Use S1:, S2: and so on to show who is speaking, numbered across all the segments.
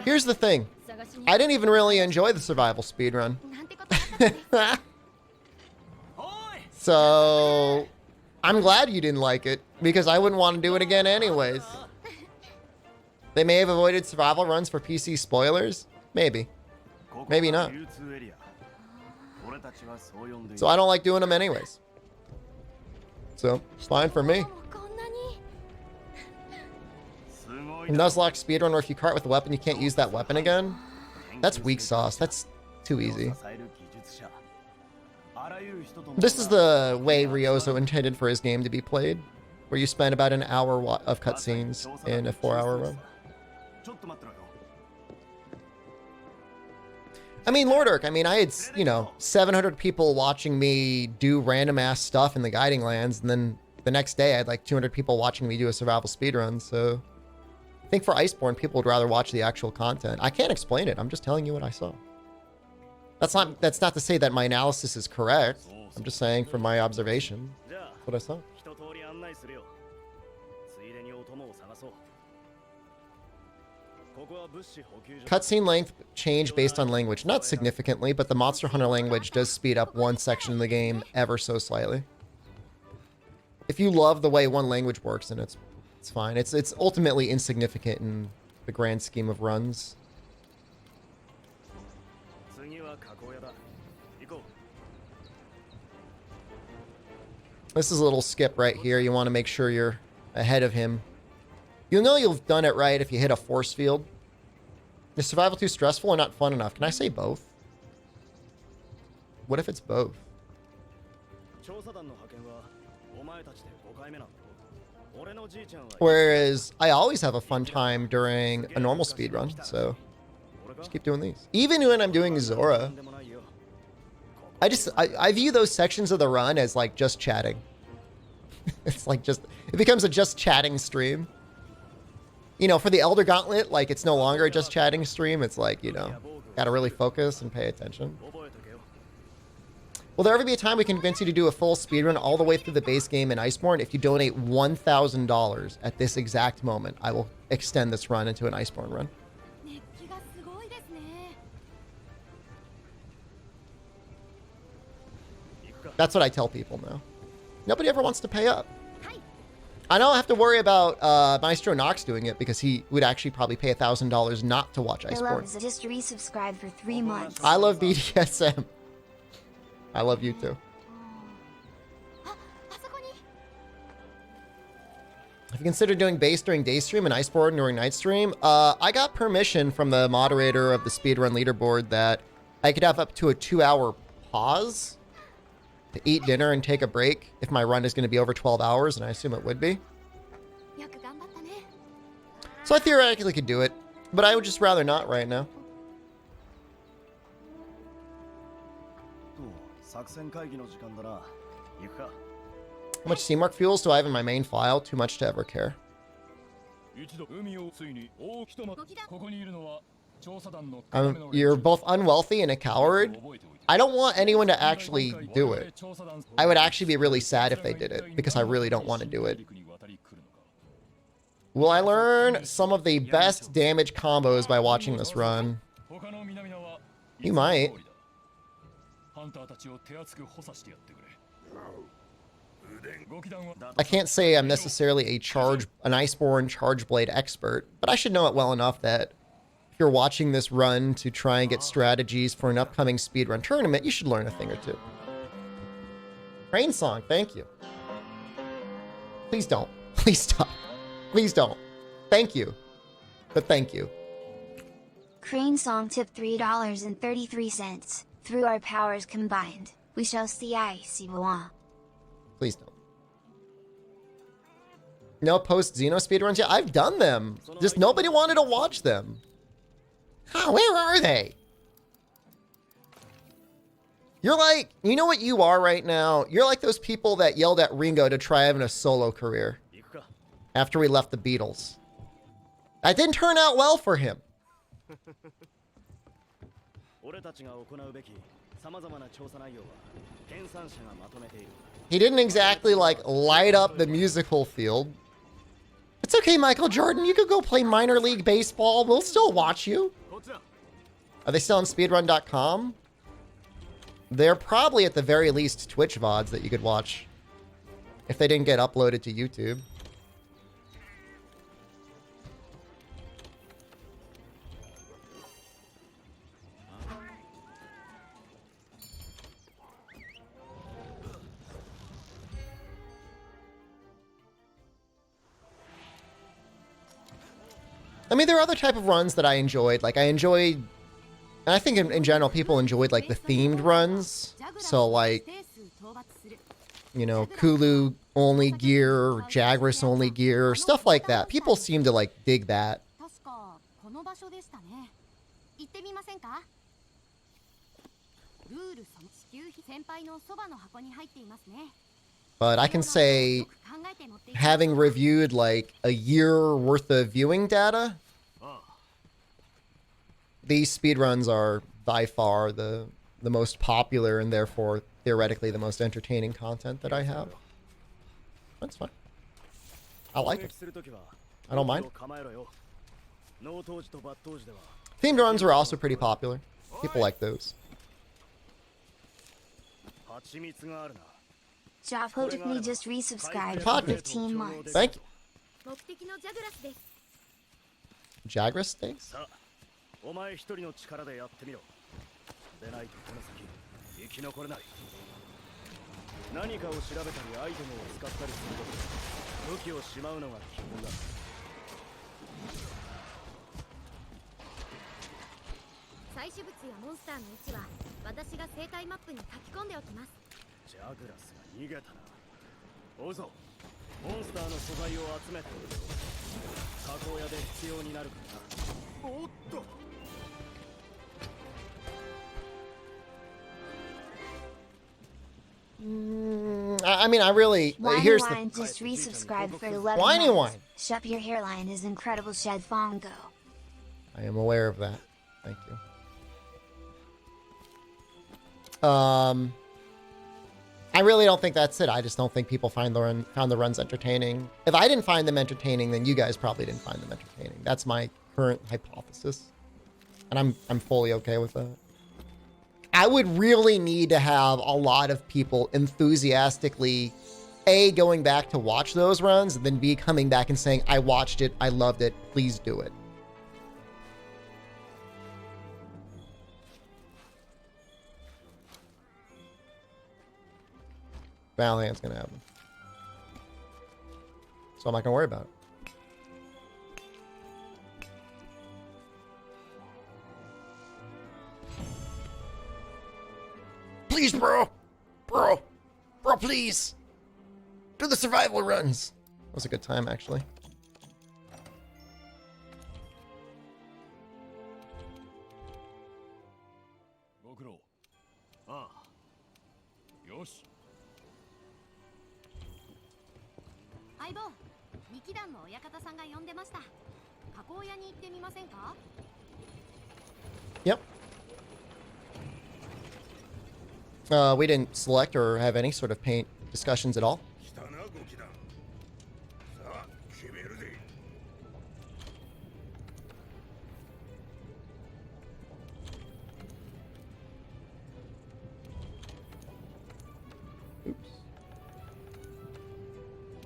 S1: Here's the thing. I didn't even really enjoy the survival speedrun. So, I'm glad you didn't like it, because I wouldn't want to do it again anyways. They may have avoided survival runs for PC spoilers. Maybe. Maybe not. So I don't like doing them anyways. So, it's fine for me. Nuzlocke speedrun, or if you cart with a weapon, you can't use that weapon again. That's weak sauce. That's too easy. This is the way Ryozo intended for his game to be played, where you spend about an hour of cutscenes in a 4-hour run. I mean, Lord Urk, I mean, I had, you know, 700 people watching me do random ass stuff in the Guiding Lands, and then the next day I had like 200 people watching me do a survival speedrun, so I think for Iceborne, people would rather watch the actual content. I can't explain it. I'm just telling you what I saw. That's not to say that my analysis is correct. I'm just saying from my observation, that's what I saw. Cutscene length change based on language. Not significantly, but the Monster Hunter language does speed up one section of the game ever so slightly. If you love the way one language works, then it's fine. It's ultimately insignificant in the grand scheme of runs. This is a little skip right here. You want to make sure you're ahead of him. You'll know you've done it right if you hit a force field. Is survival too stressful or not fun enough? Can I say both? What if it's both? Whereas I always have a fun time during a normal speedrun, so just keep doing these. Even when I'm doing Zora, I view those sections of the run as like just chatting. It's like it becomes a just chatting stream. You know, for the Elder Gauntlet, like it's no longer a just chatting stream. It's like, you know, gotta really focus and pay attention. Will there ever be a time we can convince you to do a full speedrun all the way through the base game in Iceborne? If you donate $1,000 at this exact moment, I will extend this run into an Iceborne run. That's what I tell people now. Nobody ever wants to pay up. I don't have to worry about Maestro Nox doing it, because he would actually probably pay $1,000 not to watch Iceborne.
S2: I love just resubscribe for 3 months.
S1: I love BDSM. I love you too. Have you considered doing base during day stream and Iceborne during night stream? I got permission from the moderator of the speedrun leaderboard that I could have up to a 2-hour pause to eat dinner and take a break if my run is going to be over 12 hours, and I assume it would be. So I theoretically could do it, but I would just rather not right now. How much C-Mark fuels do I have in my main file? Too much to ever care. You're both unwealthy and a coward. I don't want anyone to actually do it. I would actually be really sad if they did it, because I really don't want to do it. Will I learn some of the best damage combos by watching this run? You might. I can't say I'm necessarily an Iceborne charge blade expert, but I should know it well enough that if you're watching this run to try and get strategies for an upcoming speedrun tournament, you should learn a thing or two. Crane song, thank you. Please don't. Please stop. Please don't. Thank you. But thank you.
S2: Crane song tip $3.33. Through our powers combined, we shall see Iceborne.
S1: Please don't. No Post-Xeno speedruns yet? I've done them. Just nobody wanted to watch them. Huh, where are they? You're like, you know what you are right now? You're like those people that yelled at Ringo to try having a solo career after we left the Beatles. That didn't turn out well for him. He didn't exactly like light up the musical field. It's okay, Michael Jordan. You could go play minor league baseball. We'll still watch you. Are they still on speedrun.com? They're probably at the very least Twitch VODs that you could watch if they didn't get uploaded to YouTube. I mean, there are other type of runs that I enjoyed. Like, I enjoyed, and I think in general, people enjoyed, like, the themed runs. So, like, you know, Kulu only gear, Jagras only gear, stuff like that. People seem to, like, dig that. But I can say, having reviewed like a year worth of viewing data, these speedruns are by far the most popular and therefore theoretically the most entertaining content that I have. That's fine. I like it. I don't mind. Themed runs are also pretty popular. People like those.
S2: Jopotipney just resubscribed for
S1: Podney.
S2: 15 months.
S1: Thank you. Jagras steaks?
S3: お前一人の力でやってみろ。でないとこの先生き残れない。何かを調べたりアイテムを使ったりすると武器をしまうのが基本だ。
S4: 採取物やモンスターの位置は私が生態マップに書き込んでおきます。
S3: ジャグラスが逃げたな。おうぞ。モンスターの素材を集めておるよ。加工屋で必要になるからな。おっと。
S1: I mean, I really.
S2: Whiny
S1: Here's
S2: Wine
S1: the.
S2: just resubscribed for 11
S1: Whiny
S2: months.
S1: Wine.
S2: Shup your hairline is incredible shed fongo.
S1: I am aware of that. Thank you. I really don't think that's it. I just don't think people found the runs entertaining. If I didn't find them entertaining, then you guys probably didn't find them entertaining. That's my current hypothesis, and I'm fully okay with that. I would really need to have a lot of people enthusiastically, A, going back to watch those runs, and then B, coming back and saying, I watched it, I loved it, please do it. Valiant's gonna happen. So I'm not gonna worry about it. Please, bro! Bro! Bro, please! Do the survival runs! That was a good time, actually. Yep. We didn't select or have any sort of paint discussions at all. Oops.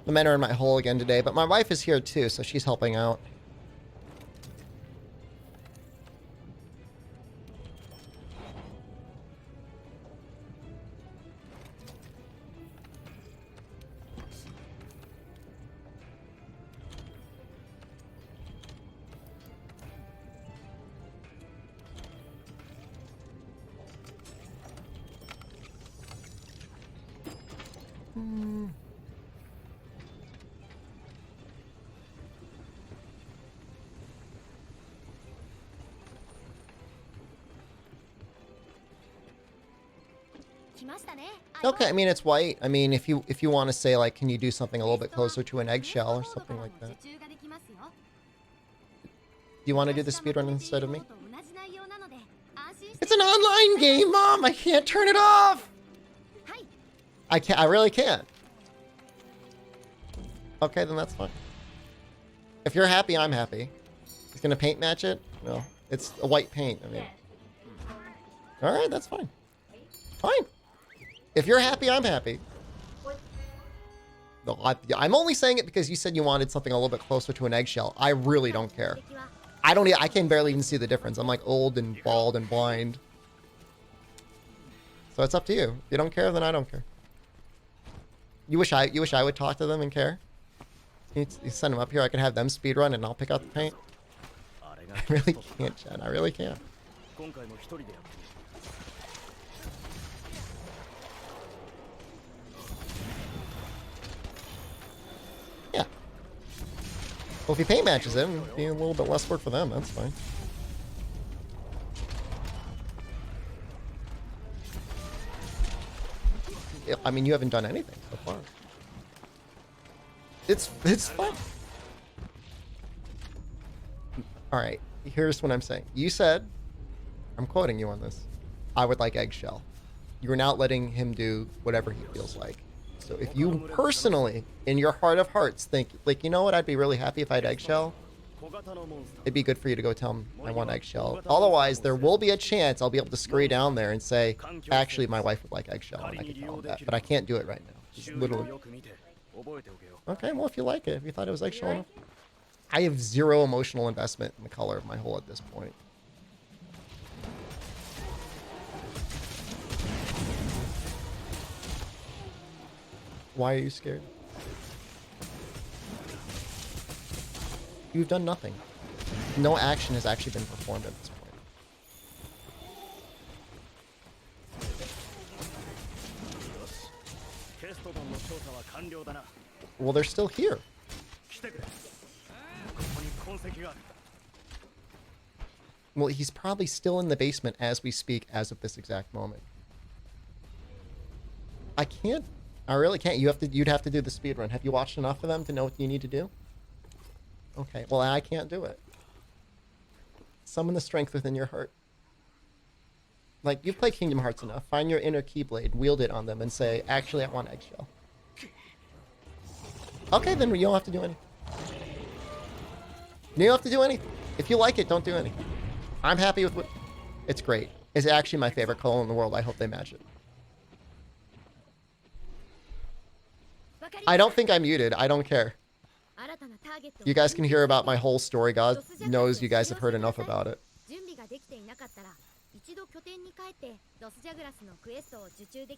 S1: The men are in my hole again today, but my wife is here too, so she's helping out. Okay, I mean it's white. I mean if you want to say like, can you do something a little bit closer to an eggshell or something like that? Do you want to do the speedrun instead of me? It's an online game, Mom. I can't turn it off. I can't. I really can't. Okay, then that's fine. If you're happy, I'm happy. He's gonna paint match it? No. It's a white paint. I mean, all right, that's fine. Fine. If you're happy, I'm happy. No, I'm only saying it because you said you wanted something a little bit closer to an eggshell. I really don't care. I can barely even see the difference. I'm like old and bald and blind. So it's up to you. If you don't care, then I don't care. You wish I would talk to them and care? You send them up here. I can have them speedrun and I'll pick out the paint. I really can't, Chad. I really can't. Yeah. Well, if he paint matches him, it'll be a little bit less work for them. That's fine. I mean, you haven't done anything so far. It's fun. All right, here's what I'm saying. You said, I'm quoting you on this, I would like eggshell. You're now letting him do whatever he feels like. So if you personally, in your heart of hearts, think, like, you know what, I'd be really happy if I had eggshell, it'd be good for you to go tell him I want eggshell. Otherwise, there will be a chance I'll be able to scurry down there and say, actually, my wife would like eggshell, and I can tell him that. But I can't do it right now. Just literally. Okay, well, if you like it, if you thought it was eggshell enough. I have zero emotional investment in the color of my hull at this point. Why are you scared? You've done nothing. No action has actually been performed at this point. Well, they're still here. Well, he's probably still in the basement as we speak as of this exact moment. I can't. I really can't. You'd have to do the speed run. Have you watched enough of them to know what you need to do? Okay, well, I can't do it. Summon the strength within your heart. Like, you've played Kingdom Hearts enough. Find your inner Keyblade, wield it on them, and say, actually, I want eggshell. Okay, then you don't have to do anything. You don't have to do anything. If you like it, don't do anything. I'm happy with what... It's great. It's actually my favorite color in the world. I hope they match it. I don't think I'm muted. I don't care. You guys can hear about my whole story. God knows you guys have heard enough about it.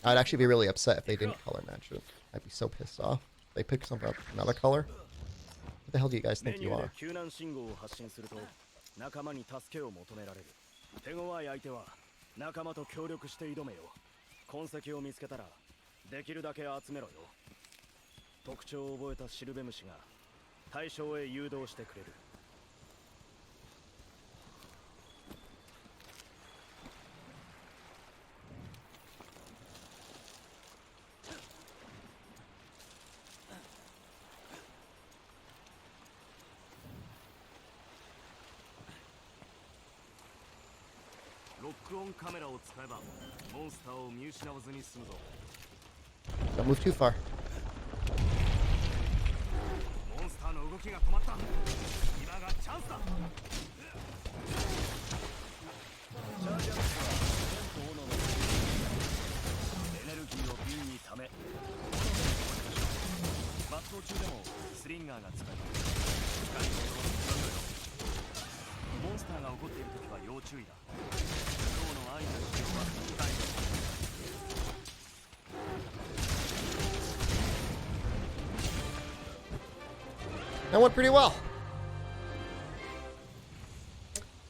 S1: I'd actually be really upset if they didn't color match it. I'd be so pissed off. They picked something up, another color. What the hell do you guys think you are? Don't move too far. That went pretty well.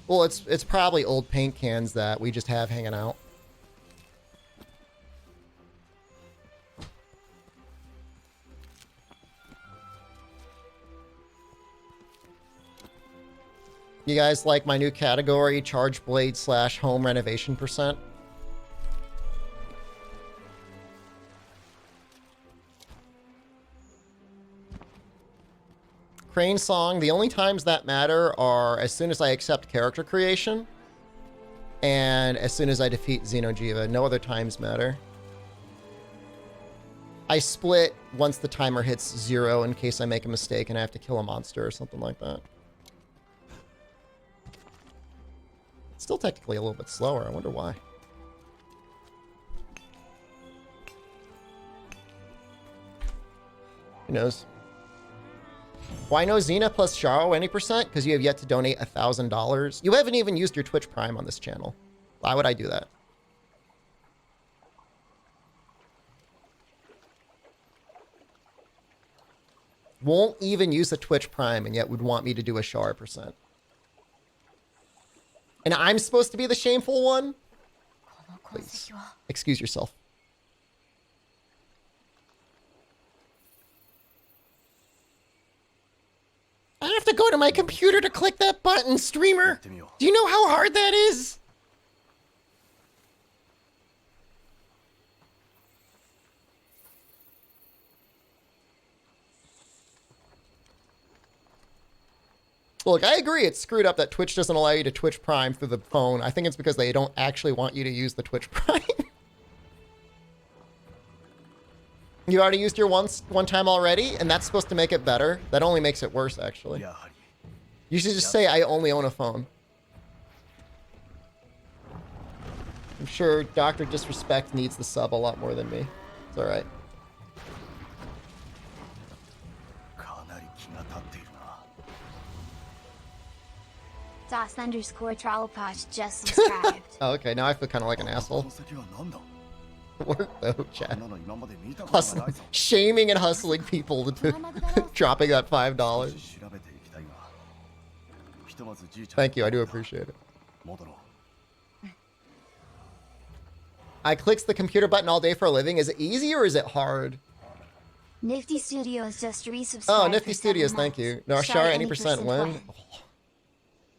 S1: Well, it's probably old paint cans that we just have hanging out. You guys like my new category, Charge Blade / Home Renovation %? Crane Song, the only times that matter are as soon as I accept character creation and as soon as I defeat Xeno'jiva. No other times matter. I split once the timer hits 0 in case I make a mistake and I have to kill a monster or something like that. Still technically a little bit slower. I wonder why. Who knows? Why no Xena plus Sharo any percent? Because you have yet to donate $1,000. You haven't even used your Twitch Prime on this channel. Why would I do that? Won't even use the Twitch Prime and yet would want me to do a Sharo percent. And I'm supposed to be the shameful one? Please. Excuse yourself. I have to go to my computer to click that button, streamer. Do you know how hard that is? Look, I agree it's screwed up that Twitch doesn't allow you to Twitch Prime through the phone. I think it's because they don't actually want you to use the Twitch Prime. You already used your one time already, and that's supposed to make it better. That only makes it worse, actually. You should just say, I only own a phone. I'm sure Dr. Disrespect needs the sub a lot more than me. It's alright.
S2: DOS_Trollopod just subscribed.
S1: Oh, okay, now I feel kind of like an asshole. Work though, chat. Shaming and hustling people to dropping that $5. Thank you, I do appreciate it. I clicks the computer button all day for a living. Is it easy or is it hard?
S2: Nifty Studios just resubscribed.
S1: Oh, Nifty Studios, thank you. Narshar, any percent win?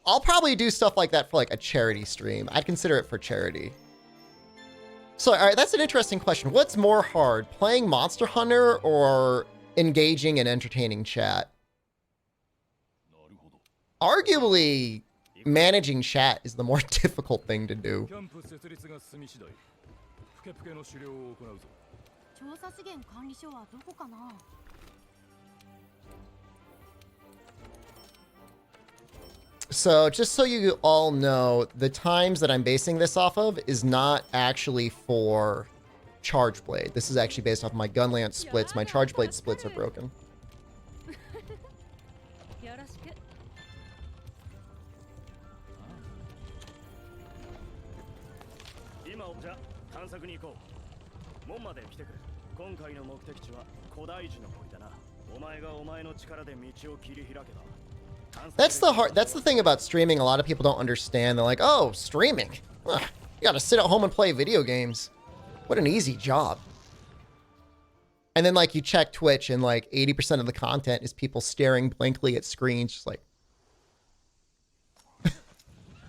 S1: I'll probably do stuff like that for like a charity stream. I'd consider it for charity. So, all right, that's an interesting question. What's more hard, playing Monster Hunter or engaging in entertaining chat? Arguably, managing chat is the more difficult thing to do. So just so you all know, the times that I'm basing this off of is not actually for Charge Blade. This is actually based off my Gunlance splits. My Charge Blade splits are broken. That's the thing about streaming. A lot of people don't understand. They're like, oh, streaming. Ugh, you gotta sit at home and play video games. What an easy job. And then like you check Twitch and like 80% of the content is people staring blankly at screens, just like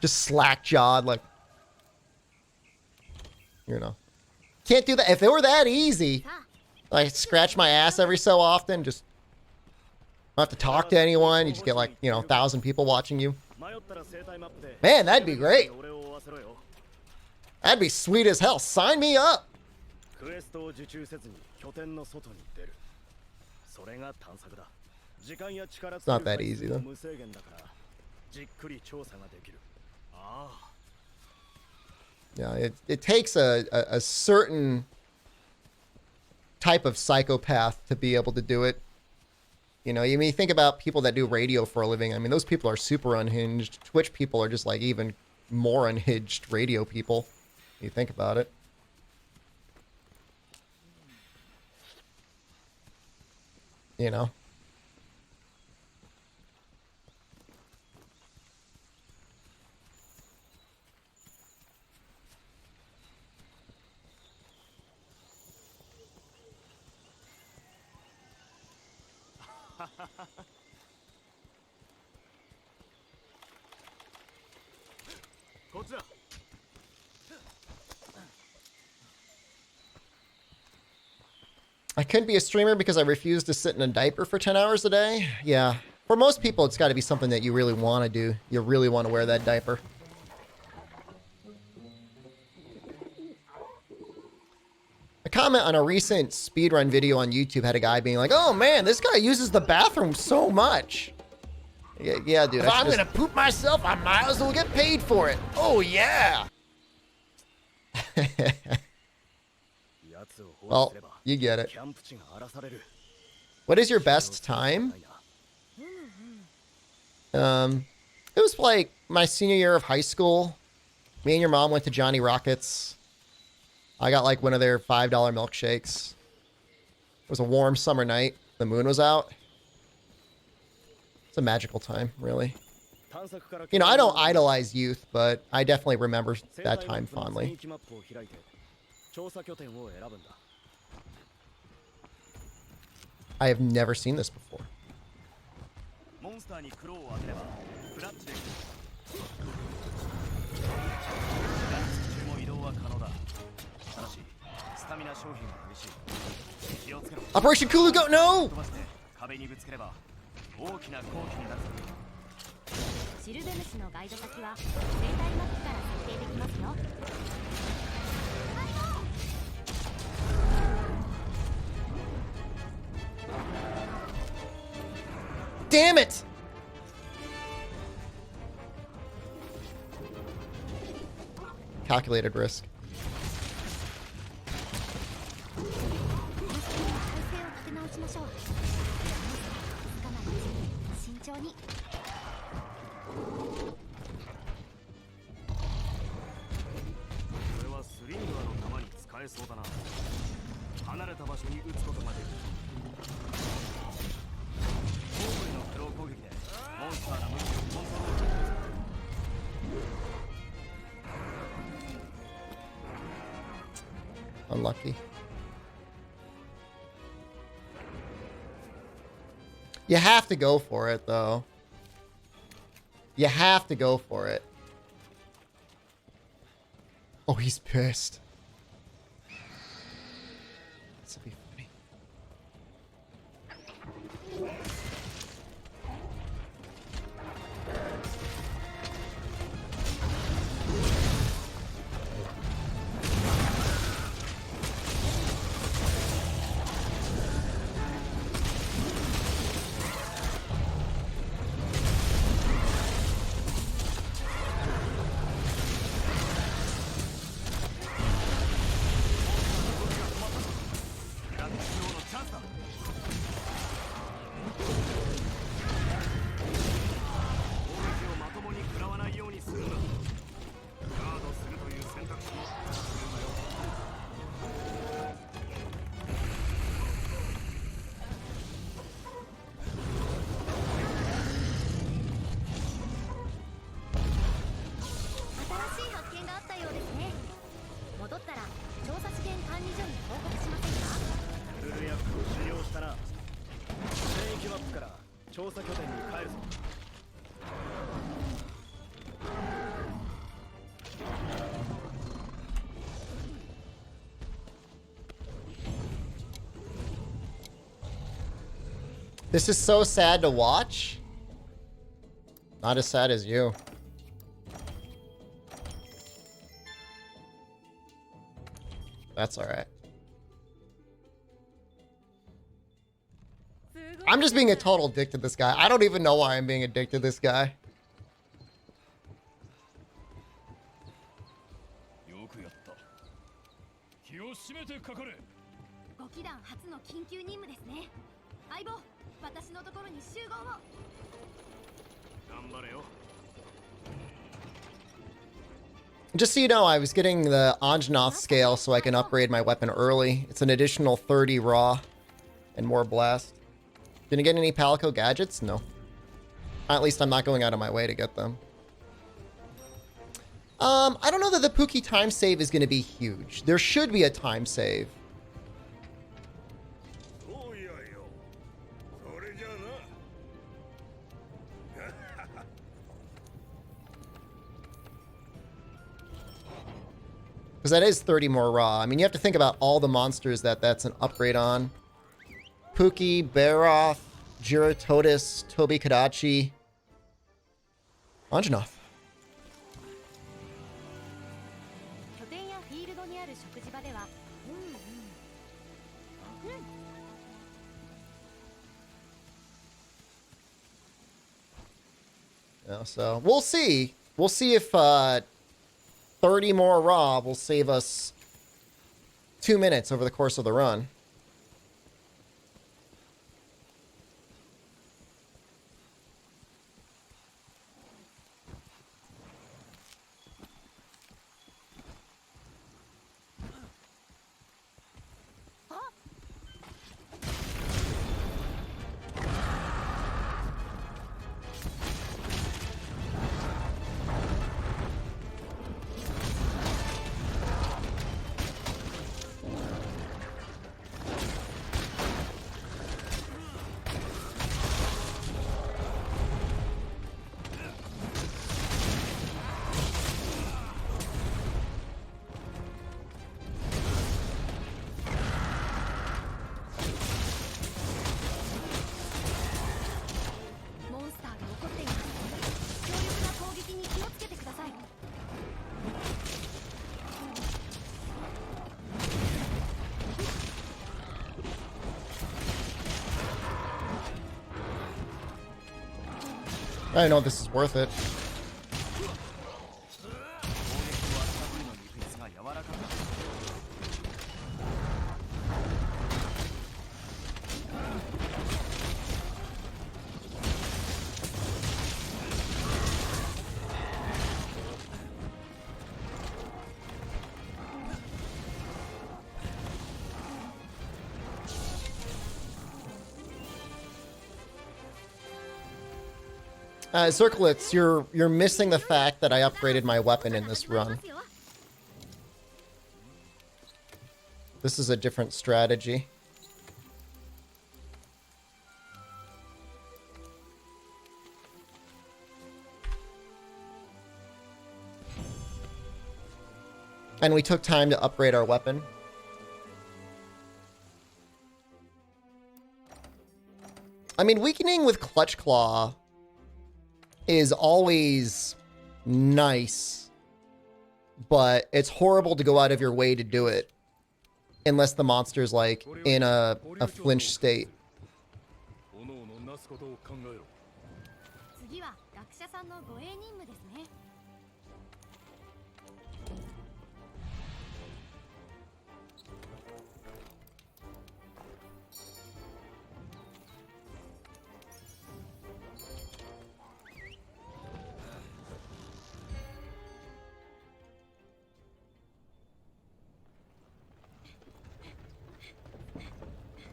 S1: just slack-jawed, like, you know. Can't do that. If it were that easy, like scratch my ass every so often, just don't have to talk to anyone. You just get like, you know, 1,000 people watching you. Man, that'd be great. That'd be sweet as hell. Sign me up. It's not that easy though. Yeah, it takes a certain type of psychopath to be able to do it. You know, you mean, think about people that do radio for a living. I mean, those people are super unhinged. Twitch people are just like even more unhinged radio people. You think about it. You know? I couldn't be a streamer because I refuse to sit in a diaper for 10 hours a day. Yeah. For most people, it's got to be something that you really want to do. You really want to wear that diaper. A comment on a recent speedrun video on YouTube had a guy being like, oh man, this guy uses the bathroom so much. Yeah, dude. If I'm gonna poop myself, I might as well get paid for it. Oh yeah. Well, you get it. What is your best time? It was like my senior year of high school. Me and your mom went to Johnny Rockets. I got like one of their $5 milkshakes. It was a warm summer night. The moon was out. It's a magical time, really. You know, I don't idolize youth, but I definitely remember that time fondly. I have never seen this before. Operation Kulu Go, no!
S4: シルベムシのガイド先は生態マップから設定できますよ。
S1: Damn it! Calculated risk.
S4: 体勢を立て直しましょう。つかないうちに慎重に。
S1: Unlucky. You have to go for it, though. You have to go for it. Oh, he's pissed. This will be funny. This is so sad to watch. Not as sad as you. That's alright. I'm just being a total dick to this guy. I don't even know why I'm being a dick to this guy. Just so you know, I was getting the Anjanath scale so I can upgrade my weapon early. It's an additional 30 raw and more blast. Gonna get any Palico gadgets? No. At least I'm not going out of my way to get them. I don't know that the Pookie time save is gonna be huge. There should be a time save. Because that is 30 more raw. I mean, you have to think about all the monsters that's an upgrade on. Pookie, Baroth, Jiratotis, Tobi Kadachi, Anjanath. now, so we'll see. We'll see if 30 more raw will save us 2 minutes over the course of the run. I don't know if this is worth it. Circlets, you're missing the fact that I upgraded my weapon in this run. This is a different strategy. And we took time to upgrade our weapon. I mean, weakening with Clutch Claw is always nice, but it's horrible to go out of your way to do it unless the monster's like in a flinch state.
S4: 次は学者さんの護衛任務ですね。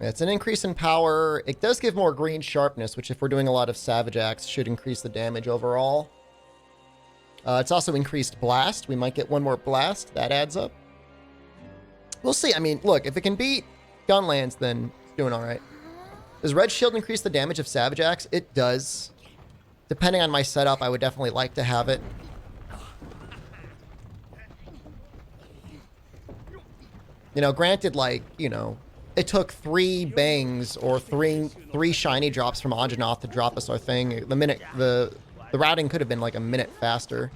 S1: It's an increase in power. It does give more green sharpness, which if we're doing a lot of Savage Axe should increase the damage overall. It's also increased blast. We might get one more blast. That adds up. We'll see. I mean, look, if it can beat Gunlands, then it's doing all right. Does Red Shield increase the damage of Savage Axe? It does. Depending on my setup, I would definitely like to have it. You know, granted, like, you know, it took 3 bangs or three shiny drops from Anjanath to drop us our thing. The routing could have been like a minute faster.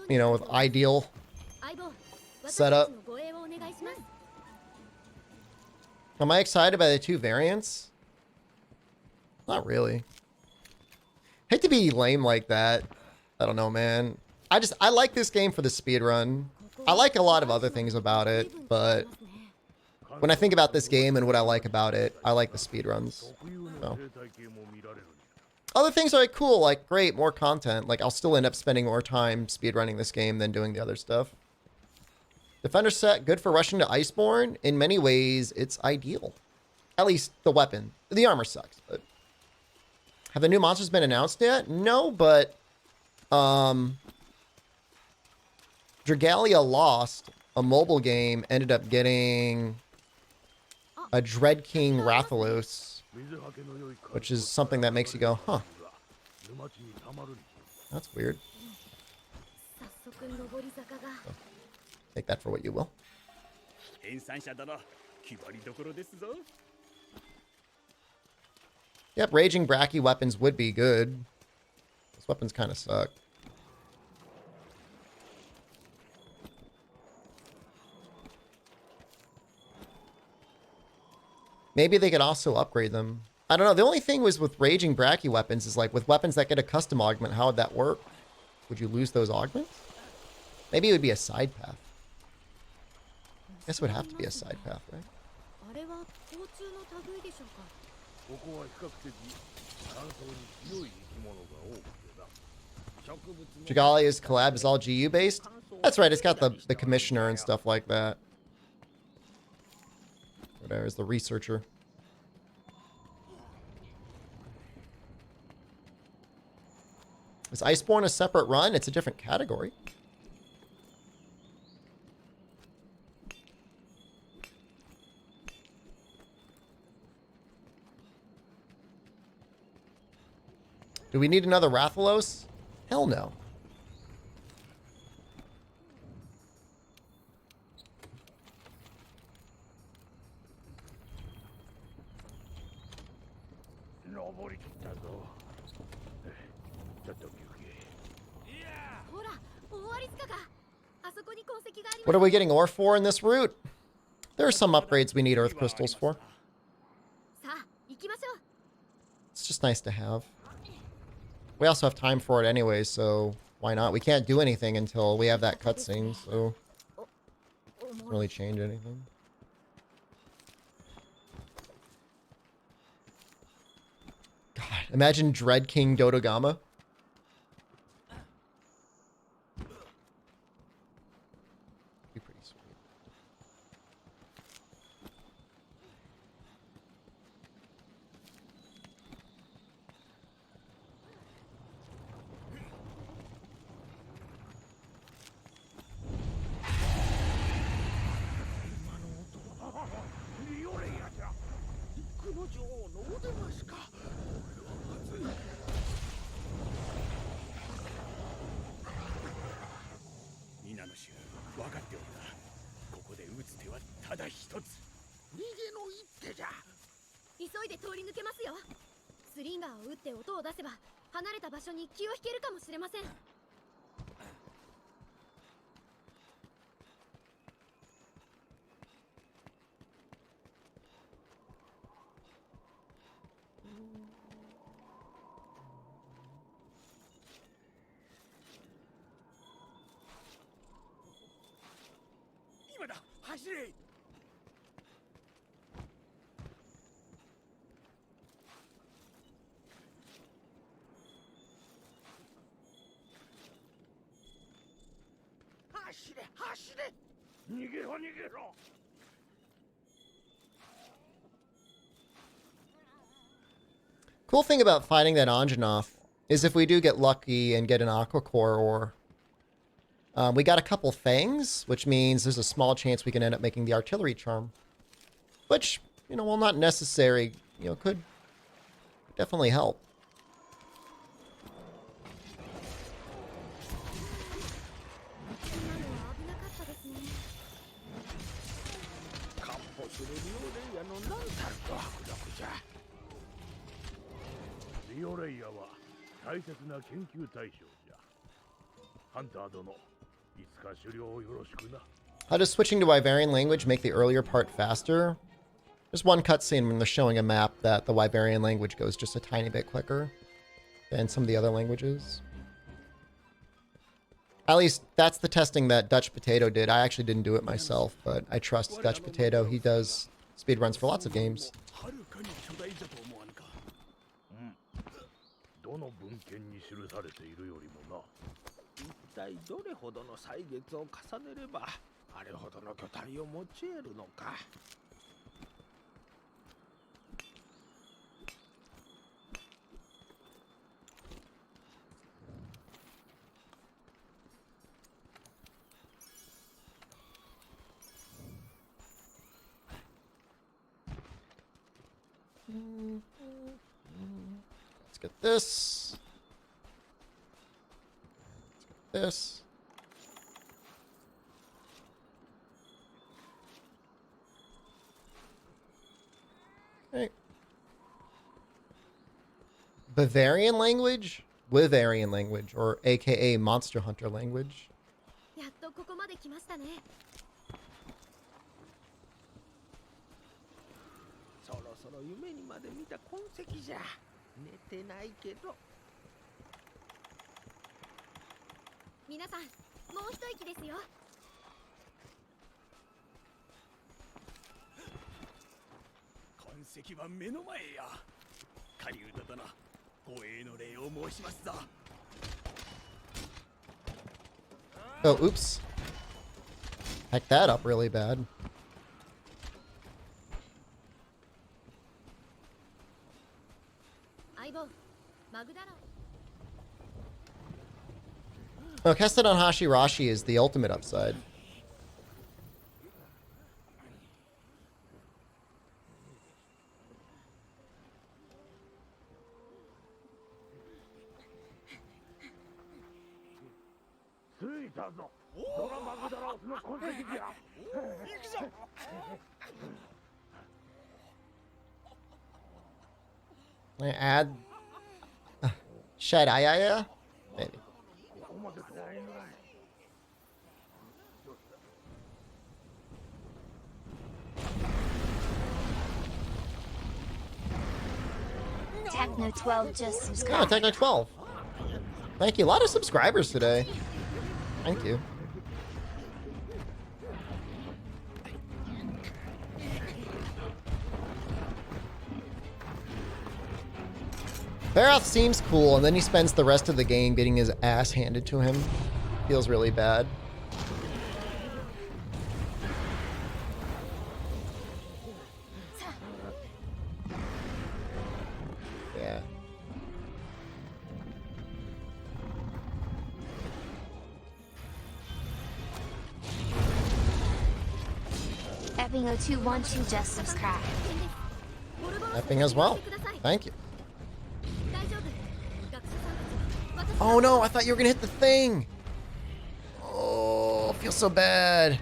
S1: You know, with ideal setup. Am I excited by the 2 variants? Not really. Hate to be lame like that. I don't know, man. I like this game for the speedrun. I like a lot of other things about it, but when I think about this game and what I like about it, I like the speedruns. So. Other things are like cool, like great, more content. Like I'll still end up spending more time speedrunning this game than doing the other stuff. Defender set, good for rushing to Iceborne. In many ways, it's ideal. At least the weapon. The armor sucks, but... Have the new monsters been announced yet? No, but... Dragalia Lost, a mobile game, ended up getting a Dread King Rathalos, which is something that makes you go, huh. That's weird. Take that for what you will. Yep, Raging Bracky weapons would be good. Those weapons kind of suck. Maybe they could also upgrade them. I don't know. The only thing was with raging brachy weapons is like with weapons that get a custom augment, how would that work? Would you lose those augments? Maybe it would be a side path. I guess it would have to be a side path, right?
S4: あれは甲虫の類でしょうか。
S3: ここは比較的乾燥に強い生き物が多くてな。植物も
S1: Jagalia's collab is all GU based? That's right, it's got the commissioner and stuff like that. There's the researcher. Is Iceborne a separate run? It's a different category. Do we need another Rathalos? Hell no. What are we getting ore for in this route? There are some upgrades we need earth crystals for. It's just nice to have. We also have time for it anyway, so why not? We can't do anything until we have that cutscene, so doesn't really change anything. God, imagine Dread King Dodogama. Be pretty sweet. Cool thing about fighting that Anjanath is if we do get lucky and get an Aqua Core ore, we got a couple fangs, which means there's a small chance we can end up making the artillery charm. Which, you know, while not necessary, you know, could definitely help. How does switching to Wyverian language make the earlier part faster? There's one cutscene when they're showing a map that the Wyverian language goes just a tiny bit quicker than some of the other languages. At least that's the testing that Dutch Potato did. I actually didn't do it myself, but I trust Dutch Potato. He does speedruns for lots of games.
S3: どの文献に記されているよりもな、一体どれほどの歳月を重ねればあれほどの巨体を持ち得るのか。
S1: Let's get this. Let's get this. Okay. Bavarian language? Wyverian language, or aka Monster Hunter language.
S4: やっとここまで来ましたね。そろ
S5: そろ夢にまで見た痕跡じゃ。寝てないけど。
S4: 皆さん、もう一息ですよ。
S3: 痕跡は目の前や。狩人殿、護衛の礼を申しますぞ。
S1: Oh, oops. Hacked that up really bad. Oh, casted on Hashirashi is the ultimate upside. I add Shed Ayaya? Maybe.
S2: Techno 12 just
S1: Oh,
S2: subscribed.
S1: Techno 12. Thank you. A lot of subscribers today. Thank you. Barath seems cool, and then he spends the rest of the game getting his ass handed to him. Feels really bad. Yeah.
S2: Epping0212 just subscribed.
S1: Epping as well. Thank you. Oh no, I thought you were gonna hit the thing. Oh, I feel so bad.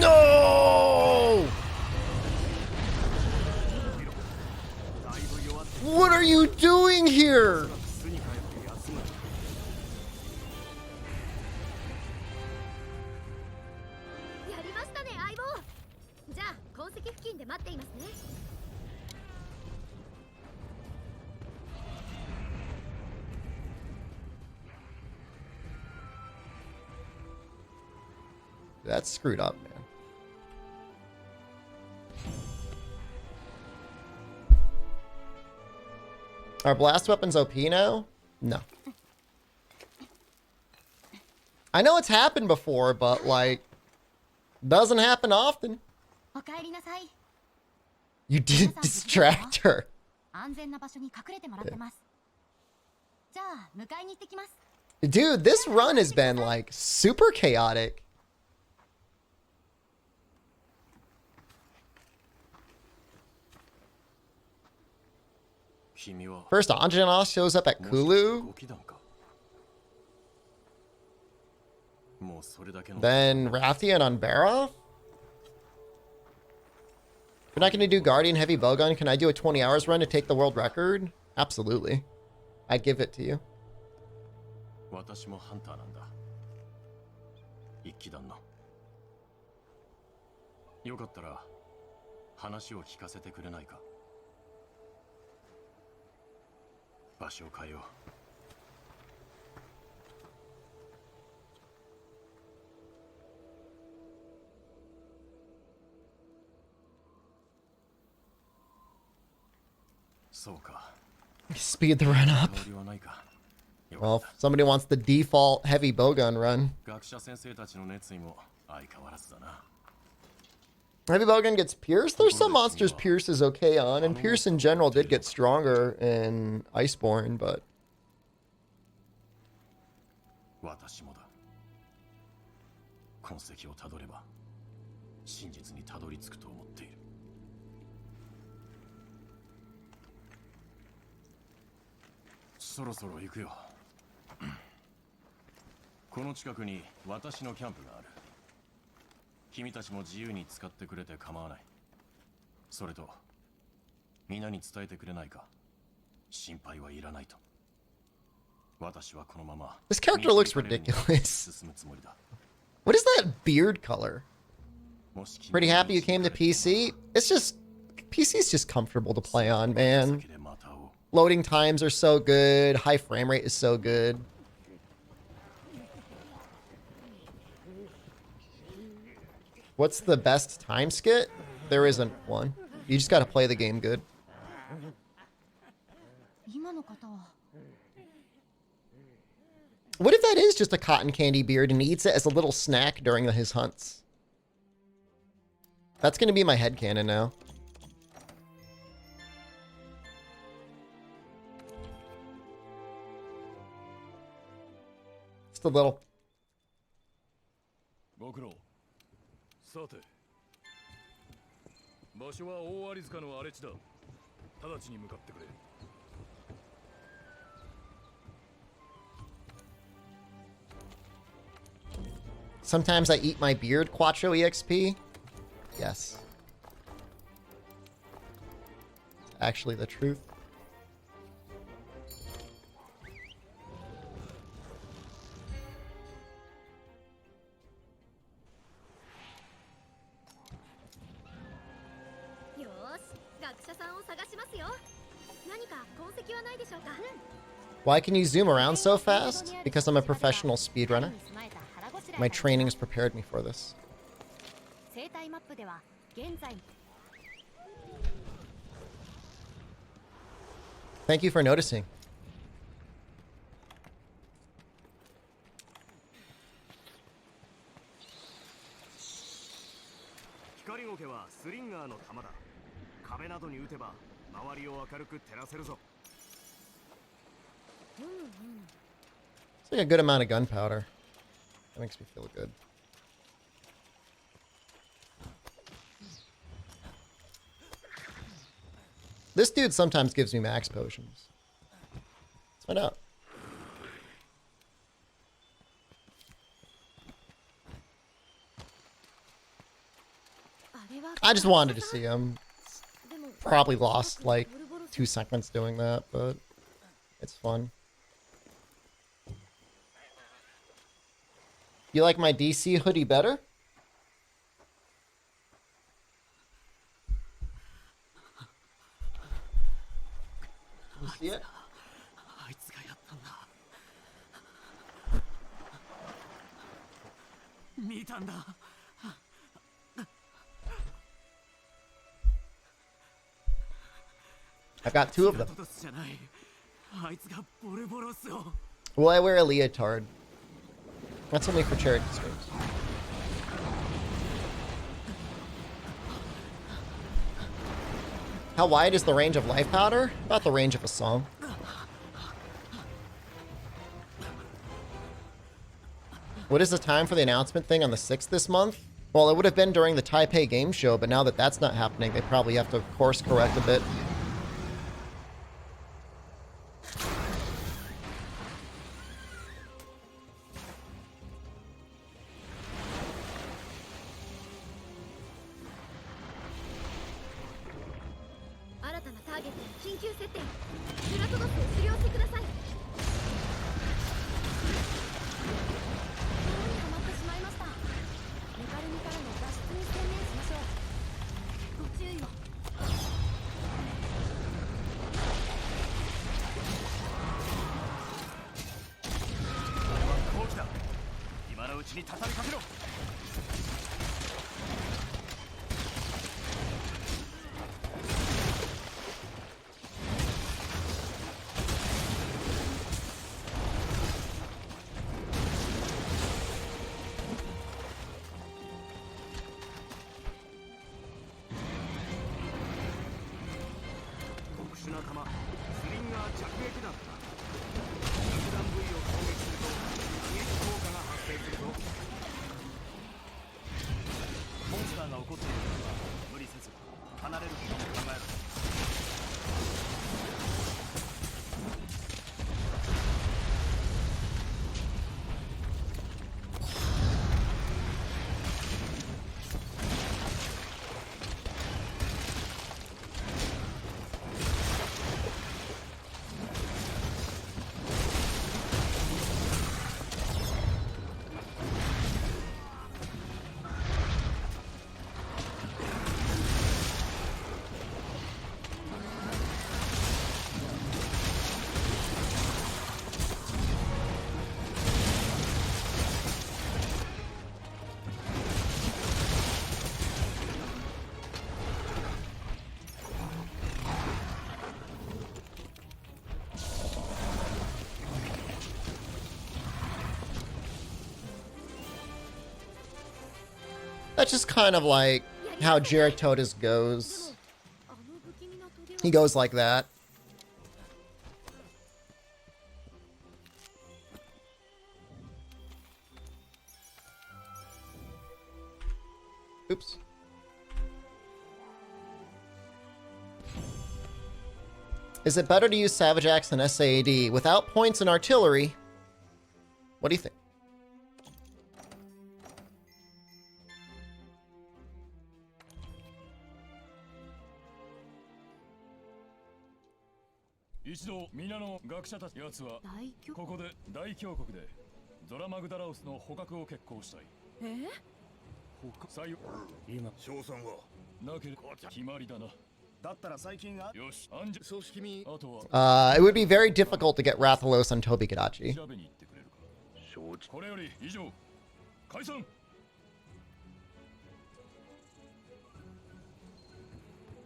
S1: No! What are you doing here? That's screwed up, man. Are blast weapons OP now? No. I know it's happened before, but like, doesn't happen often. You did distract her. Dude, this run has been like super chaotic. First, Anjanos shows up at Kulu. Then Rathian on Baroth. If you're not going to do Guardian Heavy Bowgun, can I do a 20 hours run to take the world record? Absolutely. I'd give it to you. Speed the run up. Well, if somebody wants the default heavy bowgun run. Heavy bowgun gets Pierce. There's some monsters Pierce is okay on, and Pierce in general did get stronger in Iceborne, but
S3: 私もだ。痕跡をたどれば真実にたどり着くと思っている。そろそろ行くよ。この近くに私のキャンプがある。君たちも自由に使ってくれて構わない。それと皆に伝えてくれないか。心配はいらないと。私はこのまま
S1: This character looks ridiculous.
S3: 進むつもりだ。
S1: What is that beard color? Pretty happy you came to PC? It's just... PC's just comfortable to play on, man. Loading times are so good. High frame rate is so good. What's the best time skit? There isn't one. You just gotta play the game good. What if that is just a cotton candy beard and he eats it as a little snack during his hunts? That's gonna be my headcanon now. Just a little.
S3: ご苦労。さて、場所は大有塚の荒れ地だ。直ちに向かってくれ。
S1: Sometimes I eat my beard, Quattro EXP. Yes. It's actually the truth. Why can you zoom around so fast? Because I'm a professional speedrunner. My training has prepared me for this. Thank you for noticing.
S3: 光ゴケはスリンガーの弾だ。壁などに撃てば周りを明るく照らせるぞ。
S1: It's like a good amount of gunpowder. That makes me feel good. This dude sometimes gives me max potions. Let's find out. I just wanted to see him. Probably lost like 2 seconds doing that, but it's fun. You like my DC hoodie better? You see it? I've got 2 of them. Will I wear a leotard? That's only for charity streams. How wide is the range of life powder? About the range of a song. What is the time for the announcement thing on the 6th this month? Well, it would have been during the Taipei game show, but now that that's not happening, they probably have to course correct a bit. That's just kind of like how Geratodus goes.
S4: あの不気味なトゲは
S1: He goes like that. Oops. Is it better to use Savage Axe than SAAD? Without points in artillery, what do you think?
S4: 大凶
S3: ここで大峡谷でゾラマグダラオスの捕獲を決行したい。
S4: え
S3: 採用今賞賛はなければ決まりだな。だったら最近はよし、安全組織民あとは
S1: It would be very difficult to get Rathalos on Tobi-Kadachi.
S3: 調べに行ってくれるか。承知。これより以上解散。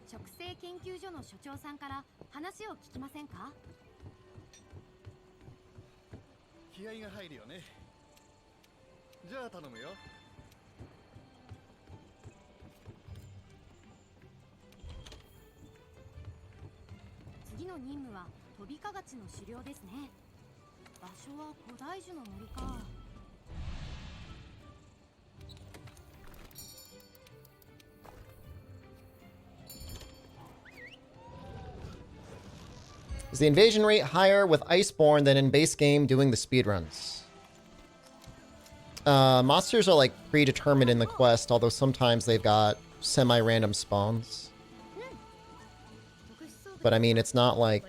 S4: 植生研究所の所長さんから話を聞きませんか？
S6: 気合が入るよね。じゃあ頼むよ。
S4: 次の任務はトビカガチの狩猟ですね。場所は古代樹の森か。
S1: Is the invasion rate higher with Iceborne than in base game doing the speedruns? Monsters are like predetermined in the quest, although sometimes they've got semi-random spawns. But I mean, it's not like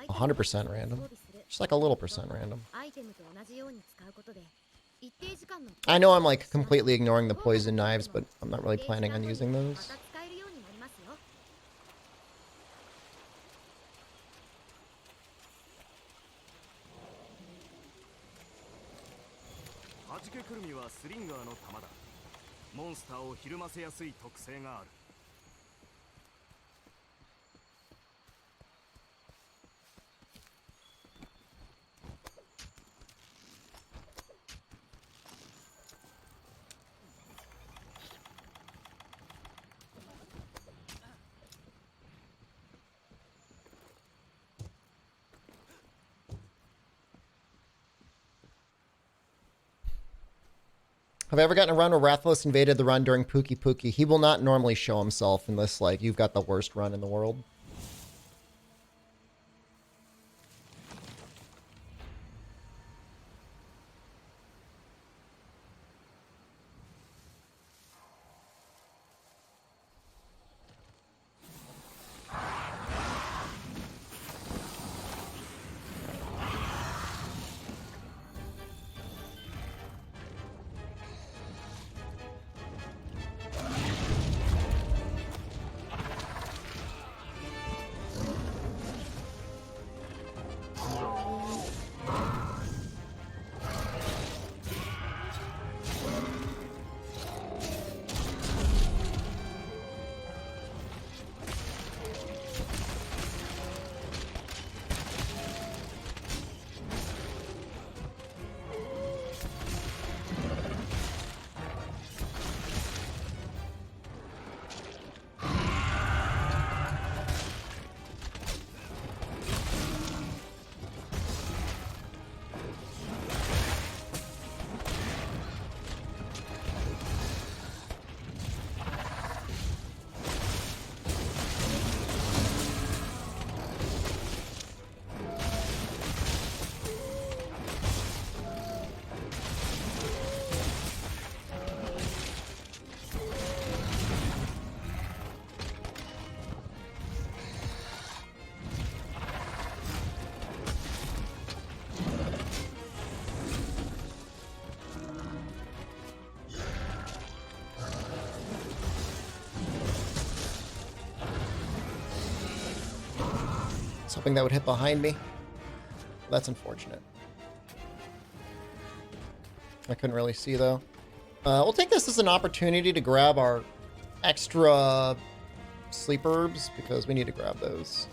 S1: 100% random. Just like a little percent random. I know I'm like completely ignoring the poison knives, but I'm not really planning on using those.
S3: 弾けくるみはスリンガーの弾だ。モンスターをひるませやすい特性がある。
S1: Have I ever gotten a run where Rathalos invaded the run during Pookie Pookie? He will not normally show himself unless, like, you've got the worst run in the world. Hoping that would hit behind me. That's unfortunate. I couldn't really see though. We'll take this as an opportunity to grab our extra sleep herbs because we need to grab those.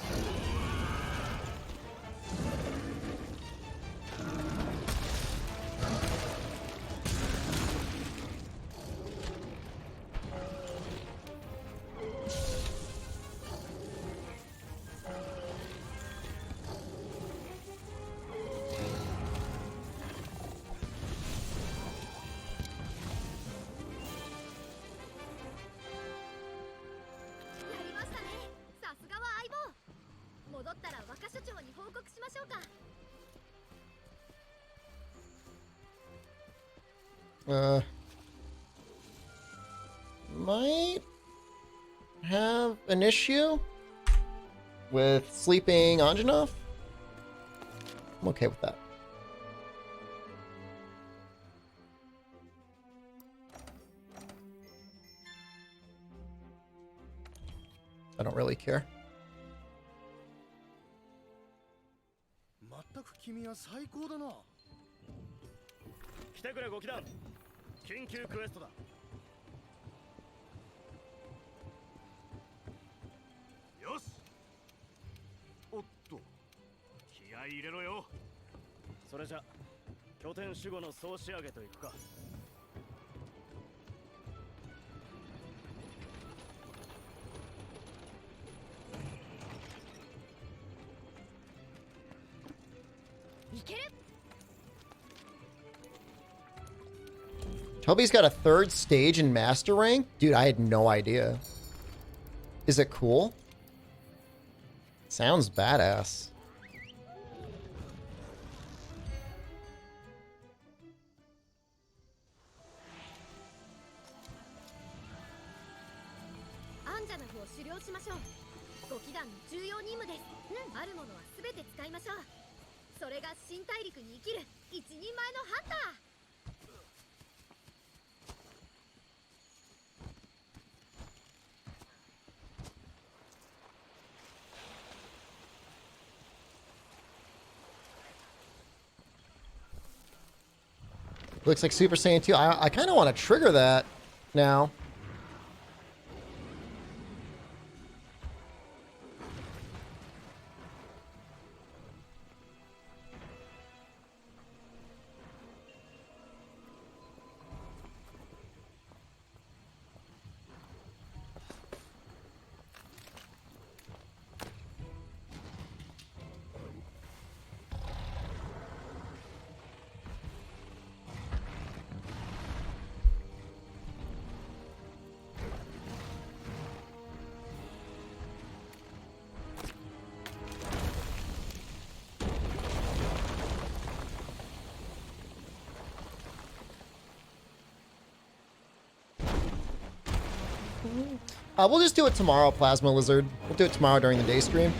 S1: Might have an issue with sleeping Anjanov. I'm okay with that. I don't really care.
S6: 全く君は最高だな。
S3: 来てくれご機団。緊急クエストだ。よし。おっと。気合い入れろよ。それじゃ拠点守護の総仕上げといくか。
S4: いける。
S1: Toby's got a 3rd stage in Master Rank? Dude, I had no idea. Is it cool? Sounds badass.
S4: Anjanov を狩猟しましょう。ご機団の重要任務です。あるものはすべて使いましょう。それが新大陸に生きる一人前のハンター。
S1: Looks like Super Saiyan 2. I kind of want to trigger that now. We'll just do it tomorrow, Plasma Lizard. We'll do it tomorrow during the day stream.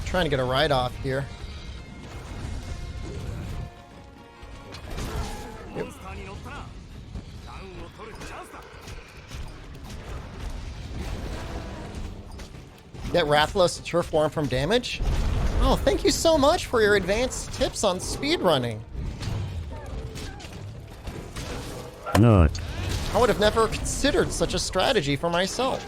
S1: Trying to get a ride off here. Yep. Get Rathalos to turf warm from damage? Oh, thank you so much for your advanced tips on speedrunning.
S7: No.
S1: I would have never considered such a strategy for myself.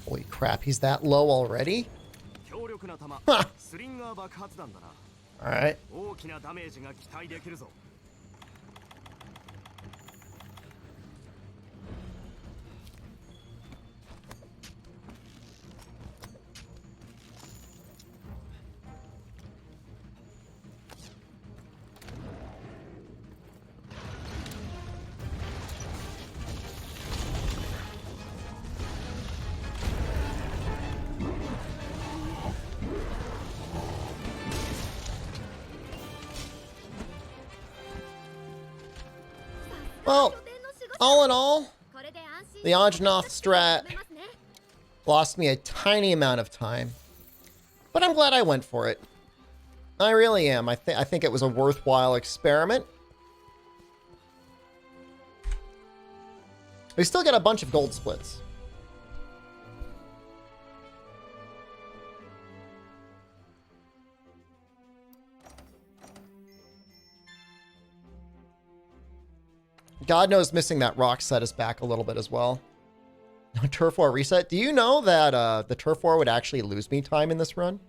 S1: Holy crap, he's that low already? Huh. All right.
S3: 大きなダメージが期待できるぞ。
S1: Well, all in all,
S4: これで安心
S1: the Anjanoth strat
S4: 読めますね。
S1: lost me a tiny amount of time, but I'm glad I went for it. I really am. I think it was a worthwhile experiment. We still get a bunch of gold splits. God knows missing that rock set us back a little bit as well. Turf War reset. Do you know that the Turf War would actually lose me time in this run?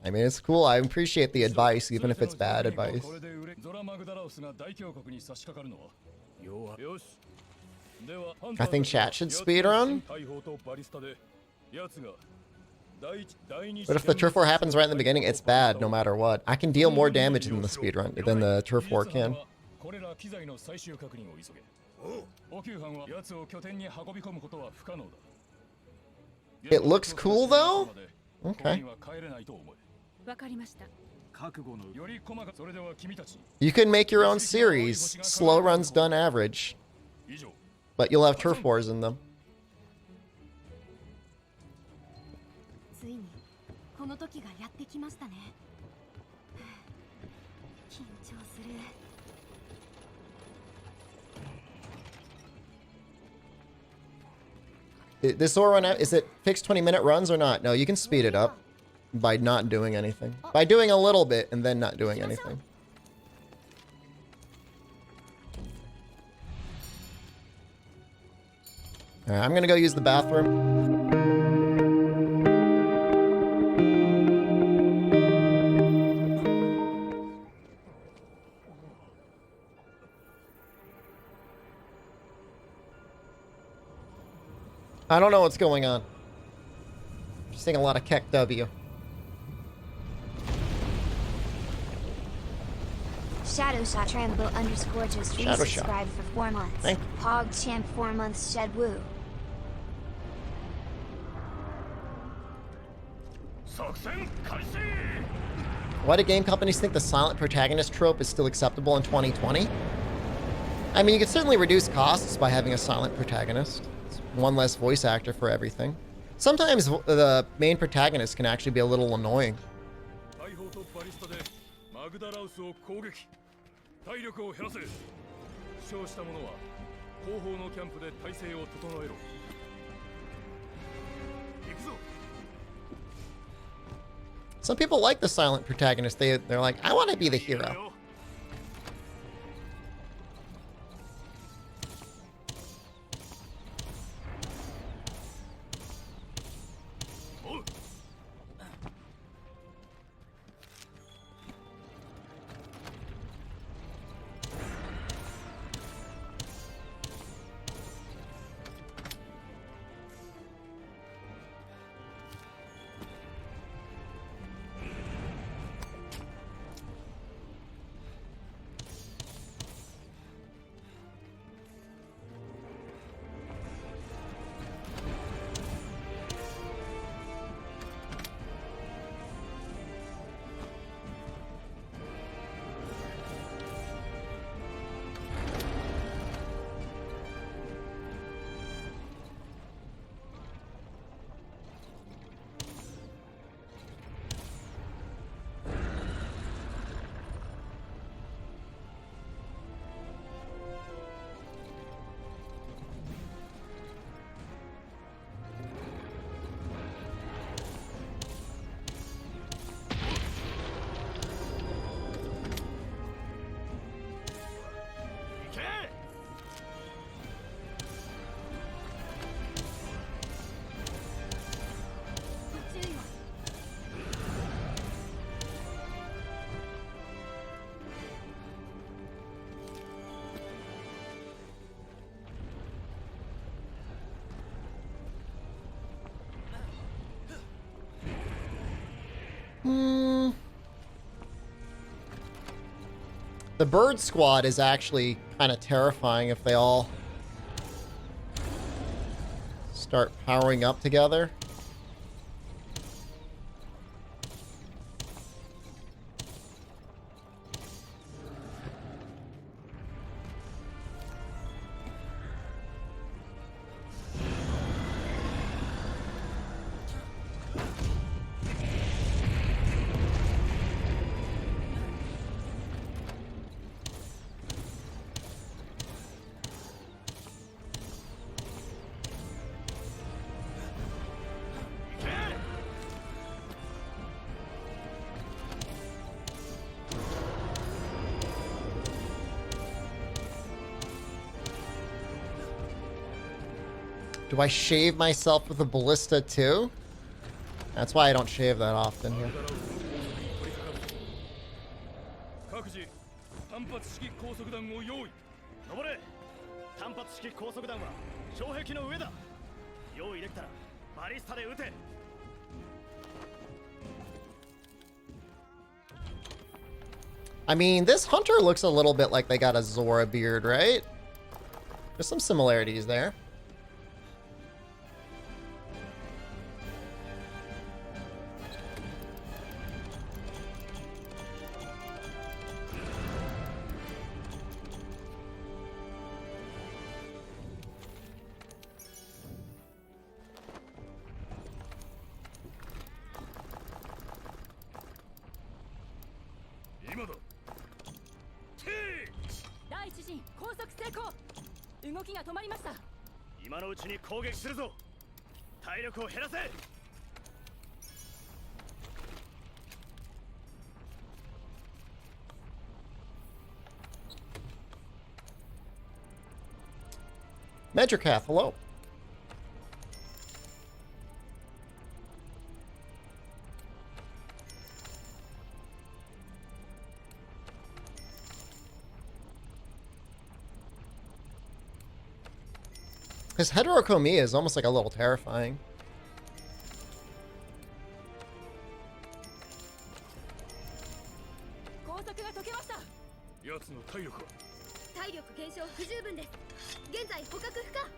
S1: I mean, it's cool. I appreciate the advice, even if it's bad advice. I think chat should speedrun. But if the turf war happens right in the beginning, it's bad no matter what. I can deal more damage than the speedrun than the turf war can. It looks cool though? Okay. You can make your own series. Slow runs done average. But you'll have turf wars in them.
S4: ついにこの時がやってきましたね。緊張する。
S1: This Zora run, is it fixed 20-minute runs or not? No, you can speed it up by not doing anything. By doing a little bit and then not doing anything. Alright, I'm gonna go use the bathroom. I don't know what's going on. Just seeing a lot of Keck W.
S2: Shadow Shot Rambo underscore just
S1: Shadow Shot.
S2: resubscribed for 4 months.
S1: Thank you.
S2: Pog Champ 4 months shed woo.
S1: Why do game companies think the silent protagonist trope is still acceptable in 2020? I mean, you could certainly reduce costs by having a silent protagonist. It's one less voice actor for everything. Sometimes the main protagonist can actually be a little annoying. Some people like the silent protagonist. They're like, I want to be the hero. The bird squad is actually kind of terrifying if they all start powering up together. Do I shave myself with a ballista too? That's why I don't shave that often here.
S3: 各自単発式高速弾を用意。登れ。単発式高速弾は障壁の上だ。用意できたらバリスタで撃て。
S1: I mean, this hunter looks a little bit like they got a Zora beard, right? There's some similarities there. Medricath, hello. His heterochromy is almost like a little terrifying.
S4: 体力減少不十分です。現在捕獲不可。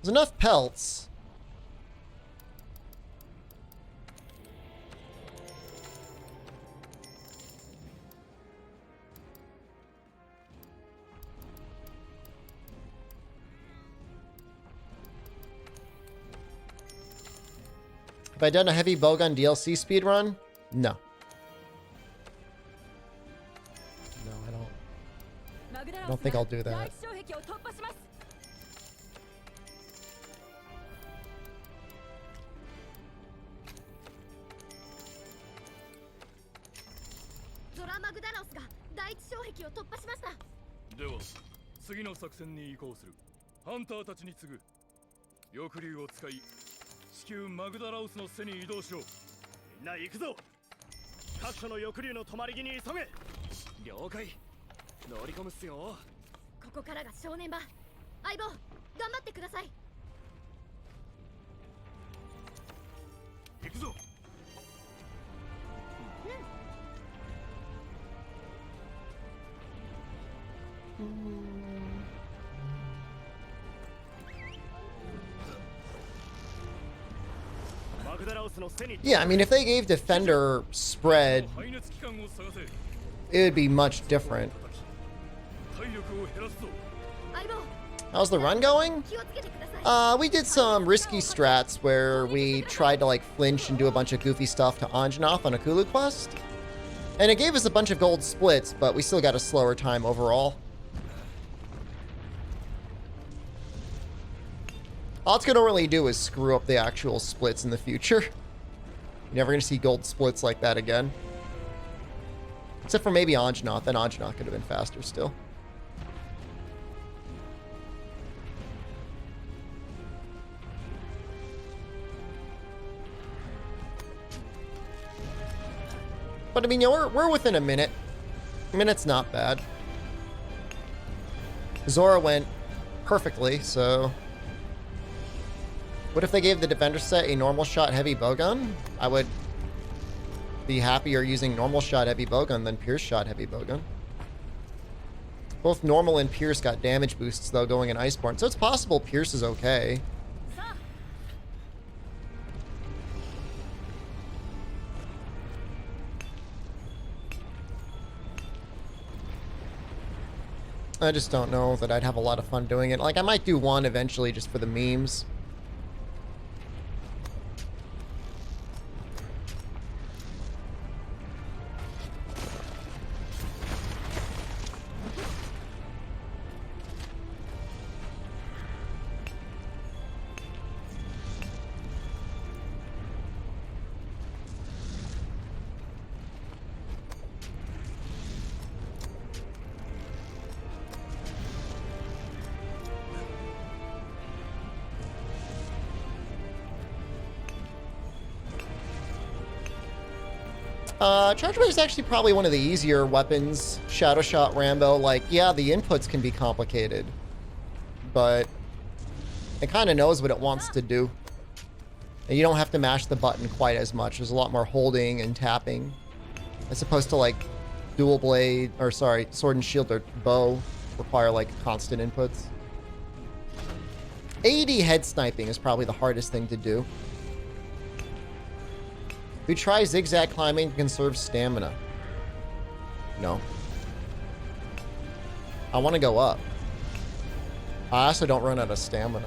S1: There's enough pelts. Have I done a heavy bowgun DLC speedrun? No. No, I don't think I'll do that. Yeah, I mean, if they gave Defender spread, it would be much different. How's the run going? We did some risky strats where we tried to like flinch and do a bunch of goofy stuff to Anjanath on a Kulu quest. And it gave us a bunch of gold splits, but we still got a slower time overall. All it's gonna really do is screw up the actual splits in the future. You're never gonna see gold splits like that again. Except for maybe Anjanath, then Anjanath could have been faster still. But I mean, you know, we're within a minute. A minute's not bad. Zora went perfectly, so What if they gave the Defender set a normal shot heavy bowgun? I would be happier using normal shot heavy bowgun than Pierce shot heavy bowgun. Both normal and Pierce got damage boosts though going in Iceborne, so it's possible Pierce is okay. I just don't know that I'd have a lot of fun doing it. Like, I might do one eventually just for the memes. Charge Blade is actually probably one of the easier weapons. Shadow Shot, Rambo, like, yeah, the inputs can be complicated, but it kind of knows what it wants to do. And you don't have to mash the button quite as much. There's a lot more holding and tapping, as opposed to, like, dual blade, or sorry, sword and shield or bow require, like, constant inputs. AD head sniping is probably the hardest thing to do. We try zigzag climbing to conserve stamina. No. I want to go up. I also don't run out of stamina.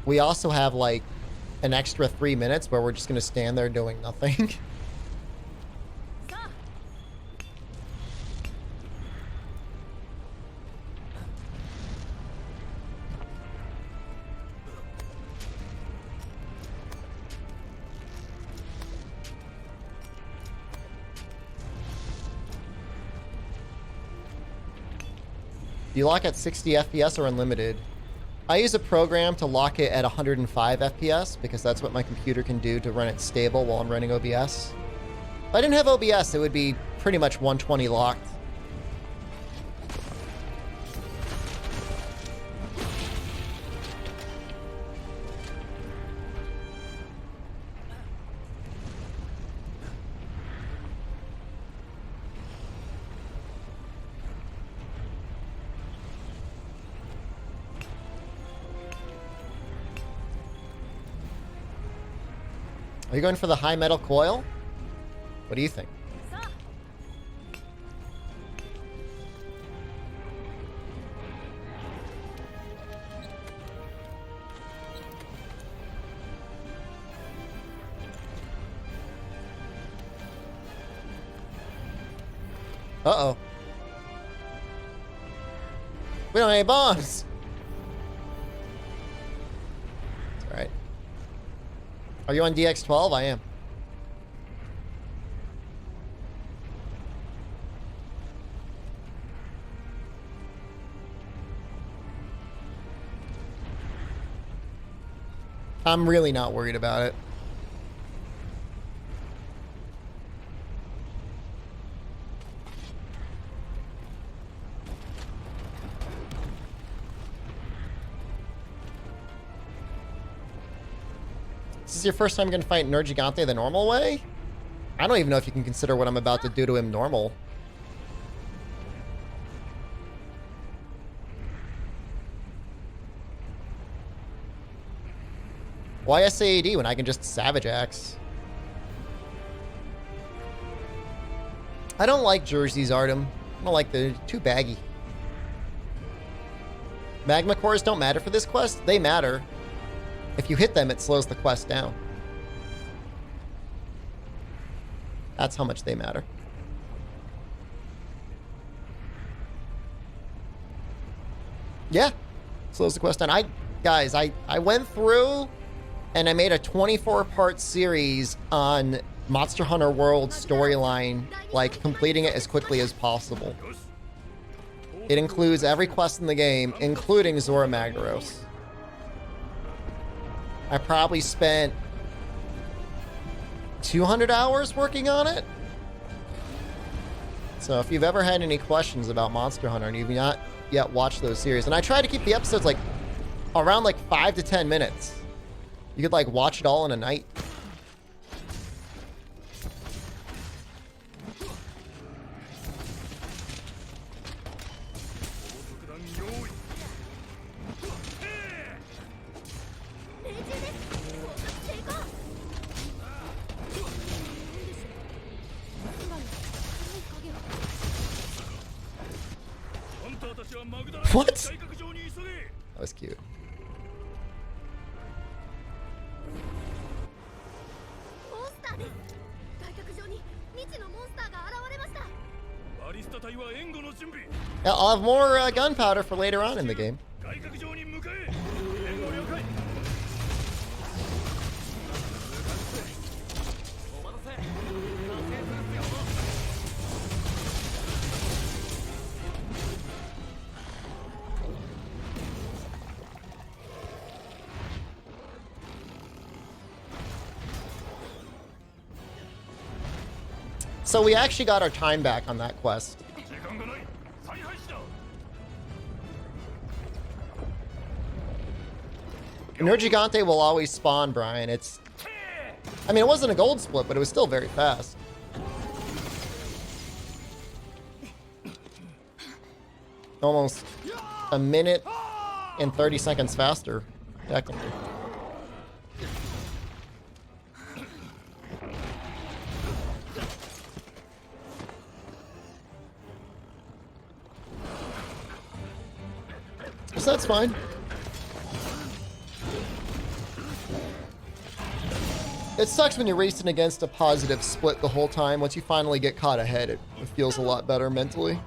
S1: We also have, like, an extra 3 minutes where we're just going to stand there doing nothing. Do you lock at 60 FPS or unlimited? I use a program to lock it at 105 FPS because that's what my computer can do to run it stable while I'm running OBS. If I didn't have OBS, it would be pretty much 120 locked. Are you going for the high metal coil? What do you think? Uh-oh. We don't have any bombs! It's alright. Are you on DX12? I am. I'm really not worried about it. Is this your first time gonna fight Nergigante the normal way? I don't even know if you can consider what I'm about to do to him normal. Why SAAD when I can just Savage Axe? I don't like jerseys, Artem. I don't like the too baggy. Magma cores don't matter for this quest. They matter. If you hit them, it slows the quest down. That's how much they matter. Yeah, slows the quest down. Guys, I went through and I made a 24-part series on Monster Hunter World storyline, like completing it as quickly as possible. It includes every quest in the game, including Zora Magdaros. I probably spent 200 hours working on it. So if you've ever had any questions about Monster Hunter and you've not yet watched those series, and I try to keep the episodes like around like 5 to 10 minutes. You could like watch it all in a night. What? That was cute. Yeah, I'll have more gunpowder for later on in the game. So we actually got our time back on that quest. Nergigante will always spawn, Brian. I mean, it wasn't a gold split, but it was still very fast. Almost a minute and 30 seconds faster, technically. So that's fine. It sucks when you're racing against a positive split the whole time. Once you finally get caught ahead, it feels a lot better mentally.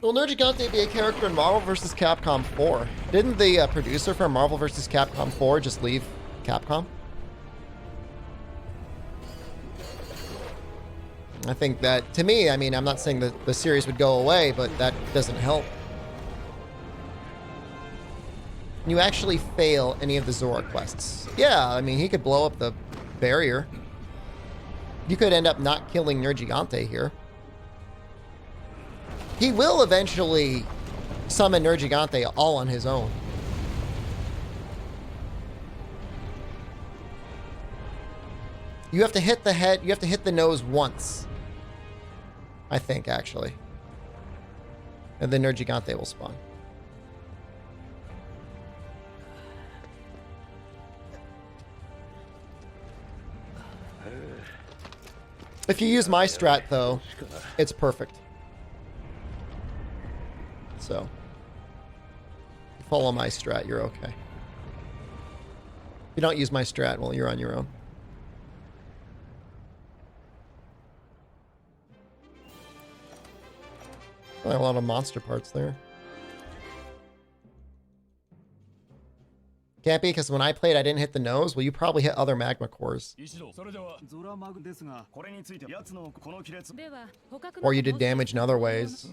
S1: Will Nergigante be a character in Marvel vs. Capcom 4? Didn't the producer for Marvel vs. Capcom 4 just leave Capcom? I think that, to me, I mean, I'm not saying that the series would go away, but that doesn't help. You actually fail any of the Zora quests. Yeah, I mean, he could blow up the barrier. You could end up not killing Nergigante here. He will eventually summon Nergigante all on his own. You have to hit the head, you have to hit the nose once. I think, actually. And then Nergigante will spawn. If you use my strat, though, it's perfect. So, if you follow my strat, you're okay. If you don't use my strat, well, you're on your own. A lot of monster parts there. Can't be, because when I played, I didn't hit the nose. Well, you probably hit other magma cores. Or you did damage in other ways.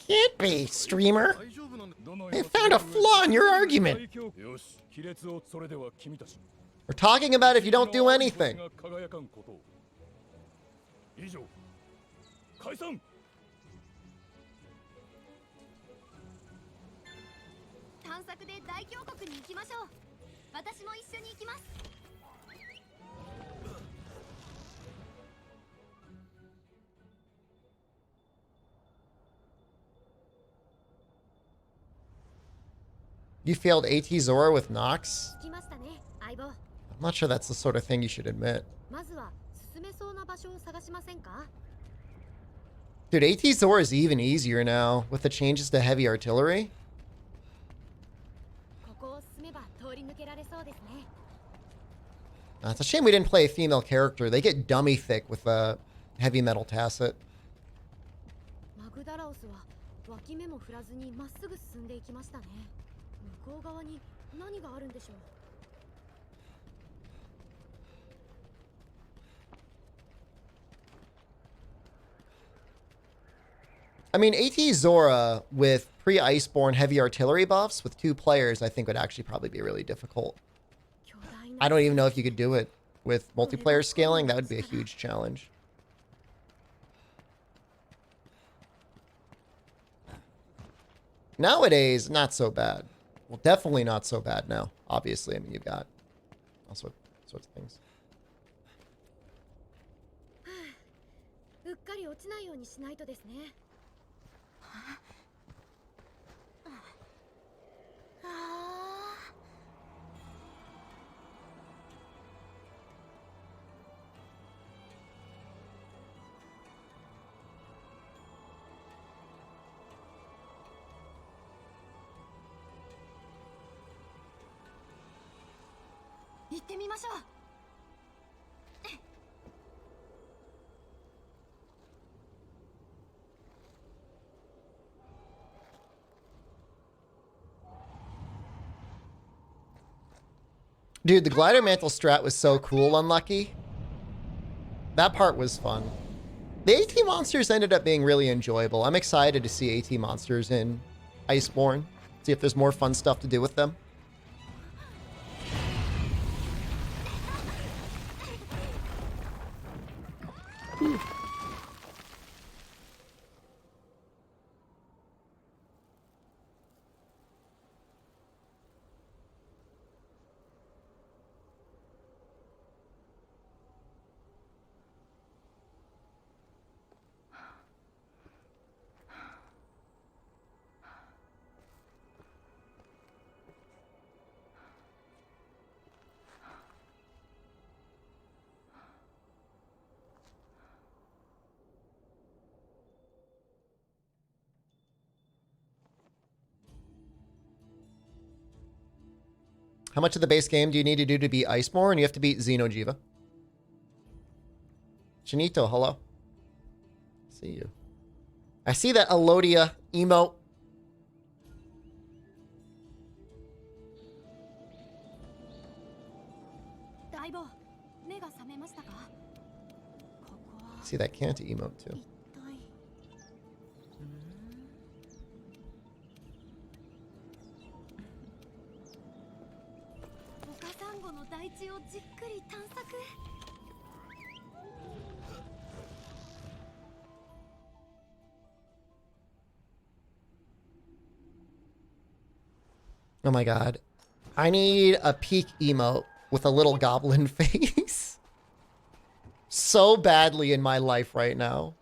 S1: Can't be, streamer. I found a flaw in your argument. We're talking about if you don't do anything. You failed AT Zora with Nox? I'm not sure that's the sort of thing you should admit. Dude, AT Zora is even easier now with the changes to heavy artillery. It's a shame we didn't play a female character. They get dummy thick with a heavy metal tacit.
S4: マグダラオスは脇目も振らずにまっすぐ進んでいきましたね。向こう側に何があるんでしょう。
S1: I mean, AT Zora with pre-Iceborne heavy artillery buffs with 2 players, I think would actually probably be really difficult. I don't even know if you could do it with multiplayer scaling. That would be a huge challenge. Nowadays, not so bad. Well, definitely not so bad now. Obviously, I mean, you've got all sorts of things.
S4: うっかり落ちないようにしないとですね。 行ってみましょう。
S1: Dude, the glider mantle strat was so cool, Unlucky. That part was fun. The AT monsters ended up being really enjoyable. I'm excited to see AT monsters in Iceborne. See if there's more fun stuff to do with them. How much of the base game do you need to do to beat Iceborne? You have to beat Xenojiva. Chinito, hello. See you. I see that Elodia emote. See that Kanta emote too.
S4: 大地をじっくり探索。
S1: Oh my god. I need a peak emote with a little goblin face. So badly in my life right now.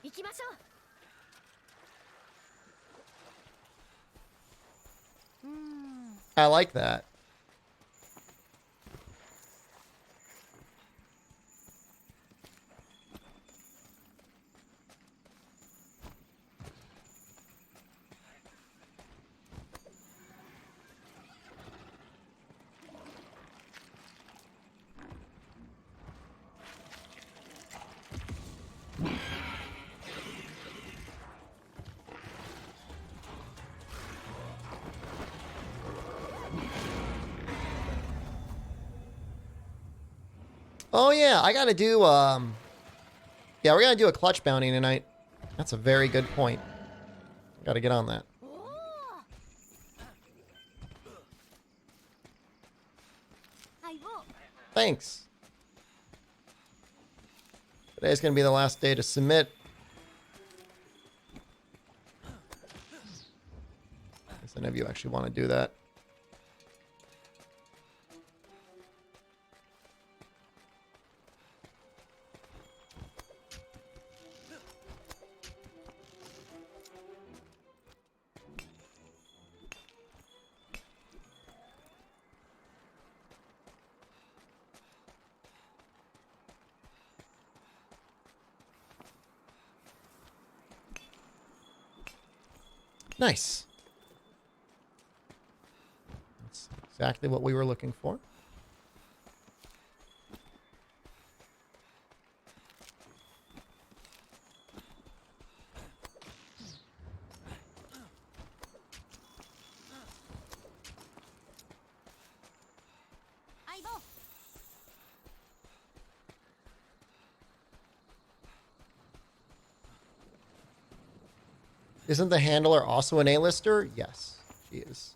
S4: 行きましょう。
S1: I like that. Oh yeah, I gotta do yeah, we're gonna do a clutch bounty tonight. That's a very good point. Gotta get on that. Thanks. Today's gonna be the last day to submit. If any of you actually want to do that. Nice. That's exactly what we were looking for. Isn't the handler also an A-lister? Yes, she is.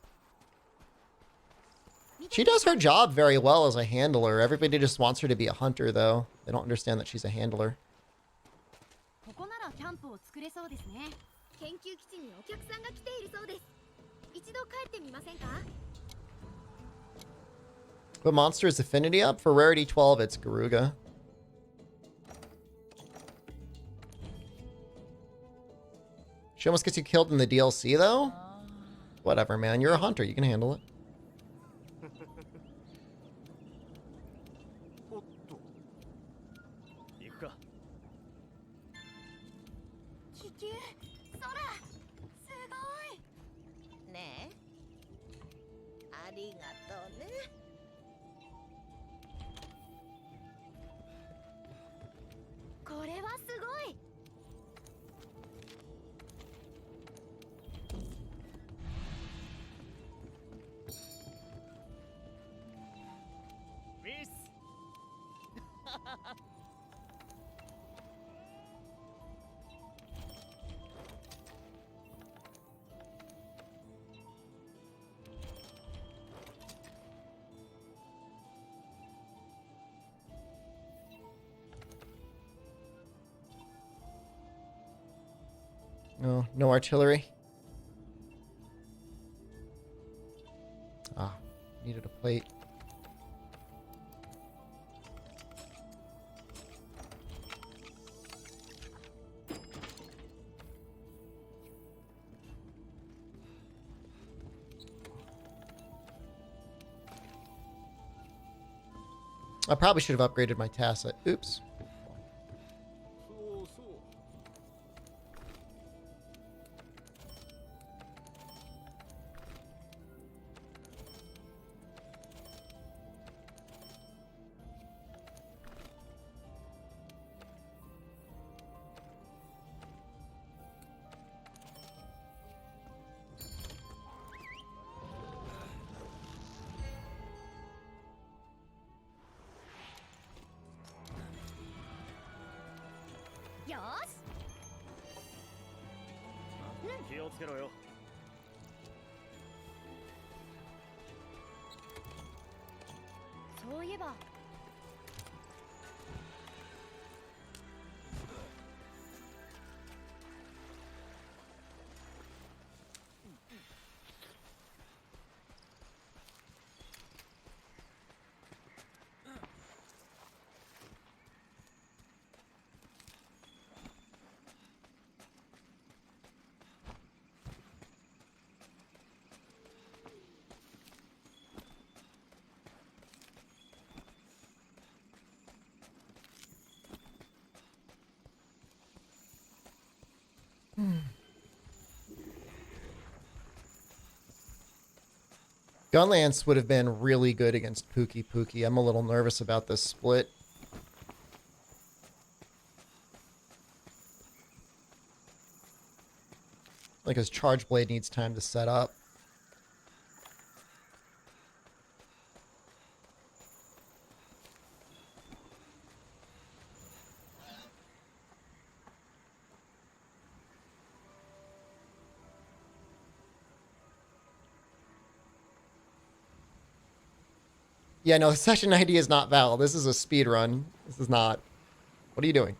S1: She does her job very well as a handler. Everybody just wants her to be a hunter, though. They don't understand that she's a handler.
S4: ここならキャンプを作れそうですね。研究基地にお客さんが来ているそうです。一度帰ってみませんか？
S1: What monster is affinity up? For rarity 12, it's Garuga. She almost gets you killed in the DLC, though? Whatever, man. You're a hunter. You can handle it.
S3: おっと行くか。
S4: 気球、空、すごい。ねえ、ありがとうね。これはすごい。
S3: ミス
S1: No, no artillery. Ah, needed a plate. I probably should have upgraded my tacit. Oops.
S3: そうそう
S4: よーし。
S3: 気をつけろよ。
S4: そういえば。
S1: Gunlance would have been really good against Pookie Pookie. I'm a little nervous about this split. Like his Charge Blade needs time to set up. Yeah, no, session ID is not valid. This is a speed run. This is not. What are you doing?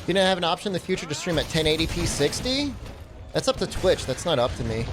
S1: You didn't have an option in the future to stream at 1080p 60? That's up to Twitch. That's not up to me.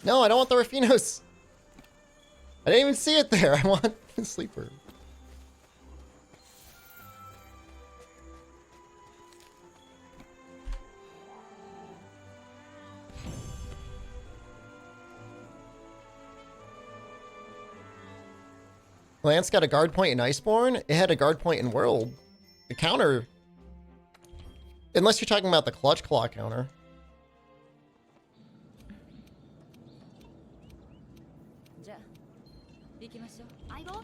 S1: No, I don't want the Raffinos. I didn't even see it there. I want the sleeper. Lance got a guard point in Iceborne. It had a guard point in World. The counter... Unless you're talking about the Clutch Claw counter.
S4: じゃあ行きましょう。相棒、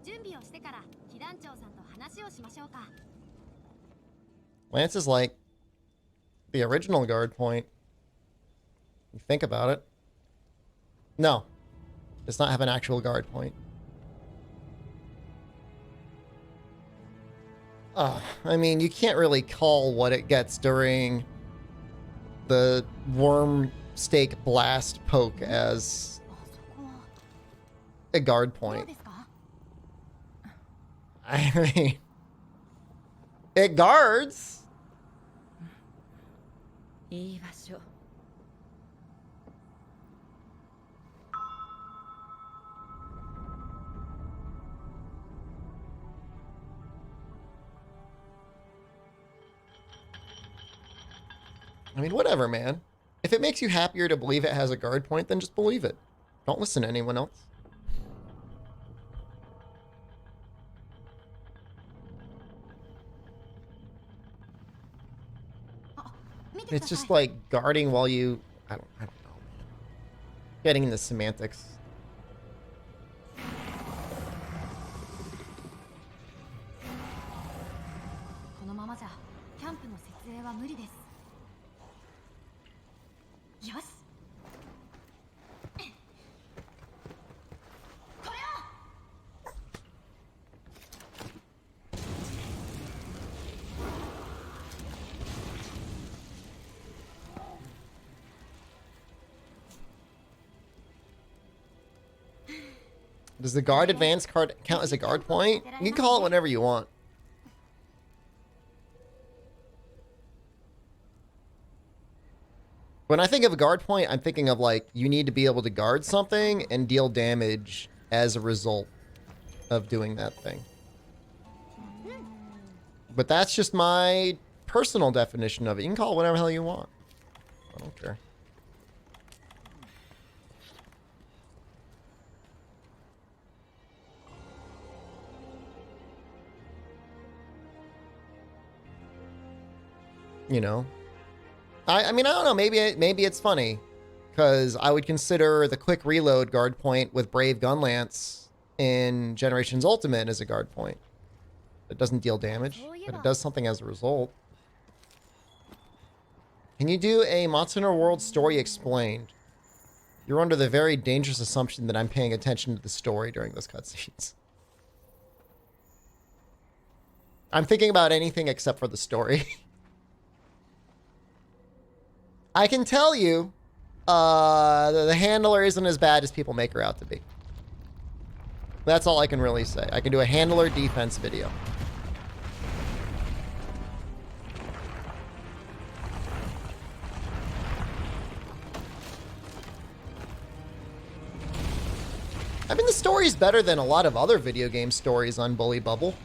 S4: 準備をしてから被団長さんと話をしましょうか。
S1: Lance is like the original guard point. You think about it. No. Does not have an actual guard point. I mean, you can't really call what it gets during the worm stake blast poke as a guard point. I mean, it guards.
S4: いい場所。
S1: I mean, whatever, man. If it makes you happier to believe it has a guard point, then just believe it. Don't listen to anyone else. It's just like guarding while you... I don't know, man. Getting into semantics.
S4: このままじゃキャンプの設営は無理です。よし。これを。
S1: Does the guard advance card count as a guard point? You can call it whatever you want. When I think of a guard point, I'm thinking of like, you need to be able to guard something and deal damage as a result of doing that thing. But that's just my personal definition of it. You can call it whatever the hell you want. I don't care. You know? I mean, I don't know. Maybe it's funny. Because I would consider the quick reload guard point with Brave Gunlance in Generations Ultimate as a guard point. It doesn't deal damage, but it does something as a result. Can you do a Monster Hunter World story explained? You're under the very dangerous assumption that I'm paying attention to the story during those cutscenes. I'm thinking about anything except for the story. I can tell you, the handler isn't as bad as people make her out to be. That's all I can really say. I can do a handler defense video. I mean, the story's better than a lot of other video game stories on Bully Bubble.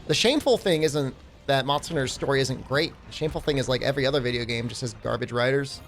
S1: The shameful thing isn't that Monster Hunter's story isn't great. The shameful thing is like every other video game just has garbage writers.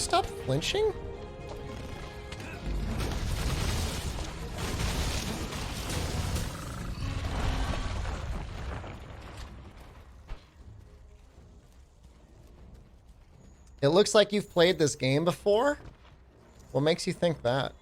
S1: stop flinching? It looks like you've played this game before. What makes you think that?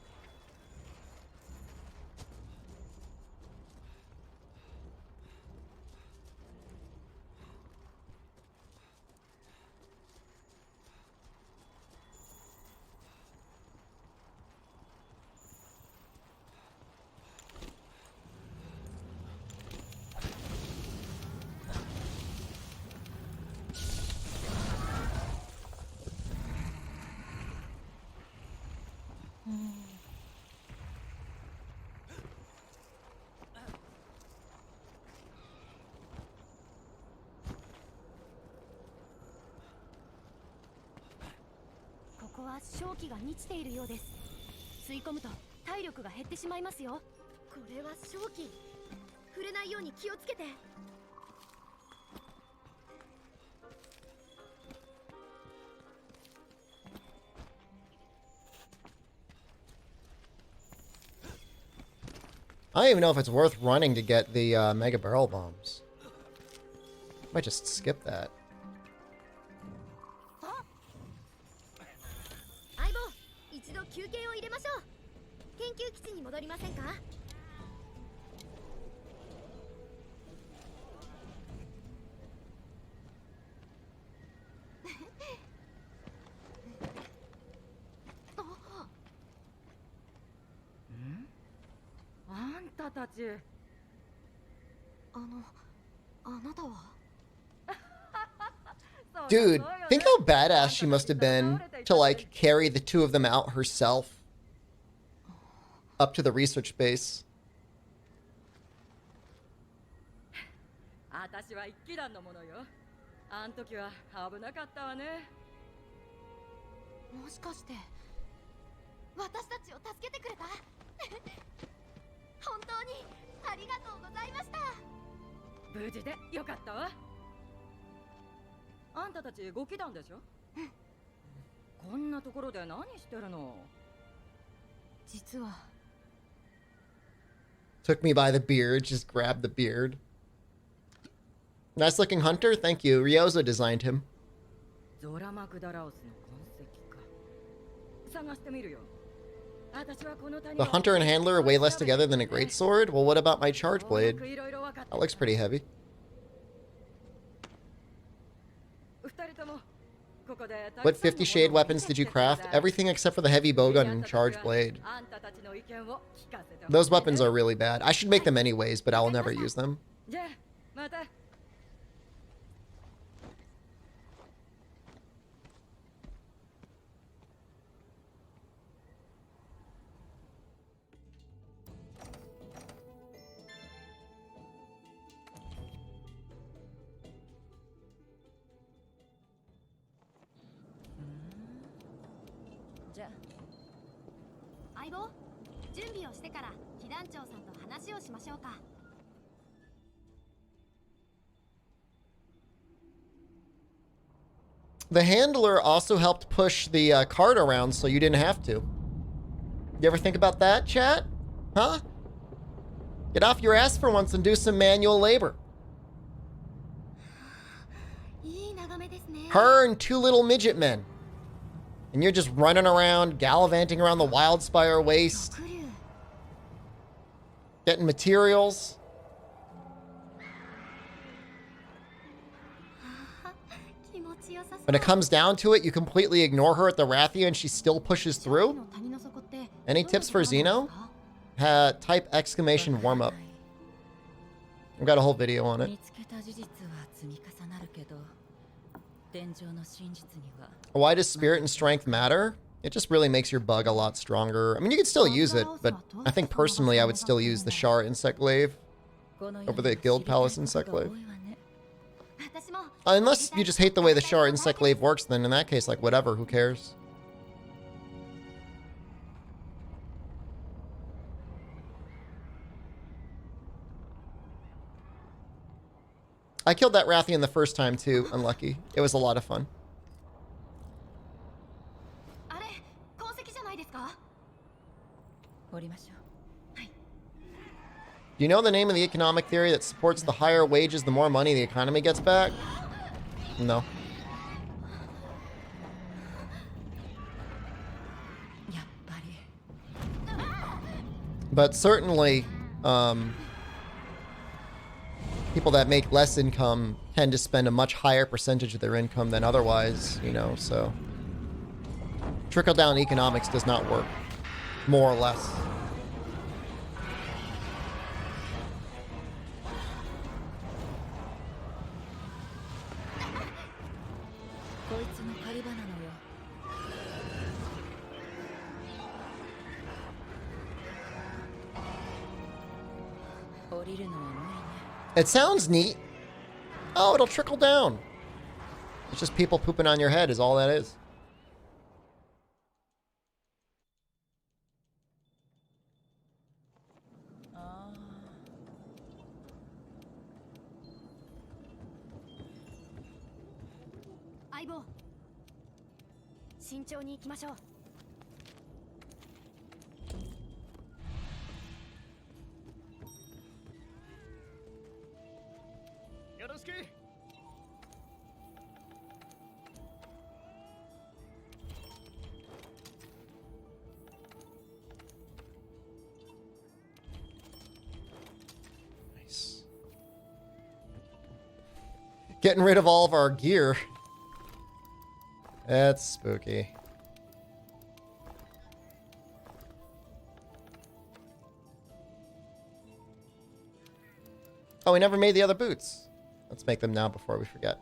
S1: I don't even know if it's worth running to get the mega barrel bombs. Might just skip that. Dude, think how badass she must have been to, like, carry the two of them out herself up to the research base. Took me by the beard, just grabbed the beard. Nice looking hunter, thank you. Ryozo designed him. The hunter and handler are way less together than a greatsword? Well, what about my charge blade? That looks pretty heavy. What 50 shade weapons did you craft? Everything except for the heavy bowgun and charge blade. Those weapons are really bad. I should make them anyways, but I will never use them. The handler also helped push the cart around so you didn't have to. You ever think about that, chat? Huh? Get off your ass for once and do some manual labor. Her and two little midget men. And you're just running around, gallivanting around the Wildspire Waste. Getting materials. When it comes down to it, you completely ignore her at the Rathia and she still pushes through? Any tips for Xeno? Type exclamation warm up. I've got a whole video on it. Why does spirit and strength matter? It just really makes your bug a lot stronger. I mean, you can still use it, but I think personally I would still use the Shar Insect Glaive over the Guild Palace Insect Glaive. Unless you just hate the way the Shar Insect Glaive works, then in that case, like, whatever, who cares? I killed that Rathian the first time too, unlucky. It was a lot of fun.
S4: ないですか？降りましょう。
S1: Do you know the name of the economic theory that supports the higher wages, the more money the economy gets back? No. But certainly, people that make less income tend to spend a much higher percentage of their income than otherwise, you know, so trickle-down economics does not work, more or less. It sounds neat. Oh, it'll trickle down. It's just people pooping on your head is all that is.
S4: Aibo, 慎重に行きましょう。
S3: よろしく。
S1: Nice. Getting rid of all of our gear. That's spooky. Oh, we never made the other boots. Let's make them now before we forget.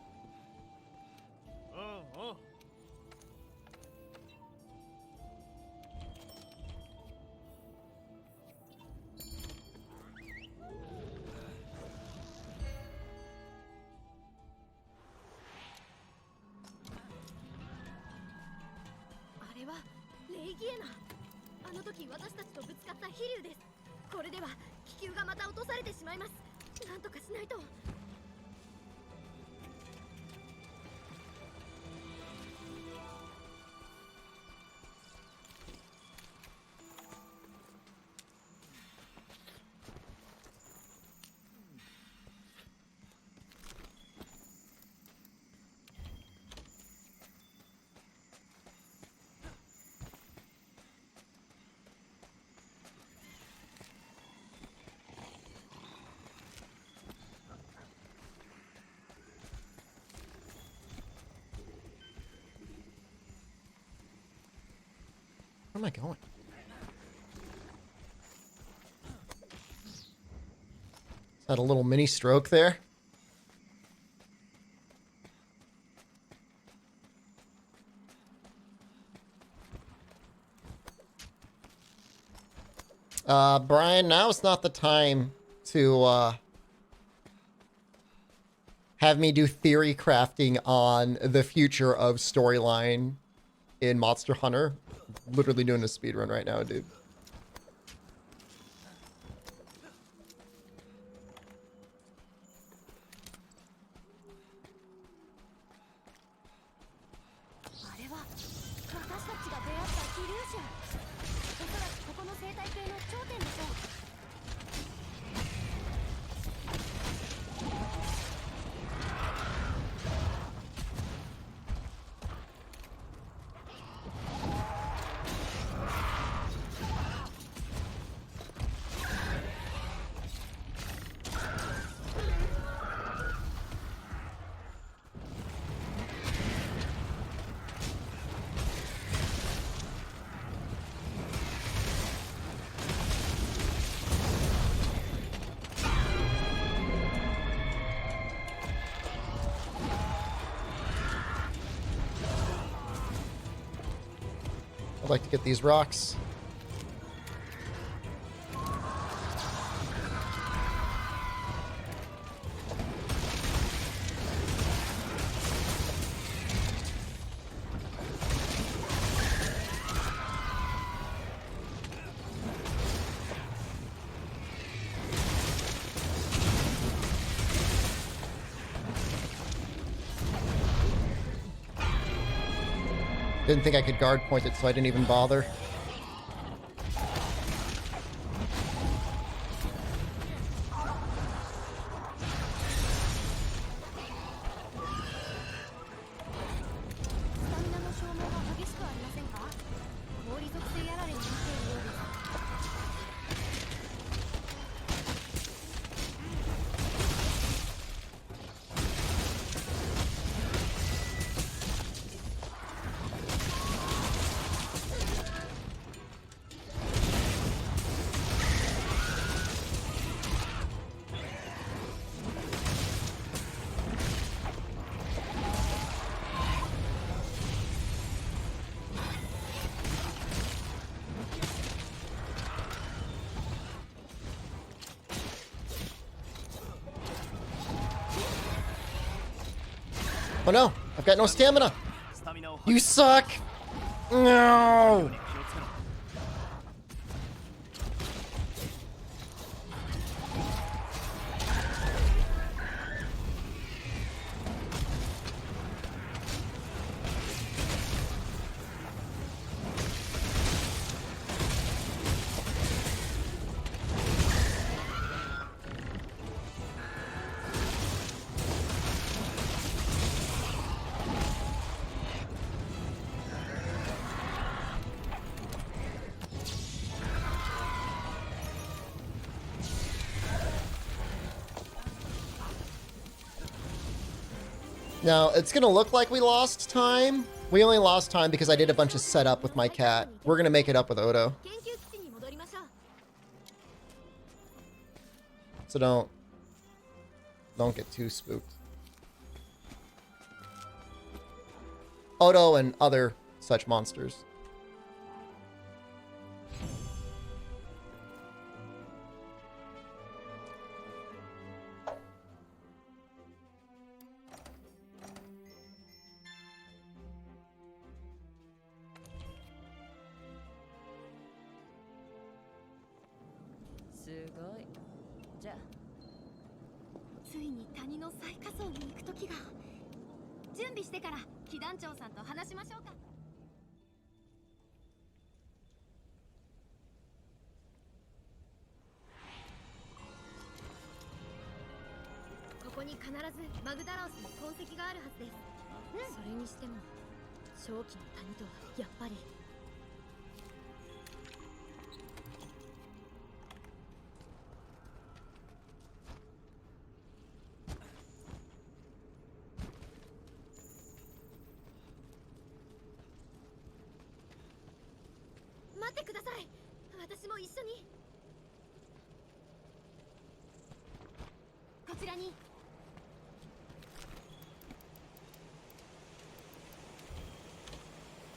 S1: Where am I going? Had a little mini stroke there. Brian, now is not the time to have me do theory crafting on the future of storyline in Monster Hunter. Literally doing a speedrun right now, dude. I'd like to get these rocks. Didn't think I could guard point it, so I didn't even bother. Oh no, I've got no stamina. You suck. No. Now, it's gonna look like we lost time. We only lost time because I did a bunch of setup with my cat. We're gonna make it up with Odo.
S4: 研究基地に戻りましょう。
S1: So don't get too spooked. Odo and other such monsters.
S4: Sugoi. じゃあついに谷の最下層に行く時が。準備してから騎団長さんと話しましょうか。ここに必ずマグダラオスの痕跡があるはずです。それにしても正気の谷とはやっぱり。待ってください。私も一緒に。こちらに。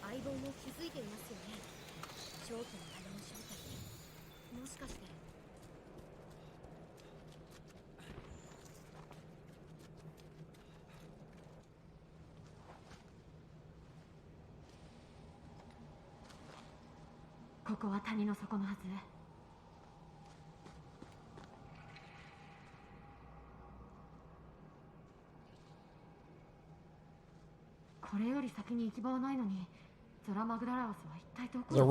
S4: 相棒も気づいていますよね。正気の谷の正体。もしかして。ここは谷の底のはず。これより先に行き場はないのに、ゾラマグダラオスは一体どこ
S1: It's a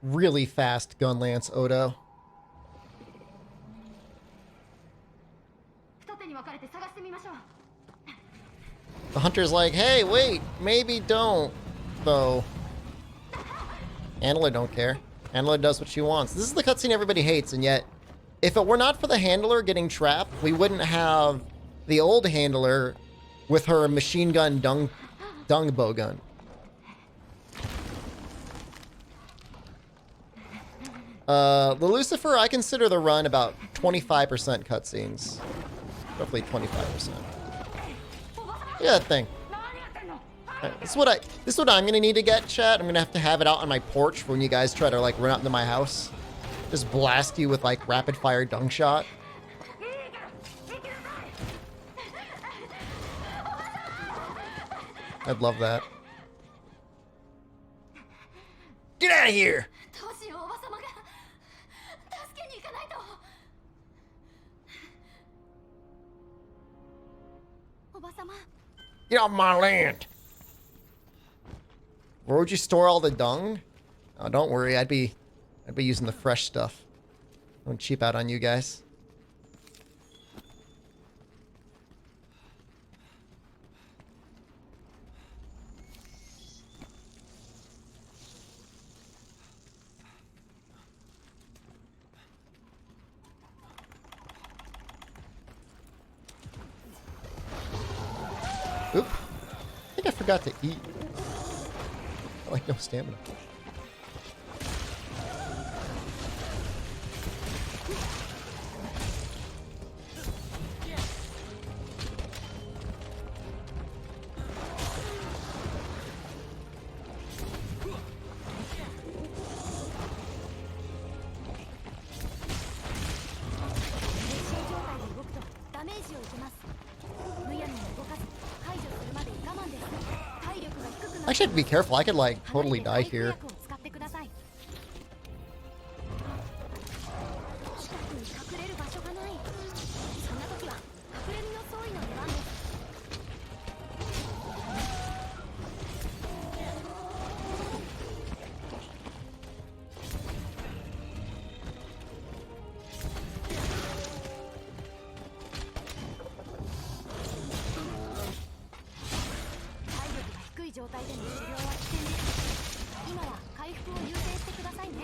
S1: really fast gun lance, Odo.
S4: 二手に分かれて探してみましょう。
S1: The hunter's like, hey, wait, maybe don't, though. Handler don't care. Handler does what she wants. This is the cutscene everybody hates, and yet, if it were not for the handler getting trapped, we wouldn't have the old handler with her machine gun dung bow gun. The Lucifer, I consider the run about 25% cutscenes. Roughly 25%. Yeah, that thing. This is what I'm gonna need to get, chat. I'm gonna have to have it out on my porch for when you guys try to like run up into my house. Just blast you with like rapid fire dung shot. I'd love that. Get out of here!
S4: どうしよう、おばさまが助けに行かないと。おばさま。
S1: Get off my land! Where would you store all the dung? Oh, don't worry, I'd be using the fresh stuff. Don't cheap out on you guys. Oop. I think I forgot to eat. I like no stamina. Actually, have to be careful. I could like totally die here.
S4: を使ってください。近くに隠れる場所がない。そんな時は隠れ身の総意の出番です。体力が低い状態での狩猟は危険です。今は回復を優先してくださいね。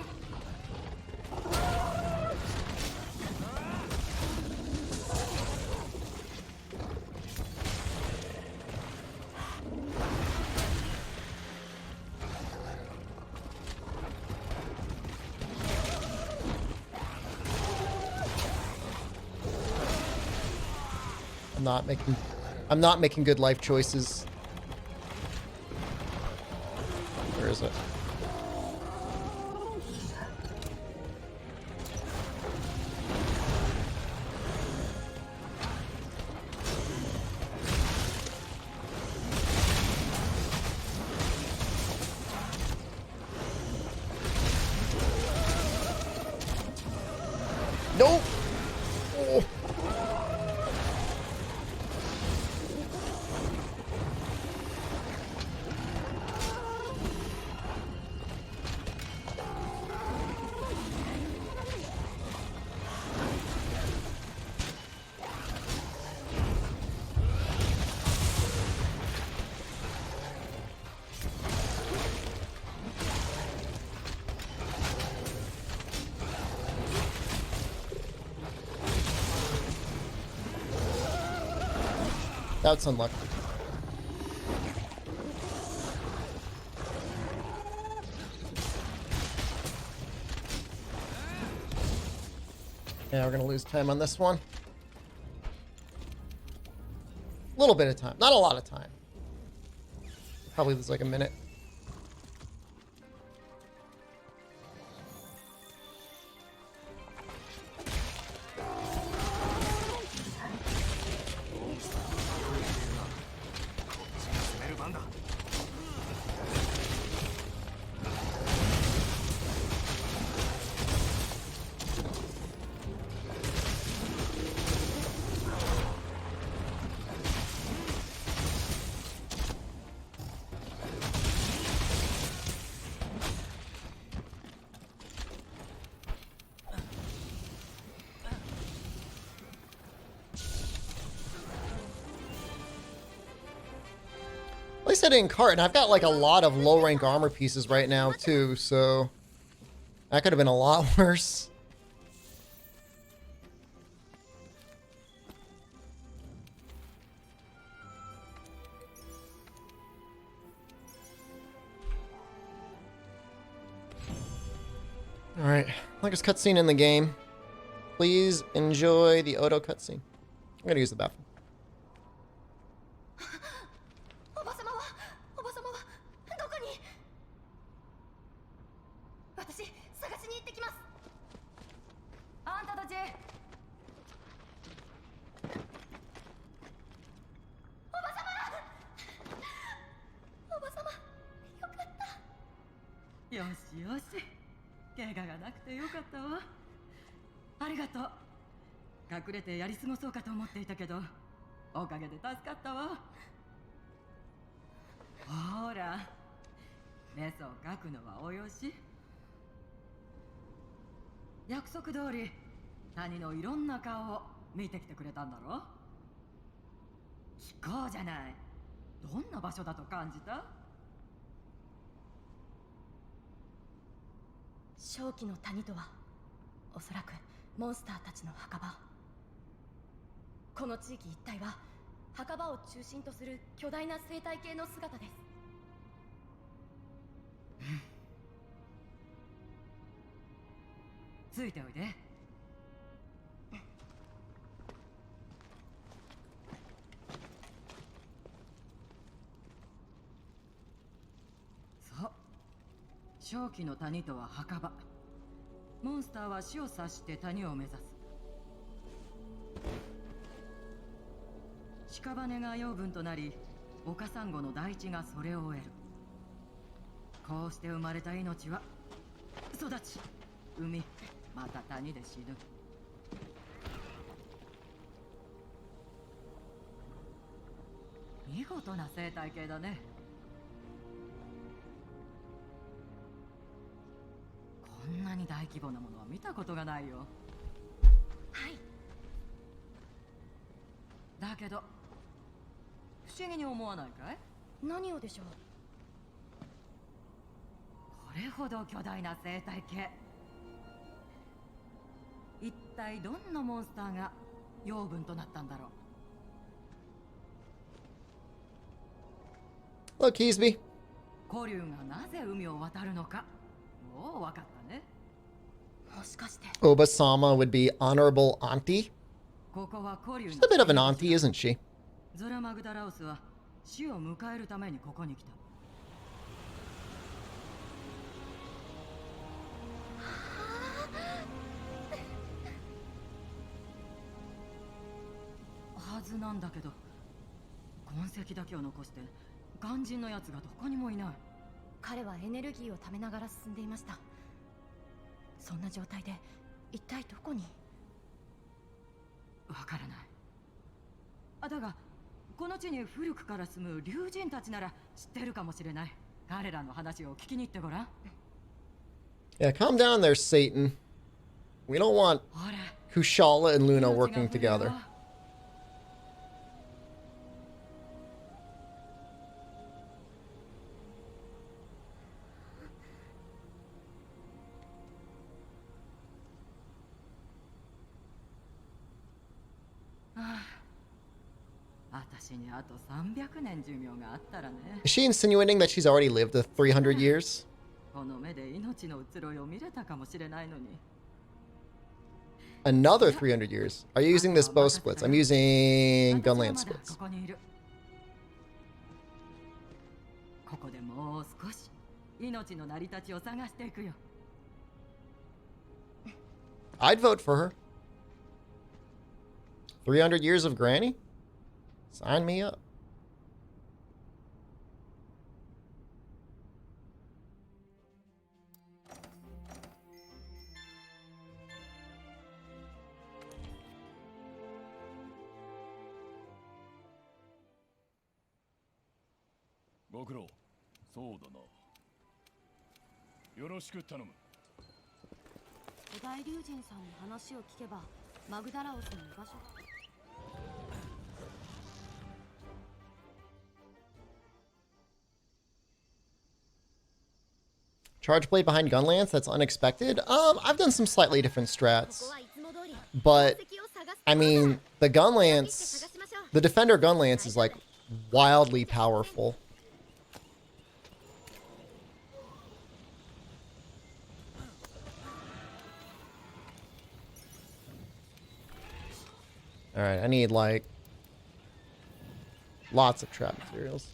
S1: I'm not making good life choices. Where is it? Nope. Oh. That's unlucky. Yeah, we're gonna lose time on this one. A little bit of time, not a lot of time. Probably lose like a minute. At least I didn't cart, and I've got like a lot of low rank armor pieces right now too, so that could have been a lot worse. Alright, longest cutscene in the game. Please enjoy the Odo cutscene. I'm gonna use the bathroom.
S4: おばさまはどこに？私探しに行ってきます。あんたたち。おばさま、よかった。よしよし、怪我がなくてよかったわ。ありがとう。隠れてやり過ごそうかと思っていたけど、おかげで助かったわ。ほら、メスを描くのはおよし。約束通り、谷のいろんな顔を見てきてくれたんだろ。飛行じゃない。どんな場所だと感じた？正気の谷とは、おそらくモンスターたちの墓場。この地域一帯は墓場を中心とする巨大な生態系の姿です。ついておいで。そう、正気の谷とは墓場。モンスターは死を指して谷を目指す。屍が養分となり、オカサンゴの大地がそれを得る。こうして生まれた命は育ち、海、また谷で死ぬ。見事な生態系だね。こんなに大規模なものは見たことがないよ。
S8: はい。
S4: だけど不思議に思わないかい？
S8: 何をでしょう。
S4: これほど巨大な生態系、一体どんなモンスターが養分となったんだろう。
S1: Look, Keesby.
S4: 古竜がなぜ海を渡るのか、もう分かったね。
S8: もしかして。
S1: Obasama would be honorable auntie.
S4: ここは古竜の
S1: She's a bit of an auntie, isn't she?
S4: ゾラマグダラオスは死を迎えるためにここに来た。はずなんだけど、痕跡だけを残して肝心のやつがどこにもいない。
S8: 彼はエネルギーをためながら進んでいました。そんな状態で一体どこに。
S4: わからない。あ、だがこの地に古くから住む竜人たちなら知ってるかもしれない。彼らの話を聞きに行ってごらん。
S1: Yeah, calm down there, Satan. We don't want
S4: ほら、
S1: Kushala and Luna working together. Is she insinuating that she's already lived the 300 years?
S4: この目で命の移ろいを見れたかもしれないのに。
S1: Another 300 years. Are you using this bow splits? I'm using gunland splits.
S4: ここにいる。ここでもう少し命の成り立ちを探していくよ。
S1: I'd vote for her. 300 years of Granny? Sign me up.
S3: Gokuro, そうだな。よろしく頼む。
S8: 古代竜神さんに話を聞けばマグダラオスに居場所。
S1: Charge blade behind gunlance? That's unexpected. I've done some slightly different strats. But, I mean, the gunlance, the defender gunlance is like wildly powerful. Alright, I need like lots of trap materials.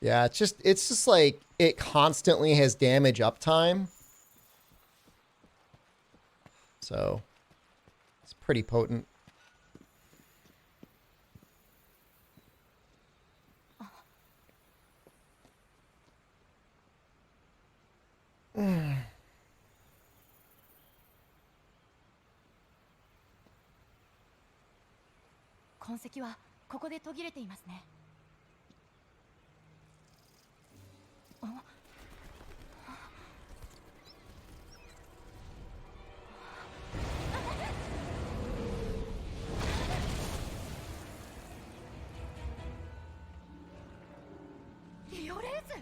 S1: Yeah, it's just like it constantly has damage uptime. So it's pretty potent. Mm.
S8: 痕跡はここで途切れていますね。リオレーズ。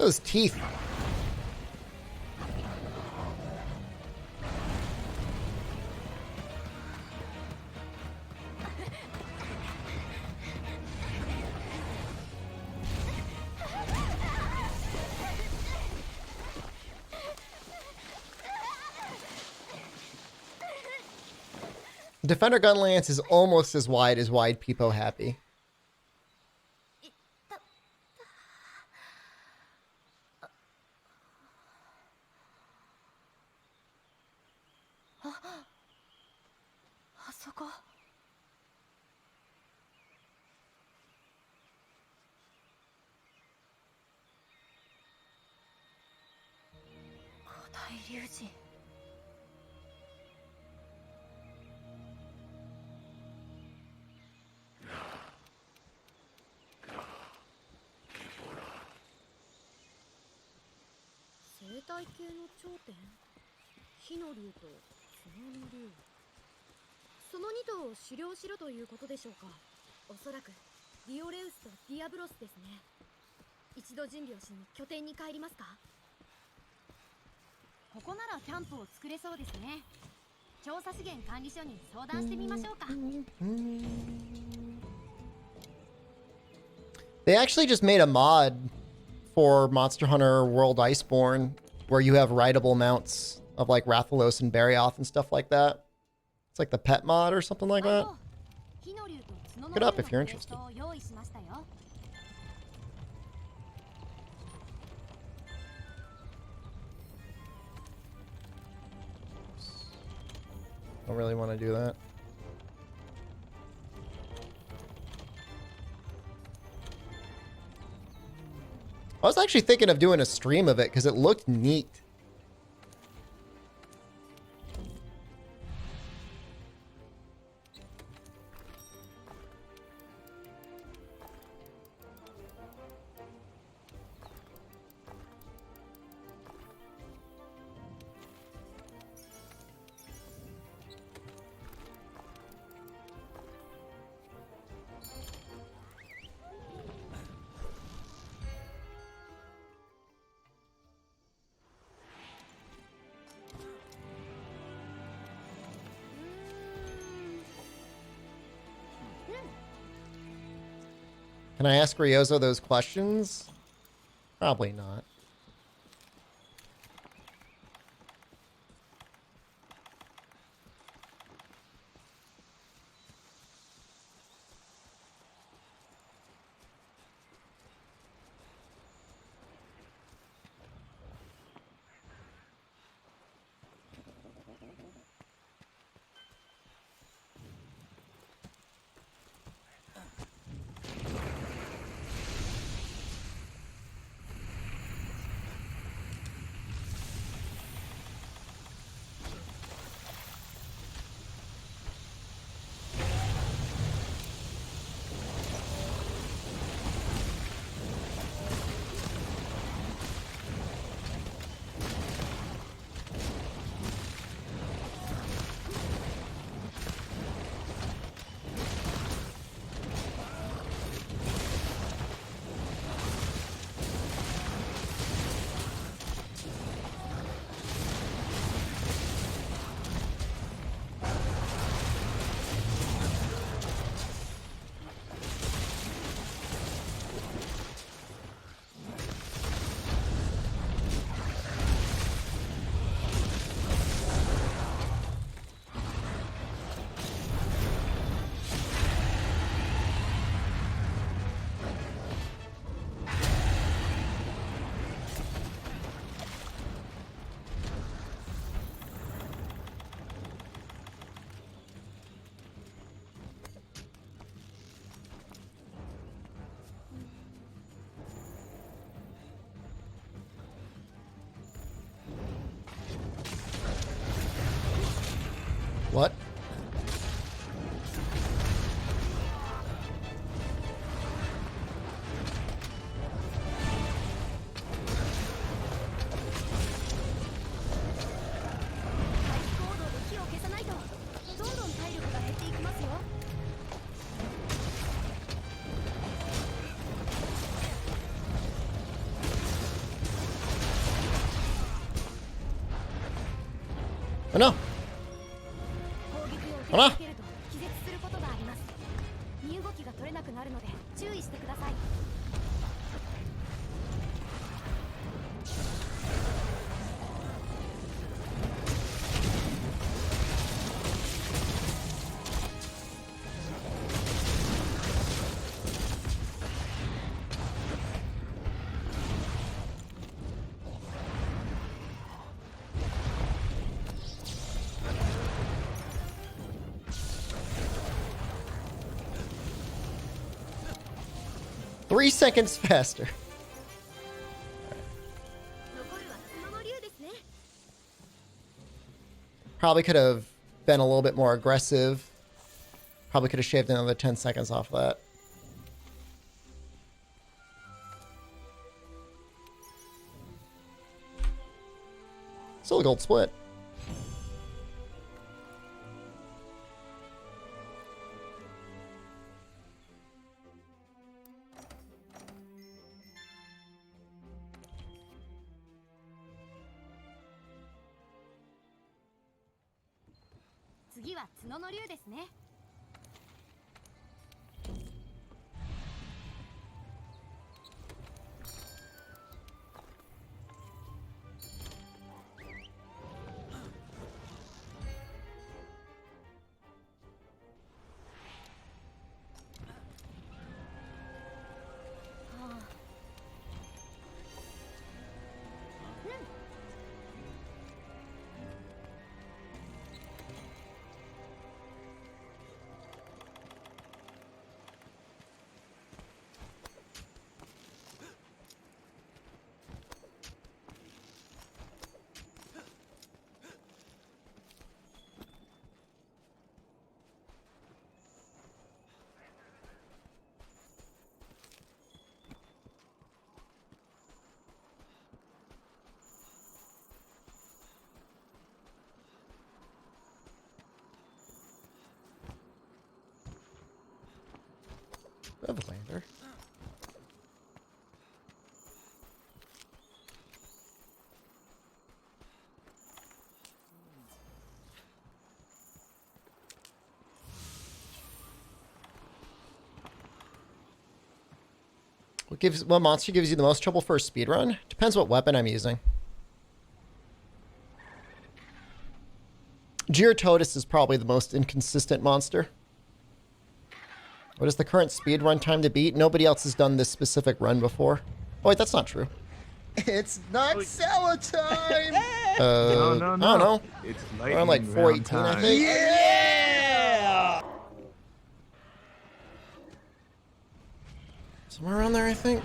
S1: Those teeth. Defender gun lance is almost as wide as wide Peepo Happy. They actually just made a mod for Monster Hunter World Iceborne where you have rideable mounts of like Rathalos and Barioth and stuff like that. It's like the pet mod or something like that. Look it up if you're interested. Don't really want to do that. I was actually thinking of doing a stream of it because it looked neat. Can I ask Ryozo those questions? Probably not. What? Oh no.
S8: 攻撃を受け
S1: あら
S8: 続けると気絶することがあります。身動きが取れなくなるので注意してください。
S1: 3 seconds faster.
S8: 残るは角の竜ですね。
S1: Probably could have been a little bit more aggressive. Probably could have shaved another 10 seconds off that. Still a gold split.
S8: "次は角の竜ですね。
S1: We have a lander. What monster gives you the most trouble for a speedrun? Depends what weapon I'm using. Gyrototus is probably the most inconsistent monster. What is the current speedrun time to beat? Nobody else has done this specific run before. Oh wait, that's not true.
S6: It's not seller time!
S1: I don't know.
S9: It's
S1: We're on like 418, I think.
S6: Yeah!
S1: Somewhere around there, I think.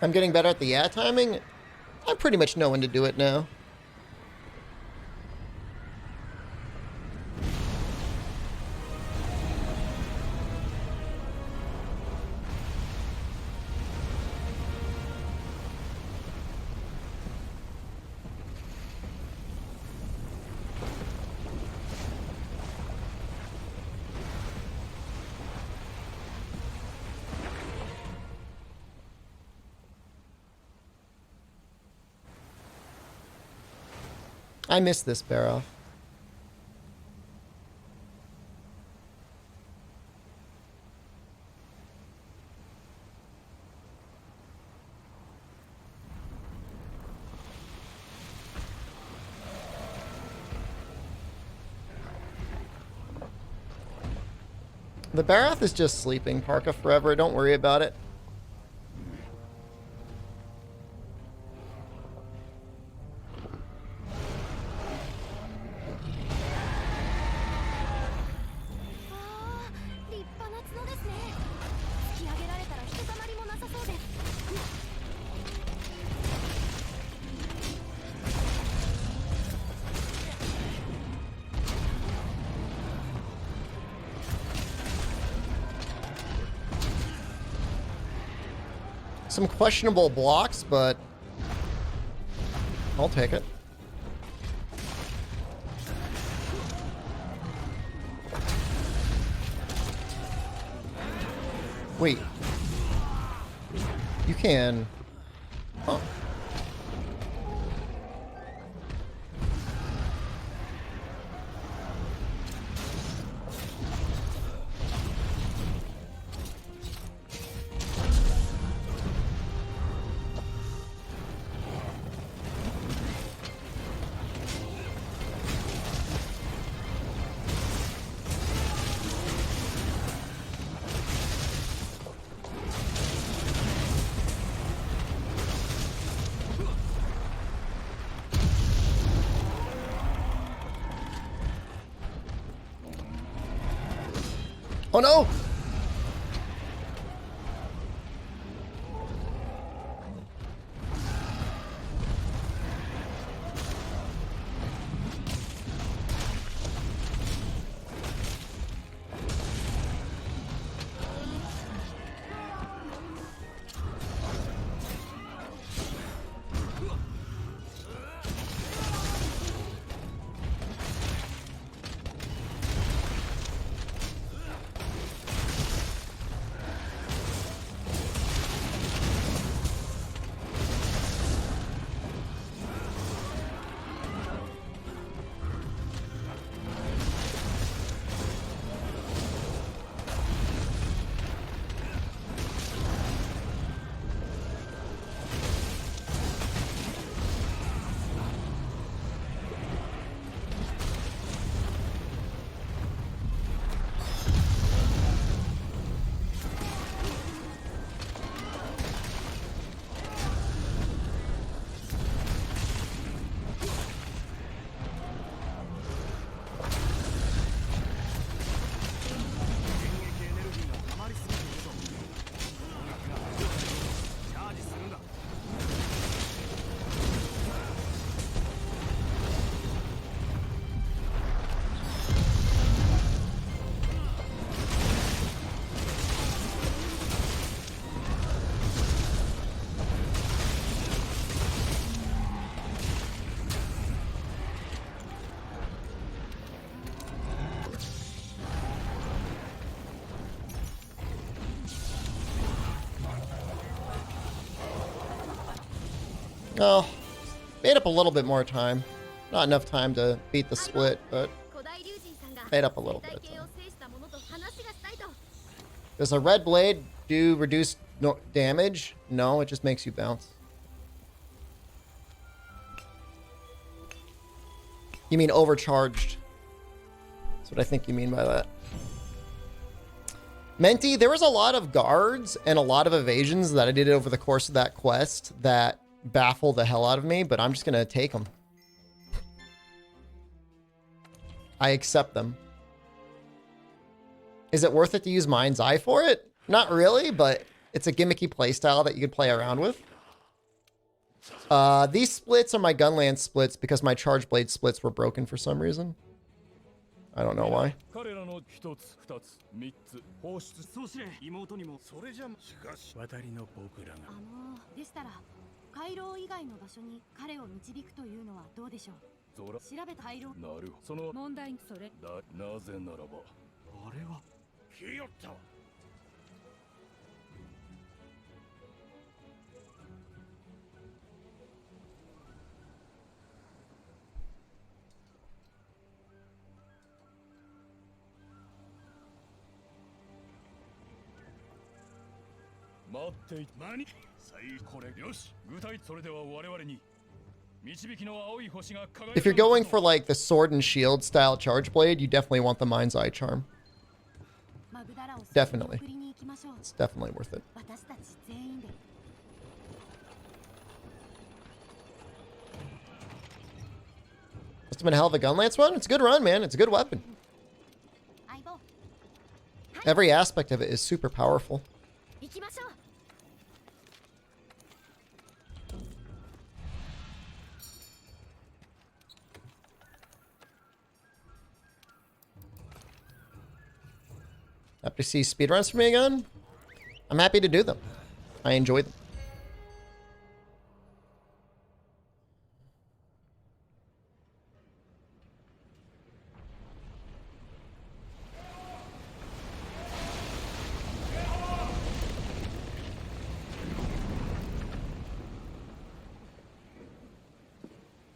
S1: I'm getting better at the yeah timing. I pretty much know when to do it now. I miss this Baroff. The Baroth is just sleeping, Parka, forever. Don't worry about it. Some questionable blocks, but I'll take it. Wait. You can... Huh. Oh no! Oh, made up a little bit more time. Not enough time to beat the split, but made up a little bit of time. Does a red blade do reduced damage? No, it just makes you bounce. You mean overcharged? That's what I think you mean by that. Menti, there was a lot of guards and a lot of evasions that I did over the course of that quest that baffle the hell out of me, but I'm just gonna take them. I accept them. Is it worth it to use Mind's Eye for it? Not really, but it's a gimmicky playstyle that you could play around with. These splits are my Gunlance splits because my Charge Blade splits were broken for some reason. I don't know why.
S8: 回廊以外の場所に彼を導くというのはどうでしょう。調べた回廊。なる。その問題それ。なぜならば。あれは。ひよったわ。
S3: 待っていた。何？これよし。具体それでは我々に。
S1: If you're going for like the sword and shield style charge blade, you definitely want the Mind's Eye charm. Definitely. It's definitely worth it. Must have been a hell of a Gunlance run. It's a good run, man. It's a good weapon. Every aspect of it is super powerful. Happy to see speedruns for me again. I'm happy to do them. I enjoy them.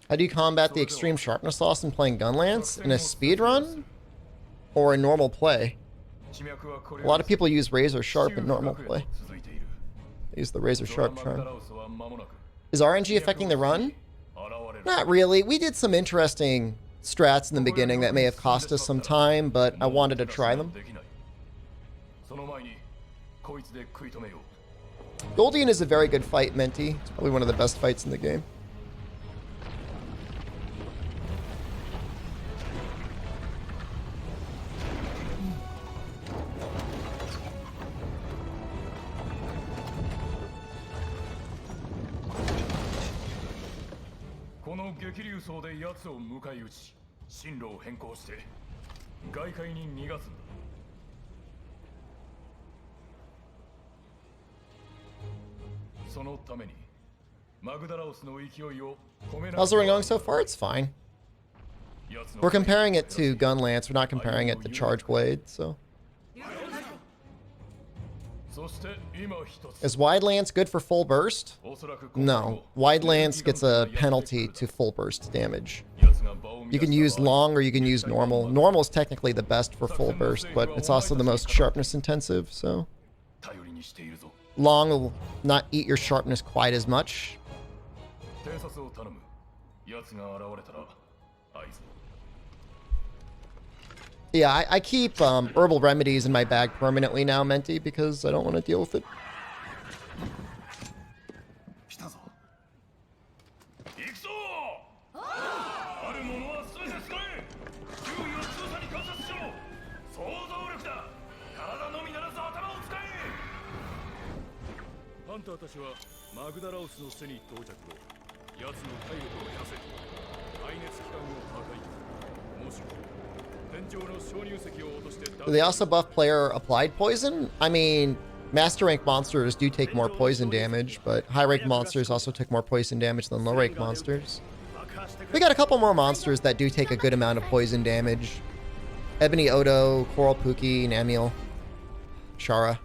S1: How do you combat the extreme sharpness loss in playing Gunlance? In a speedrun? Or in normal play? A lot of people use Razor Sharp in normal play. They use the Razor Sharp charm. Is RNG affecting the run? Not really. We did some interesting strats in the beginning that may have cost us some time, but I wanted to try them. Goldian is a very good fight, Menti. It's probably one of the best fights in the game. How's the ring going so far? It's fine. We're comparing it to Gunlance. We're not comparing it to Charge Blade, so. Is Wide Lance good for full burst? No. Wide Lance gets a penalty to full burst damage. You can use long or you can use normal. Normal is technically the best for full burst, but it's also the most sharpness intensive, so. Long will not eat your sharpness quite as much. Yeah, I keep herbal remedies in my bag permanently now, Menti, because I don't want to deal with it. Do they also buff player applied poison? I mean, master rank monsters do take more poison damage, but high rank monsters also took more poison damage than low rank monsters. We got a couple more monsters that do take a good amount of poison damage. Ebony Odo, Coral Pookie, Namiel, Shara.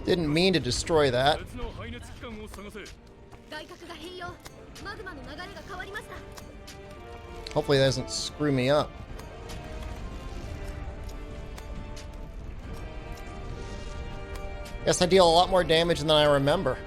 S1: Didn't mean to destroy that. Hopefully that doesn't screw me up. Guess I deal a lot more damage than I remember.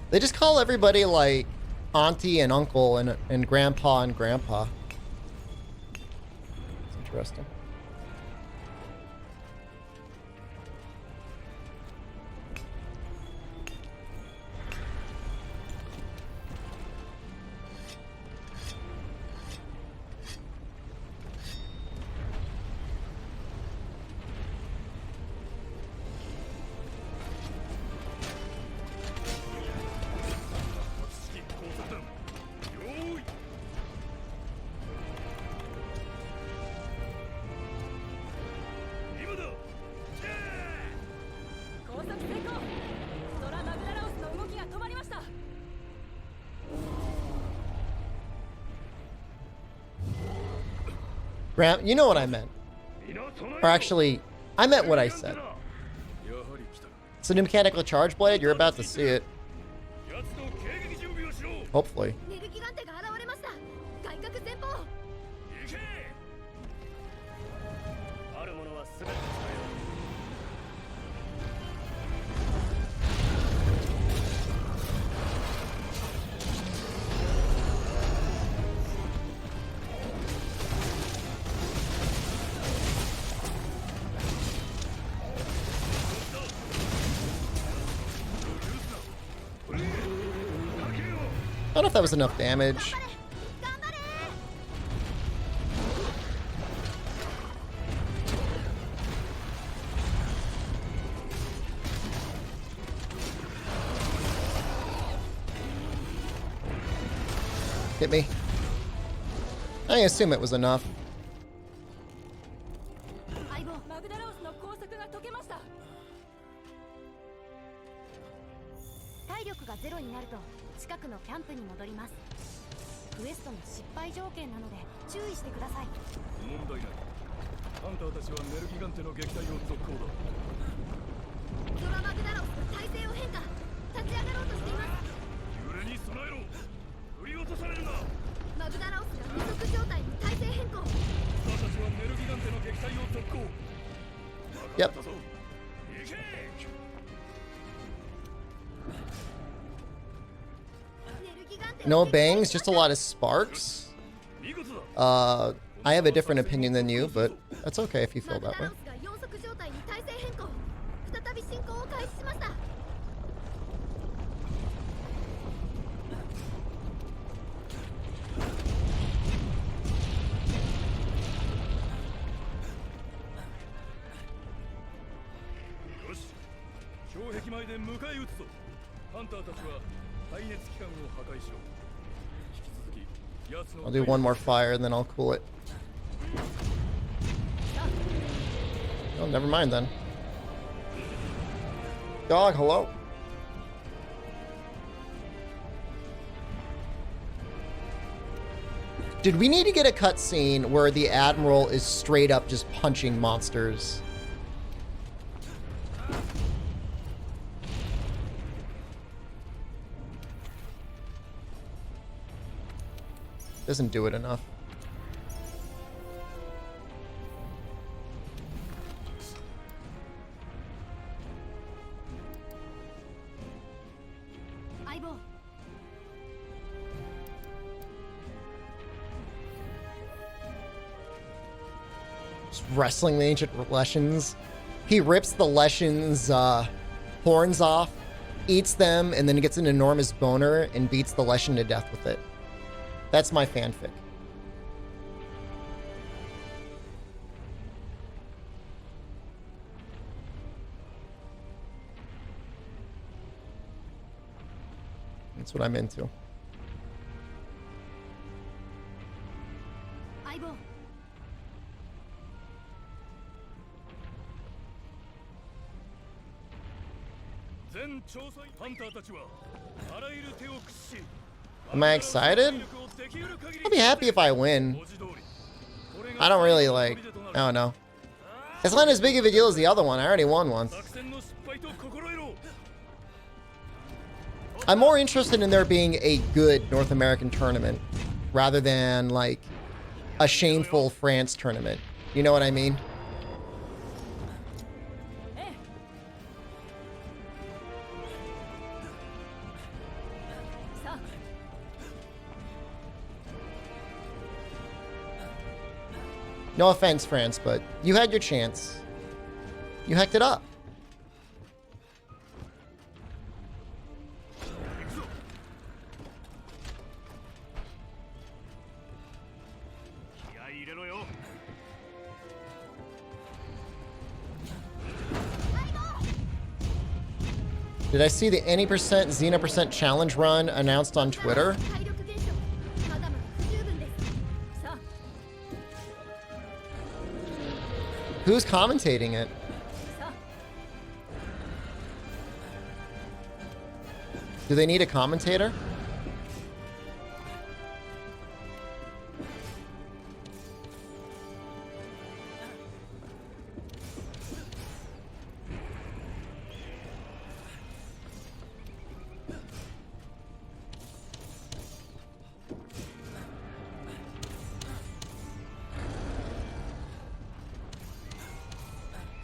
S1: They just call everybody like auntie and uncle and grandpa and grandpa. It's interesting. You know what I meant. Or actually, I meant what I said. It's a new mechanical charge blade. You're about to see it. Hopefully. I don't know if that was enough damage. Hit me. I assume it was enough. Yep. No bangs, just a lot of sparks. I have a different opinion than you, but that's okay if you feel that way. I'll do one more fire and then I'll cool it. Oh, never mind then. Dog, hello. Did we need to get a cutscene where the Admiral is straight up just punching monsters? Doesn't do it enough. Just wrestling the ancient Leshens. He rips the Leshens' horns off, eats them, and then gets an enormous boner and beats the Leshen to death with it. That's my fanfic. That's what I'm into.
S8: Aibo.
S3: 全調査員ハンターたちはあらゆる手を駆使し
S1: Am I excited? I'll be happy if I win. I don't really like... I don't know. It's not as big of a deal as the other one. I already won once. I'm more interested in there being a good North American tournament rather than, like, a shameful France tournament. You know what I mean? No offense, France, but you had your chance. You hacked it up. Did I see the any percent Xena percent challenge run announced on Twitter? Who's commentating it? Do they need a commentator?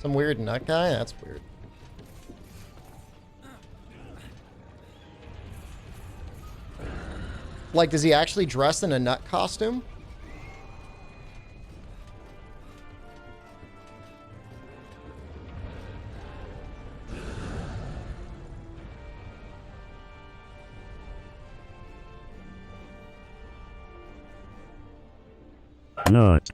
S1: Some weird nut guy? That's weird. Like, does he actually dress in a nut costume?
S7: Nut.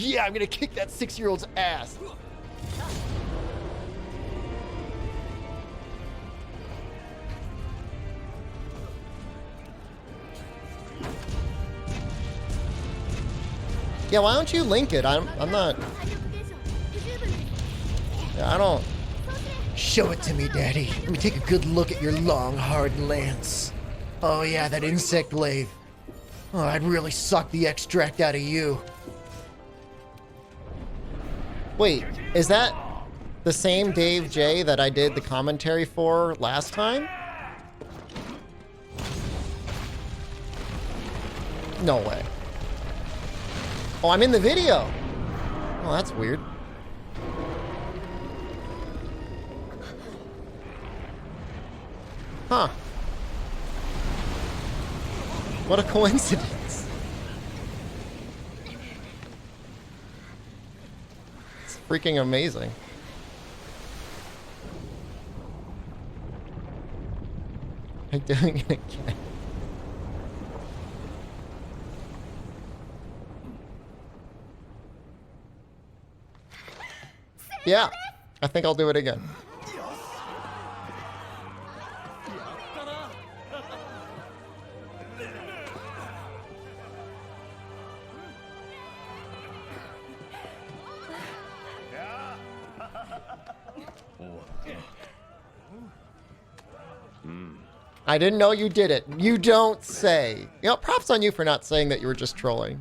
S1: Yeah, I'm gonna kick that 6-year-old's ass. Yeah, why don't you link it? I'm not. Yeah, I don't. Show it to me, Daddy. Let me take a good look at your long, hard lance. Oh yeah, that insect glaive. Oh, I'd really suck the extract out of you. Wait, is that the same Dave J that I did the commentary for last time? No way. Oh, I'm in the video. Oh, that's weird. Huh. What a coincidence. Freaking amazing. I'm doing it again. Yeah, I think I'll do it again. I didn't know you did it. You don't say. You know, props on you for not saying that you were just trolling.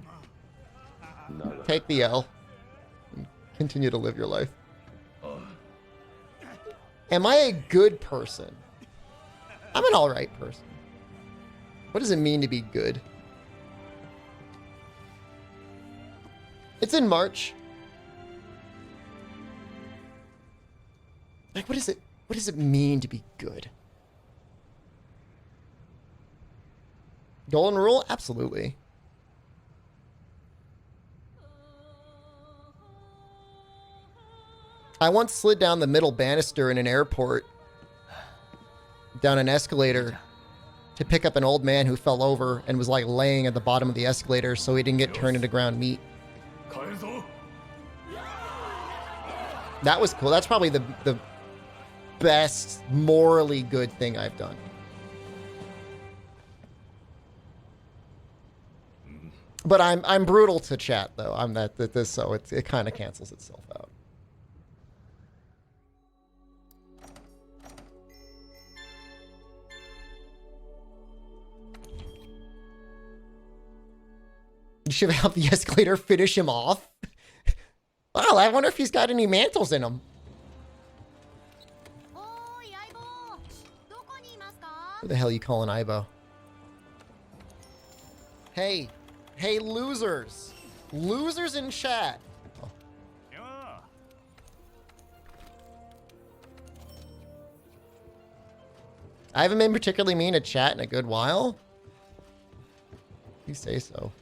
S1: Take the L. And continue to live your life. Am I a good person? I'm an alright person. What does it mean to be good? It's in March. Like, what does it mean to be good? Golden rule? Absolutely. I once slid down the middle banister in an airport, down an escalator, to pick up an old man who fell over and was like laying at the bottom of the escalator so he didn't get turned into ground meat. That was cool. That's probably the best morally good thing I've done. But I'm brutal to chat though. I'm this so it kind of cancels itself out. You should have the escalator finish him off. Wow, I wonder if he's got any mantles in him. Who the hell are you calling Ibo? Hey. Hey, losers. Losers in chat. Oh. I haven't been particularly mean to chat in a good while. You say so.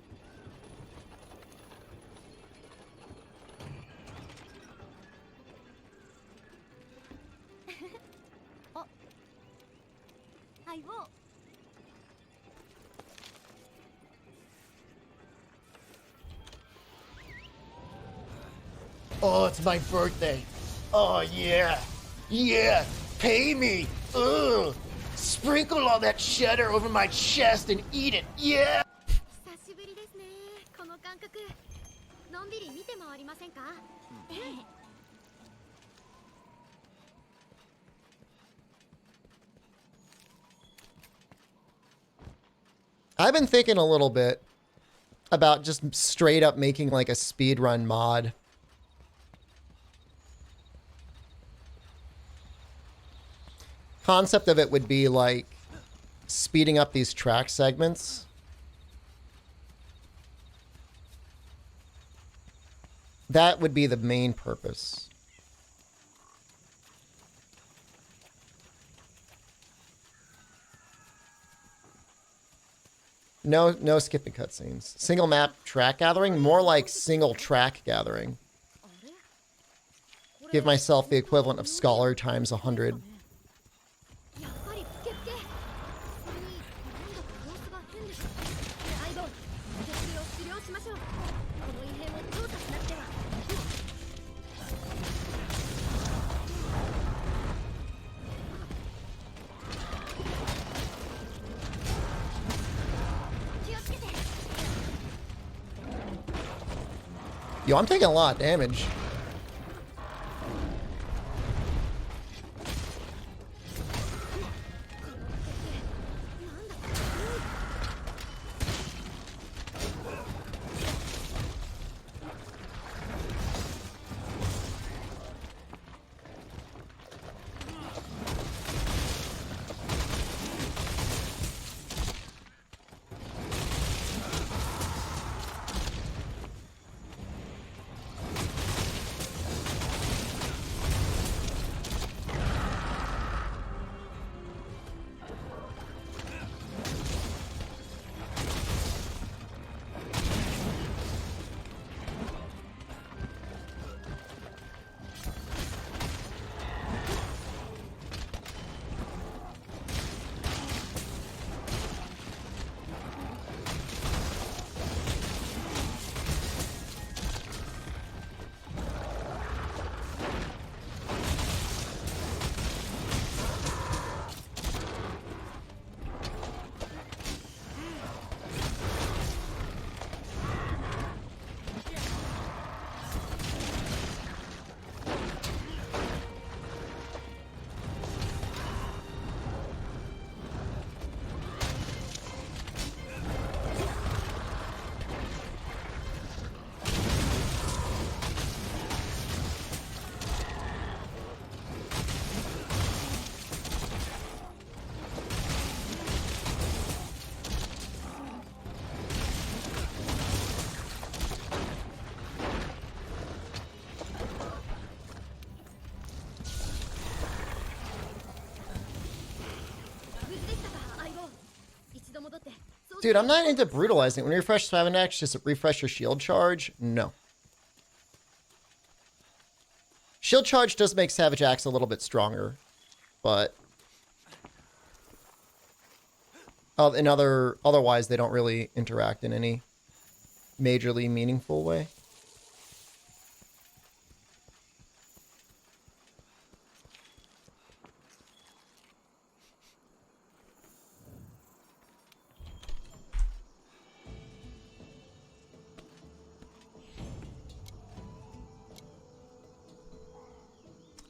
S1: Oh, it's my birthday. Oh, yeah. Yeah. Pay me. Ugh. Sprinkle all that cheddar over my chest and eat it. Yeah. I've been thinking a little bit about just straight up making like a speedrun mod. Concept of it would be like speeding up these track segments. That would be the main purpose. No skipping cutscenes. Single map track gathering, more like single track gathering. Give myself the equivalent of Scholar times 100. Yo, I'm taking a lot of damage. Dude, I'm not into brutalizing. When you refresh 7x, just refresh your shield charge? No. Shield charge does make Savage Axe a little bit stronger, but otherwise they don't really interact in any majorly meaningful way.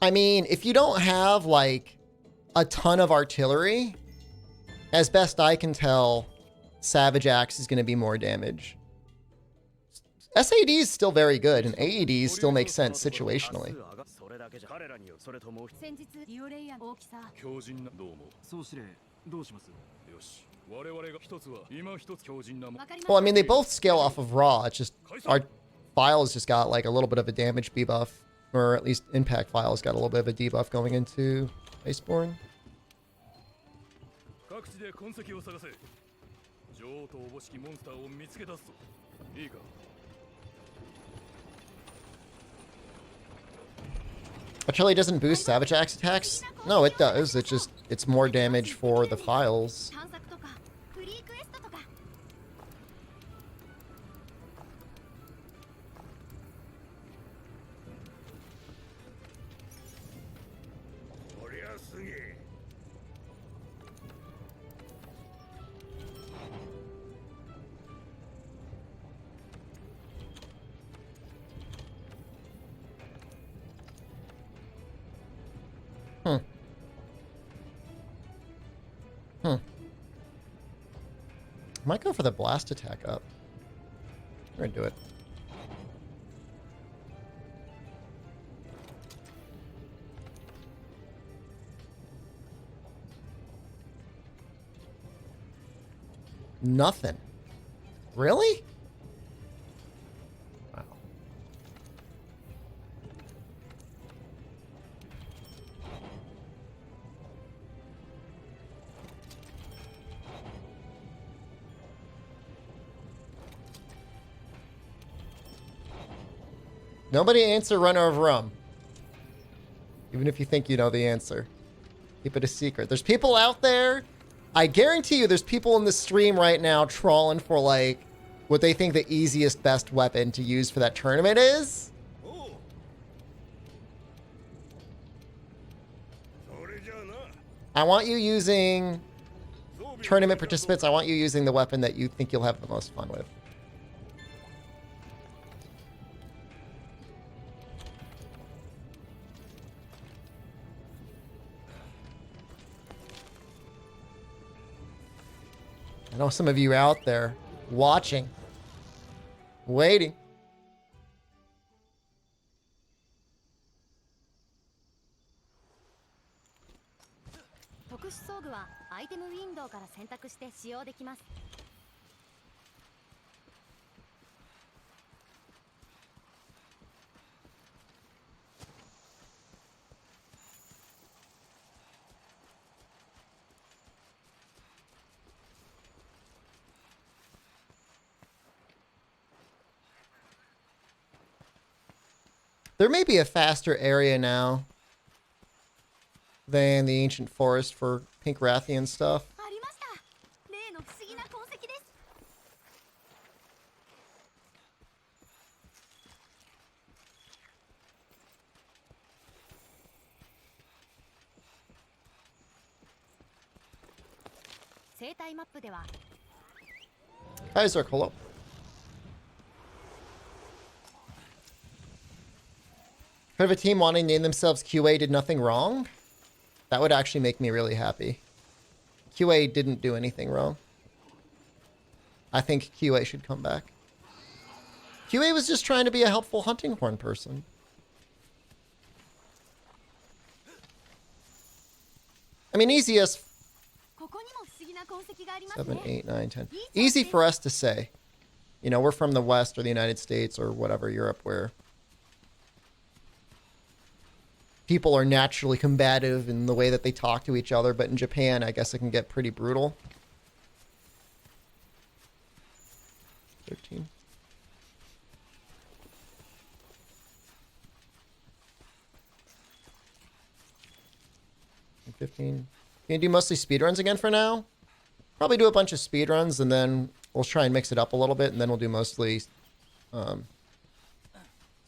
S1: I mean, if you don't have like a ton of artillery, as best I can tell, Savage Axe is going to be more damage. SAD is still very good, and AEDs still make sense situationally.
S8: 先日リオレイヤーの大きさ
S3: 強靭などうも総司令どうしますよし我々が一つは今一つ強靭なも
S1: Well, I mean, they both scale off of raw. It's just our files just got like a little bit of a damage debuff, or at least impact files got a little bit of a debuff going into Iceborne.
S3: 各地で痕跡を探せ女王とおぼしきモンスターを見つけ出すぞいいか
S1: Artillery doesn't boost Savage Axe attacks? No, it does. It's more damage for the files.
S8: 探索とかフリークエストとか
S3: こりゃすげえ
S1: Might go for the blast attack up. We're gonna do it. Nothing. Really? Wow. Nobody answer runner of rum. Even if you think you know the answer. Keep it a secret. There's people out there. I guarantee you there's people in the stream right now trawling for like what they think the easiest best weapon to use for that tournament is. I want you using tournament participants. I want you using the weapon that you think you'll have the most fun with. I know some of you out there watching, waiting.
S8: 特殊装具はアイテムウィンドウから選択して使用できます
S1: There may be a faster area now than the ancient forest for Pink Rathian stuff.
S8: ありました例の不思議な痕跡です 生態マップでは
S1: Kaiser, hello. Heard of a team wanting to name themselves QA did nothing wrong? That would actually make me really happy. QA didn't do anything wrong. I think QA should come back. QA was just trying to be a helpful hunting horn person. I mean, easy as
S8: ここにも不思議な痕跡がありますね
S1: 7, 8, 9, 10. Easy for us to say. You know, we're from the West or the United States or whatever, Europe, where people are naturally combative in the way that they talk to each other. But in Japan, I guess it can get pretty brutal. 13. 15. Gonna do mostly speedruns again for now. Probably do a bunch of speedruns and then we'll try and mix it up a little bit and then we'll do mostly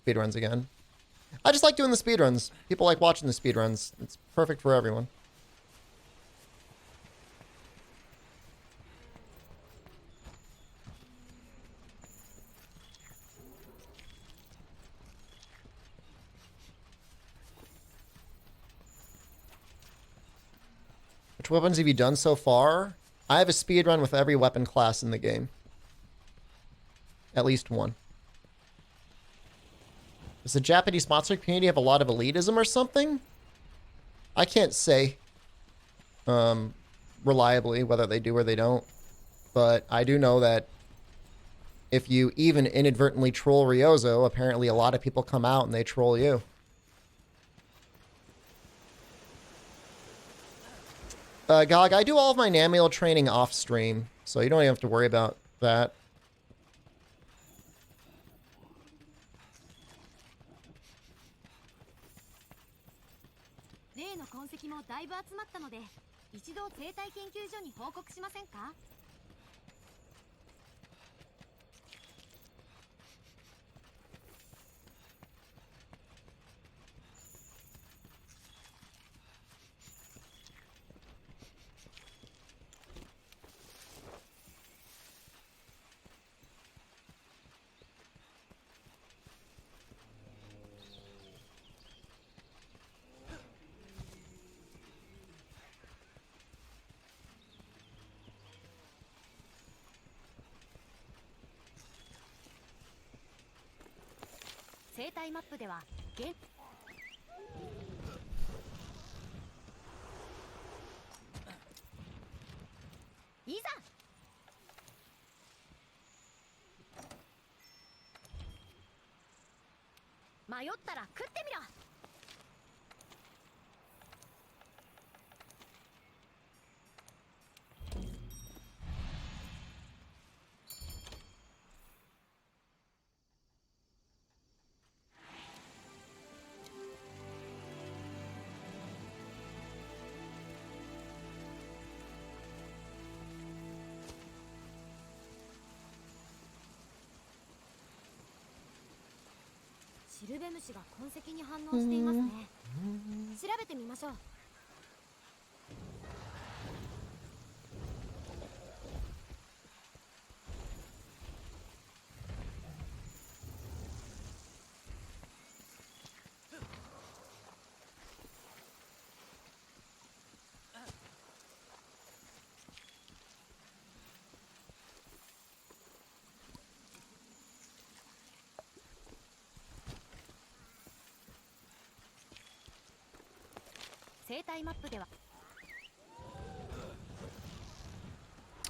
S1: speedruns again. I just like doing the speedruns. People like watching the speedruns. It's perfect for everyone. Which weapons have you done so far? I have a speedrun with every weapon class in the game. At least one. Does the Japanese monster community have a lot of elitism or something? I can't say reliably whether they do or they don't. But I do know that if you even inadvertently troll Ryozo, apparently a lot of people come out and they troll you. Gog, I do all of my Namiel training off stream, so you don't even have to worry about that.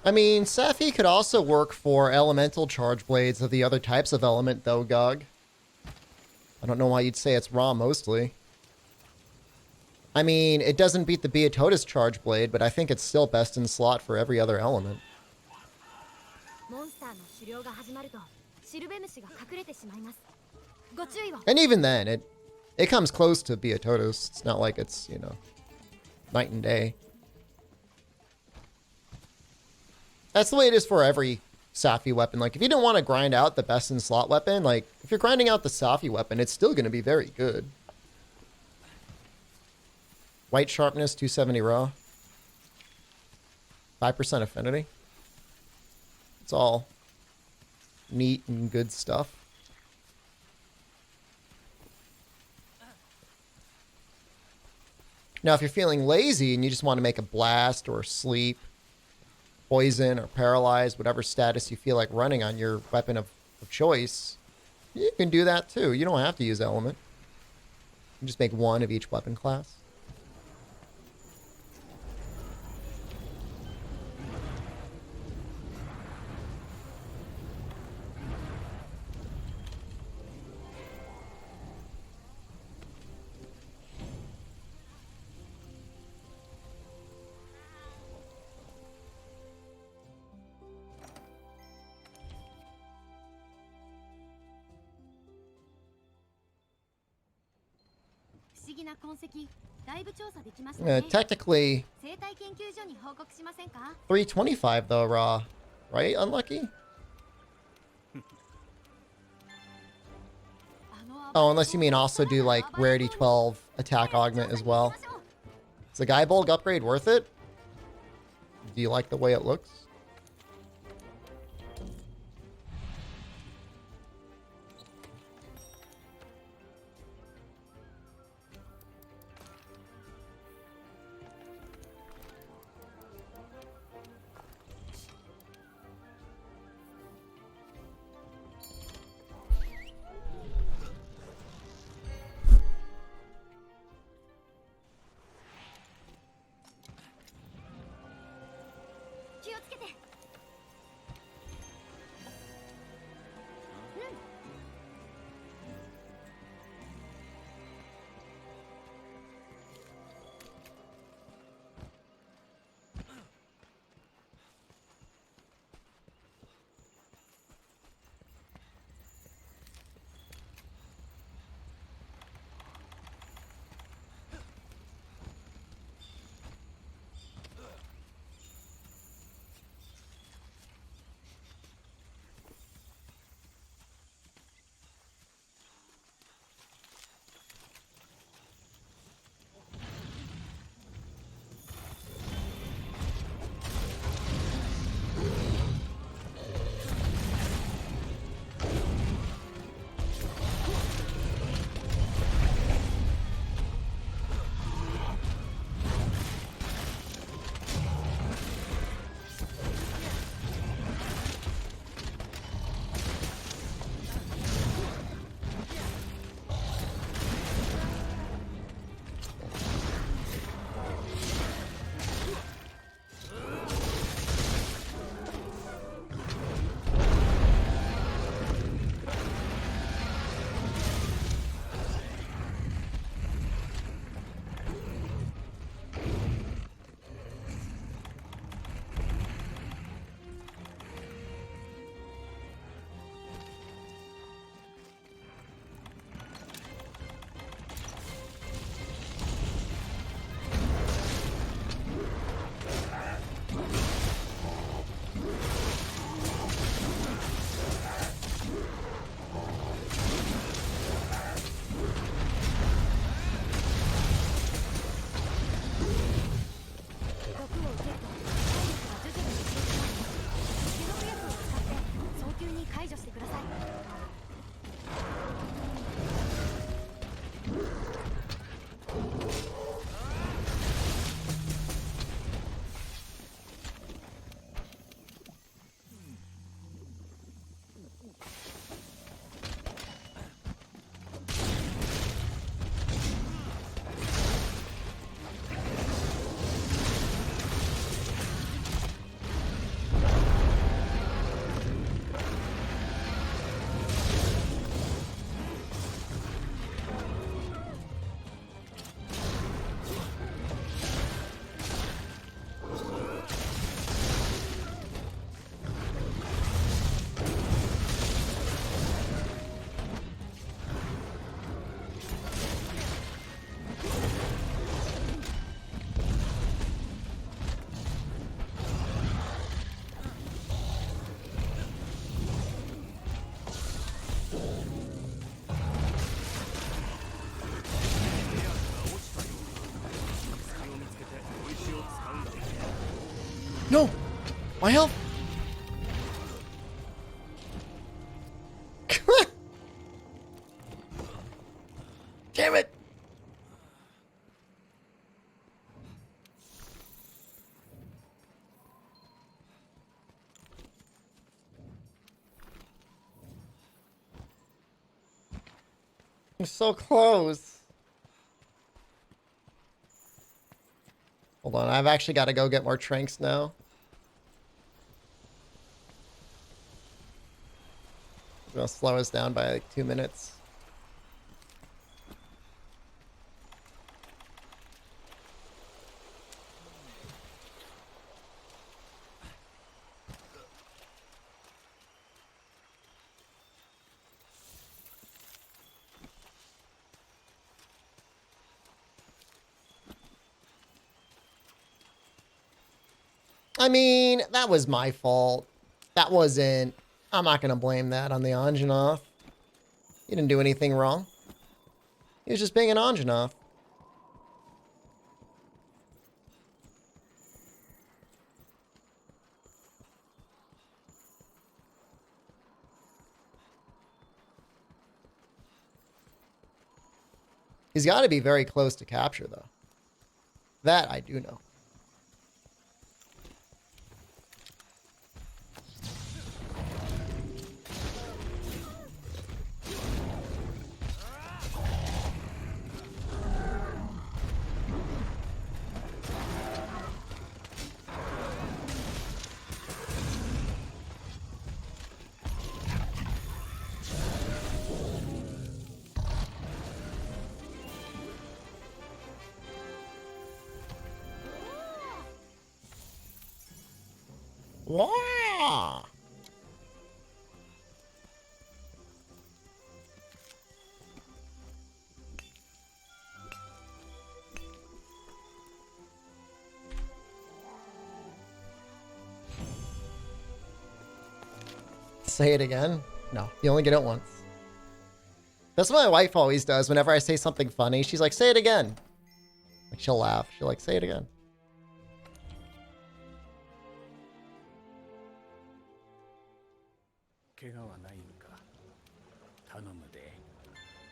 S1: I mean, Safi could also work for elemental charge blades of the other types of element, though, Gog. I don't know why you'd say it's raw mostly. I mean, it doesn't beat the Beatotus charge blade, but I think it's still best in slot for every other element. And even then, it comes close to Beatotus. It's not like it's, you know, night and day. That's the way it is for every Safi weapon. Like, if you don't want to grind out the best in slot weapon, like, if you're grinding out the Safi weapon, it's still going to be very good. White sharpness, 270 raw. 5% affinity. It's all neat and good stuff. Now, if you're feeling lazy and you just want to make a blast or sleep, poison or paralyzed, whatever status you feel like running on your weapon of choice, you can do that too. You don't have to use element. You just make one of each weapon class. Technically, 325 though, raw. Right? Unlucky? Oh, unless you mean also do like rarity 12 attack augment as well. Is the Guy Bulg upgrade worth it? Do you like the way it looks? No! My health! Damn it! I'm so close. Hold on, I've actually got to go get more trinks now. It's gonna slow us down by like 2 minutes. I mean, that was my fault. That wasn't... I'm not going to blame that on the Anjanath. He didn't do anything wrong. He was just being an Anjanath. He's got to be very close to capture, though. That I do know. Wow. Say it again? No, you only get it once. That's what my wife always does whenever I say something funny. She's like, say it again. Like, she'll laugh. She'll like, say it again.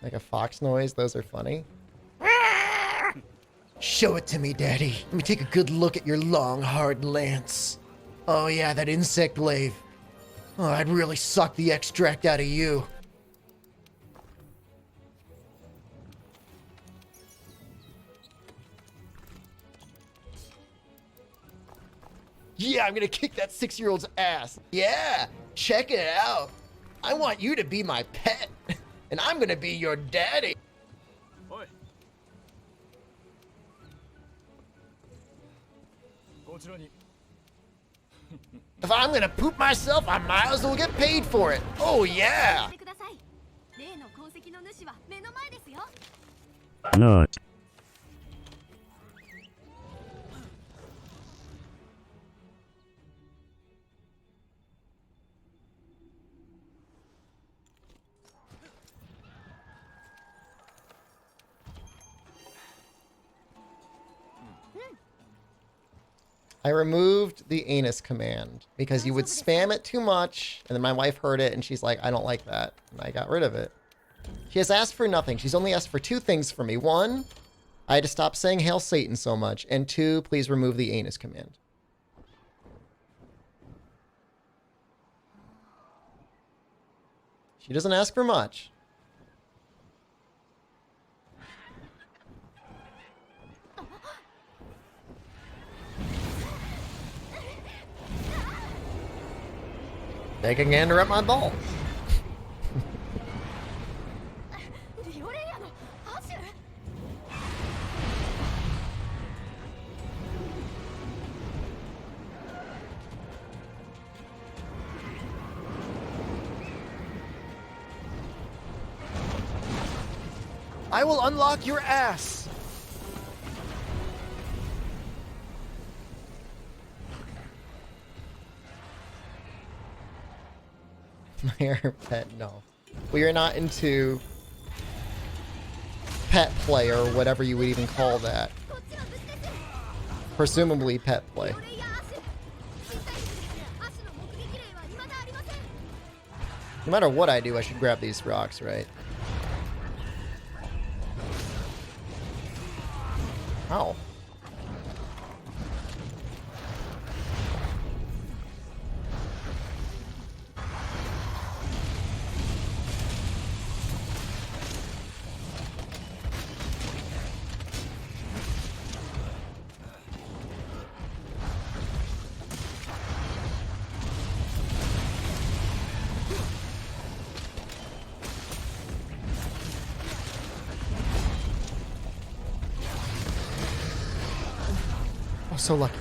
S1: Like a fox noise, those are funny. Show it to me, Daddy. Let me take a good look at your long, hard lance. Oh yeah, that insect glaive. Oh, I'd really suck the extract out of you. Yeah, I'm gonna kick that 6-year-old's ass. Yeah, check it out. I want you to be my pet, and I'm gonna be your daddy.
S3: Oi.
S1: If I'm gonna poop myself, I might as well get paid for it. Oh yeah.
S8: てください。例の痕跡の主は目の前ですよ。
S7: No.
S1: I removed the anus command because you would spam it too much, and then my wife heard it and she's like, I don't like that, and I got rid of it. She has asked for nothing. She's only asked for 2 things from me. 1, I had to stop saying Hail Satan so much, and 2, please remove the anus command. She doesn't ask for much. They can gander up my balls.
S8: リオレイヤのアシュ。
S1: I will unlock your ass. Mayor pet, no. We are not into pet play or whatever you would even call that. Presumably pet play. No matter what I do, I should grab these rocks, right? Ow. Oh, so lucky.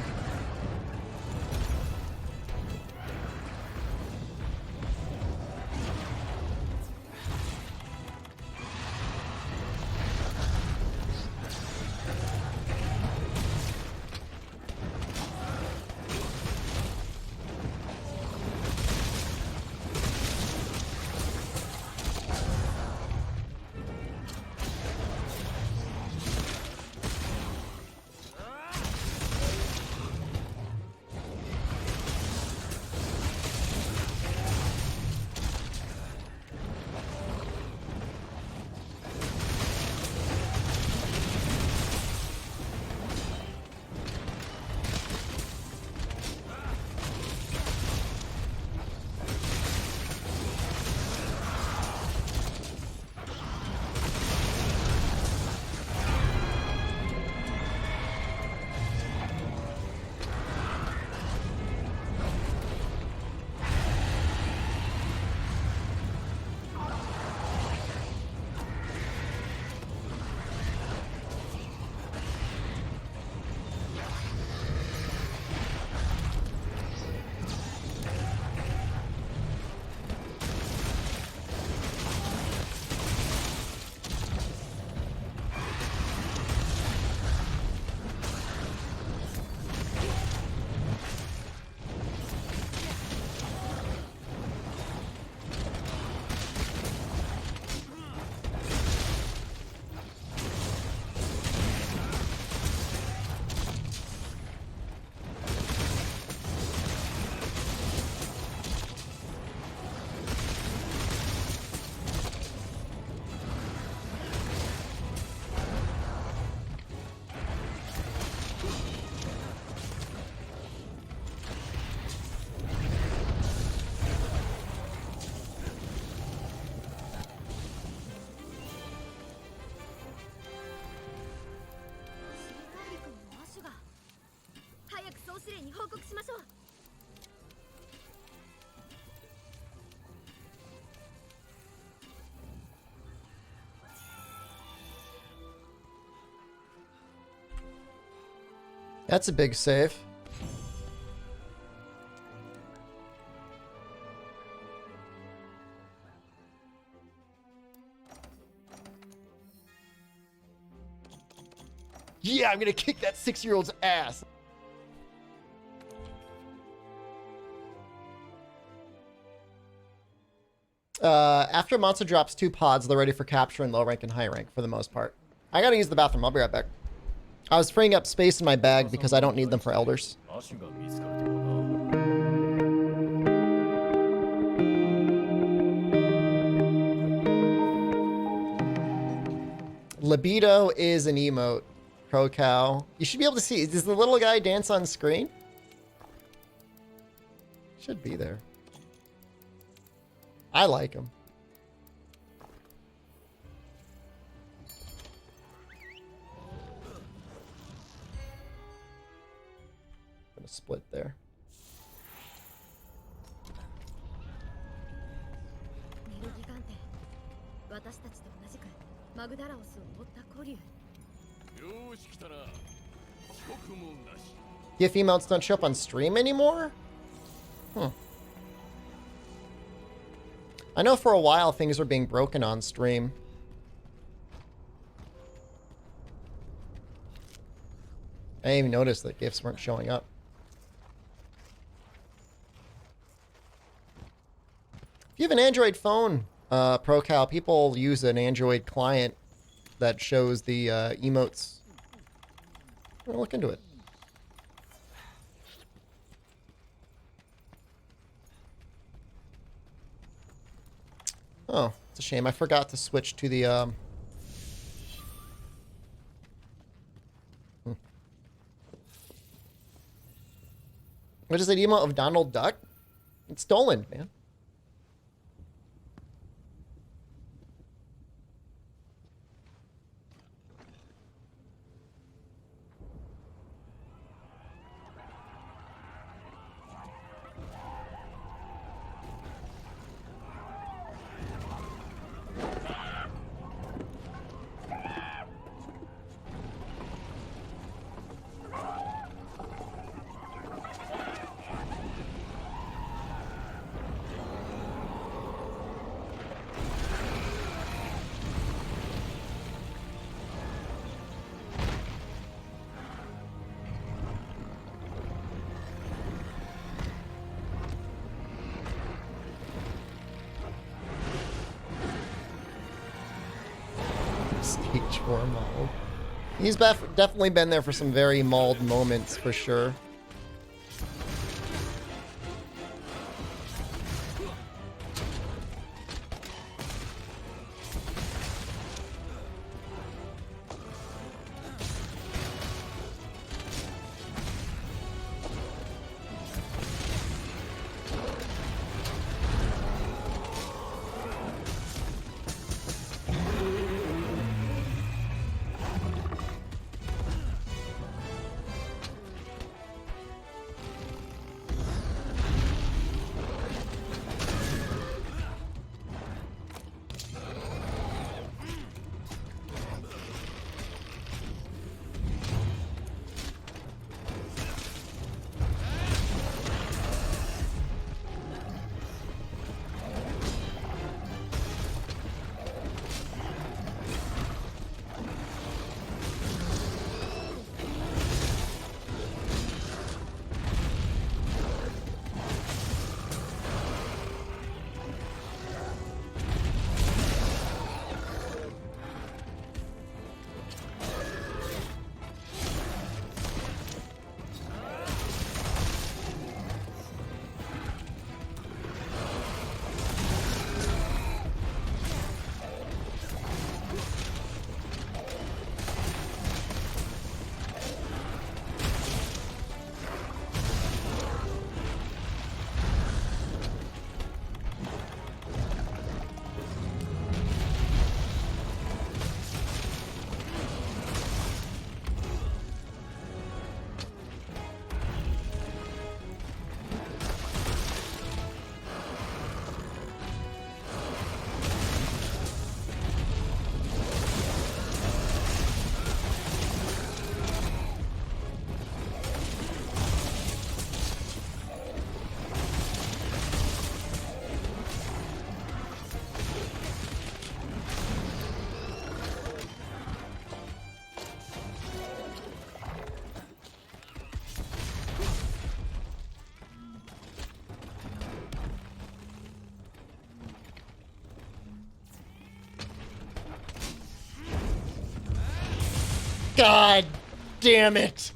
S1: That's a big save. Yeah, I'm gonna kick that 6-year-old's ass. After a monster drops 2 pods, they're ready for capture in low rank and high rank for the most part. I gotta use the bathroom. I'll be right back. I was freeing up space in my bag because I don't need them for elders. Libido is an emote. Pro cow. You should be able to see. Does the little guy dance on screen? Should be there. I like him. Gonna split there.
S8: メルギガンテ私たちと同じくマグダラオスを追った古竜
S1: GIF emotes don't show up on stream anymore? Hmm. I know for a while things were being broken on stream. I didn't even notice that GIFs weren't showing up. If you have an Android phone, ProCal, people use an Android client that shows the emotes. I'll look into it. Oh, it's a shame. I forgot to switch to the What is that emote of Donald Duck? It's stolen, man. Stage 4 mauled. He's definitely been there for some very mauled moments, for sure. God damn it.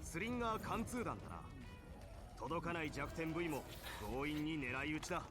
S3: スリンガー貫通弾だな。届かない弱点部位も強引に狙い撃ちだ。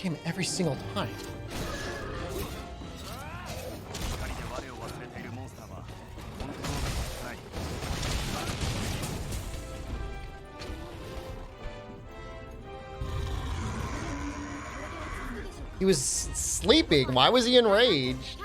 S1: Damn it, every single time. He was sleeping. Why was he enraged?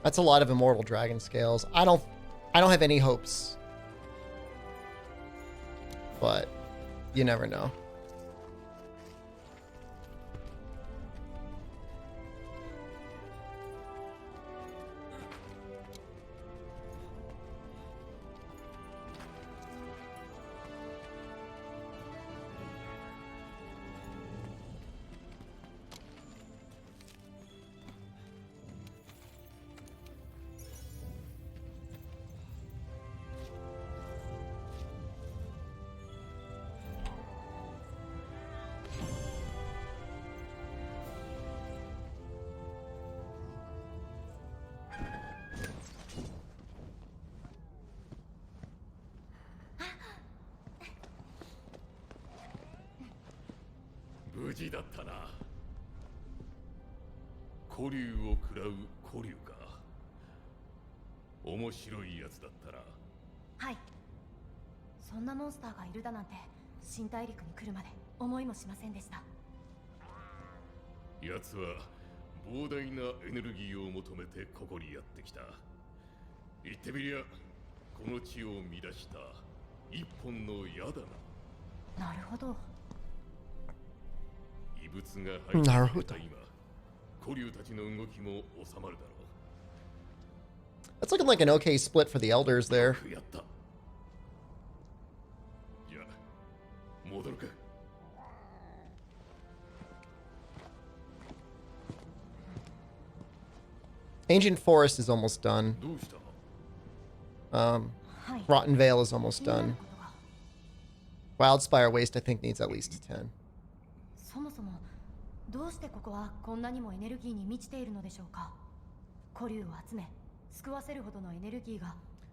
S1: That's a lot of immortal dragon scales. I don't have any hopes. But you never know. Naruto. That's looking like an okay split for the elders there. Ancient Forest is almost done. Rotten Vale is almost done. Wildspire Waste I think needs at least 10.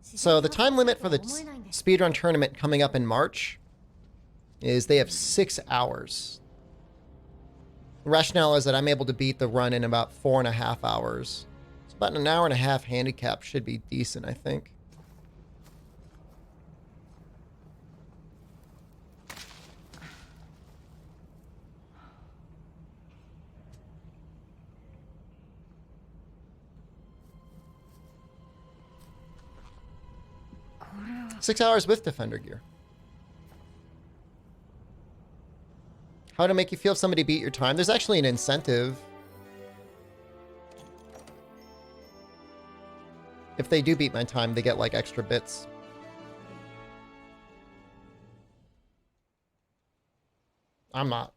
S1: So the time limit for the speedrun tournament coming up in March is they have 6 hours. The rationale is that I'm able to beat the run in about 4.5 hours. So about an hour and a half handicap should be decent, I think. 6 hours with Defender gear. How to make you feel if somebody beat your time? There's actually an incentive. If they do beat my time, they get like extra bits. I'm not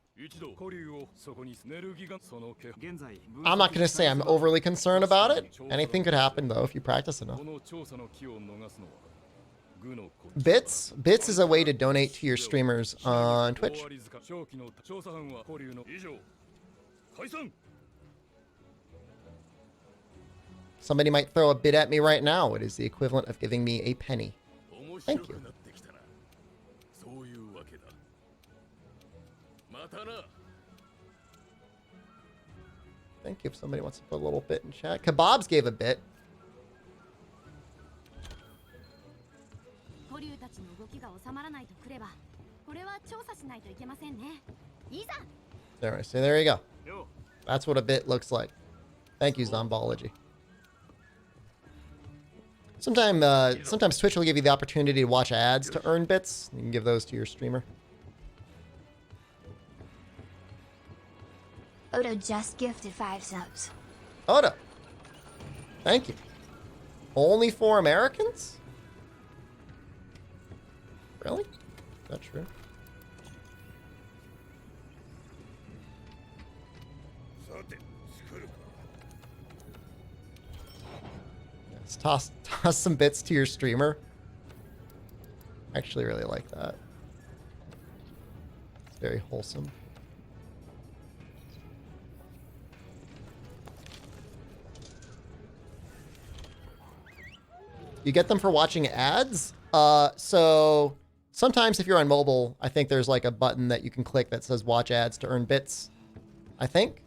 S1: gonna say I'm overly concerned about it. Anything could happen though if you practice enough. Bits? Bits is a way to donate to your streamers on Twitch. Somebody might throw a bit at me right now. It is the equivalent of giving me a penny. Thank you. Thank you if somebody wants to put a little bit in chat. Kebabs gave a bit. There, I say, there you go. That's what a bit looks like. Thank you, Zombology. Sometimes Twitch will give you the opportunity to watch ads to earn bits. You can give those to your streamer.
S2: Odo just gifted 5 subs.
S1: Odo. Thank you. Only for Americans? Really? Is that true? Yes, toss some bits to your streamer. I actually really like that. It's very wholesome. You get them for watching ads? So sometimes if you're on mobile, I think there's like a button that you can click that says watch ads to earn bits. I think.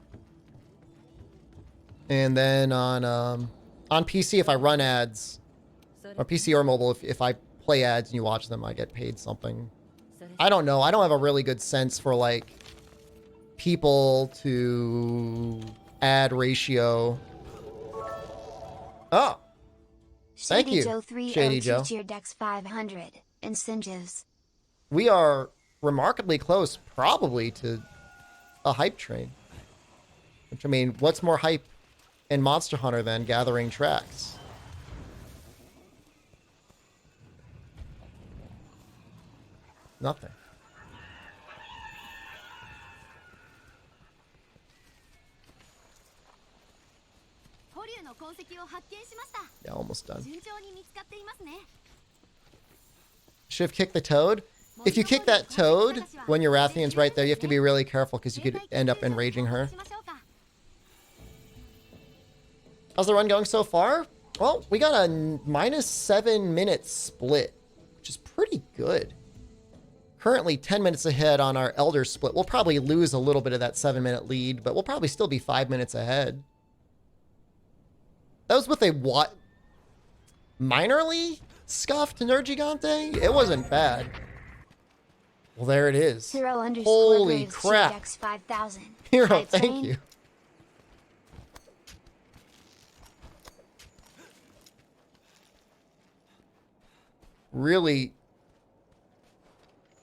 S1: And then on PC, if I run ads, or PC or mobile, if I play ads and you watch them, I get paid something. I don't know. I don't have a really good sense for like people to ad ratio. Oh. Thank you, Shady Joe.
S2: Tier Dex 500 incentives.
S1: We are remarkably close, probably, to a hype train. Which, I mean, what's more hype in Monster Hunter than gathering tracks? Nothing. Yeah, almost done. Should have kicked the toad. If you kick that toad when your Rathian's right there, you have to be really careful because you could end up enraging her. How's the run going so far? Well, we got a -7 minute split, which is pretty good. Currently 10 minutes ahead on our Elder split. We'll probably lose a little bit of that 7-minute lead, but we'll probably still be 5 minutes ahead. That was with a what? Minorly scuffed Nergigante? It wasn't bad. Well, there it is. Holy crap.
S2: 5000.
S1: Hero, thank you. Really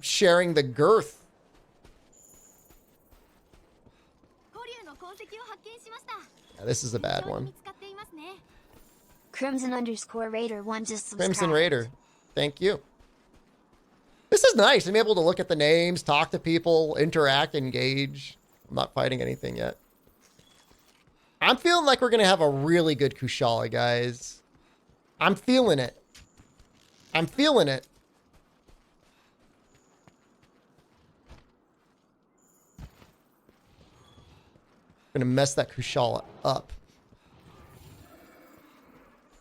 S1: sharing the girth. Yeah, this is a bad one.
S2: Crimson_Raider1 just subscribed.
S1: Crimson Raider, thank you. This is nice. I'm able to look at the names, talk to people, interact, engage. I'm not fighting anything yet. I'm feeling like we're going to have a really good Kushala, guys. I'm feeling it. I'm feeling it. I'm going to mess that Kushala up.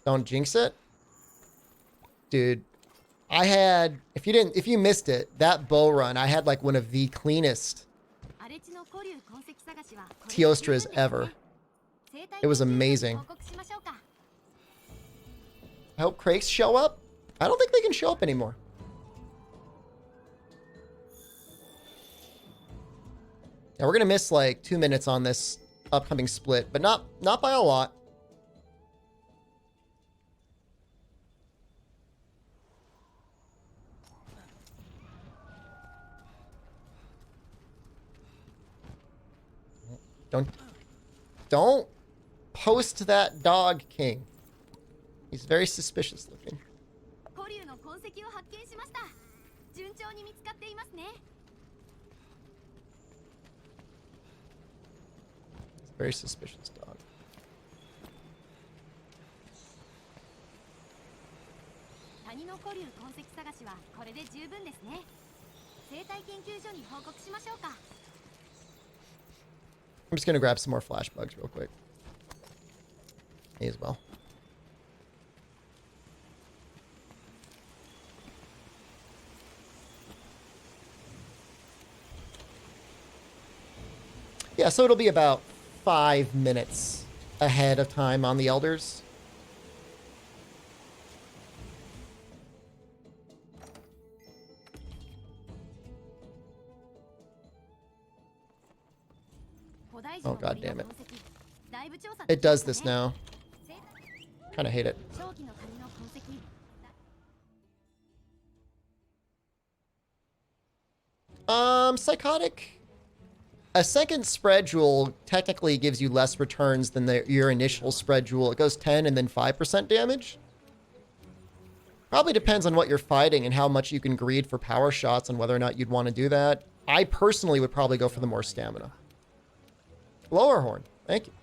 S1: Don't jinx it. Dude, I had, if you missed it, that bow run, I had like one of the cleanest Teostras ever. It was amazing. I hope Krakes show up. I don't think they can show up anymore. Yeah, we're gonna miss like 2 minutes on this upcoming split, but not by a lot. Don't post that dog, King. He's very suspicious looking.
S8: 古竜の痕跡を発見しました。順調に見つかっていますね。
S1: Very suspicious dog.
S8: 谷の古竜痕跡探しはこれで十分ですね。生態研究所に報告しましょうか。
S1: I'm just gonna grab some more flash bugs real quick. Me as well. Yeah, so it'll be about 5 minutes ahead of time on the elders. Oh, god damn it. It does this now. Kind of hate it. Psychotic. A second spread jewel technically gives you less returns than your initial spread jewel. It goes 10 and then 5% damage. Probably depends on what you're fighting and how much you can greed for power shots and whether or not you'd want to do that. I personally would probably go for the more stamina. Lower horn. Thank you.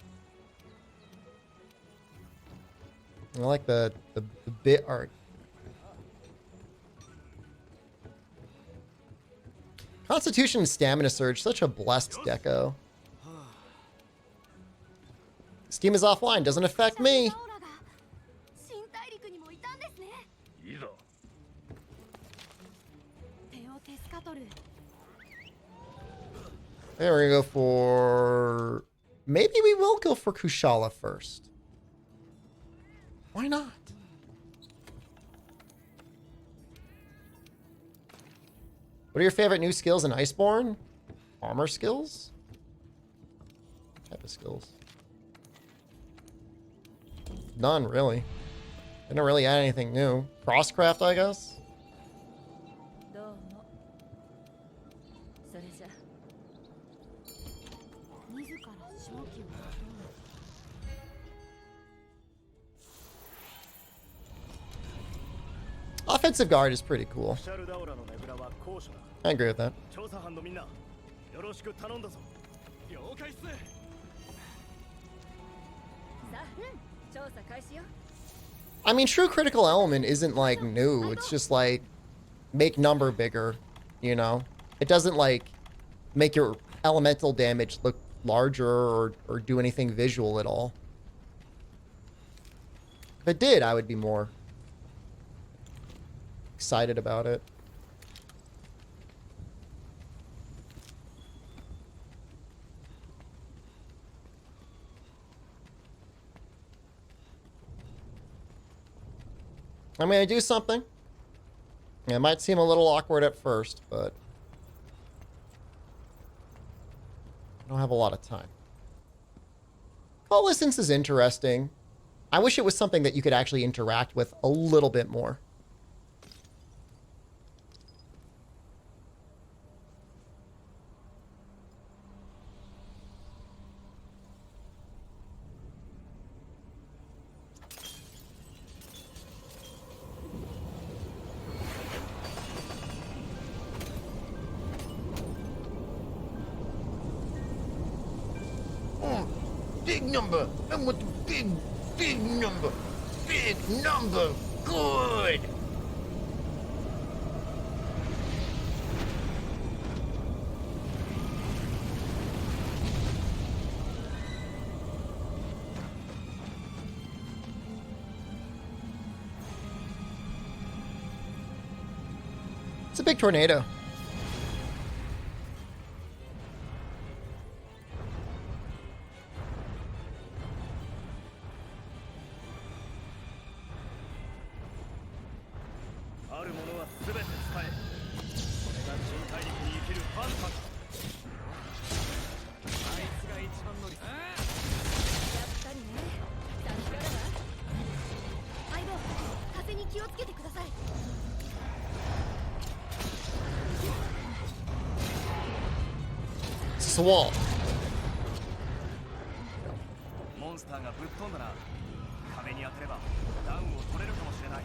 S1: I like the bit art. Constitution and Stamina Surge, such a blessed deco. Steam is offline, doesn't affect me. Okay, we're gonna go for... Maybe we will go for Kushala first. Why not? What are your favorite new skills in Iceborne? Armor skills? What type of skills? None, really. They don't really add anything new. Crosscraft, I guess? Offensive guard is pretty cool. I agree with that. I mean, true critical element isn't like new. It's just like make number bigger, you know? It doesn't like make your elemental damage look larger or do anything visual at all. If it did, I would be more excited about it. I'm gonna do something. It might seem a little awkward at first, but I don't have a lot of time. Coalescence is interesting. I wish it was something that you could actually interact with a little bit more.
S9: Big number. I want the big number. Big number. Good.
S1: It's a big tornado. It's a wall.
S3: ンスターがぶっ飛んだな。壁に当てればダウンを取れるかもしれない。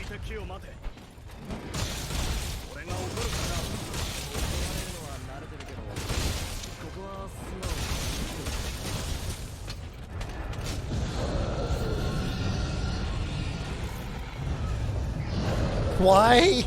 S3: 時を待て。俺が怒るからな。怒られるのは慣れてるけど、ここは素直に。
S1: Why?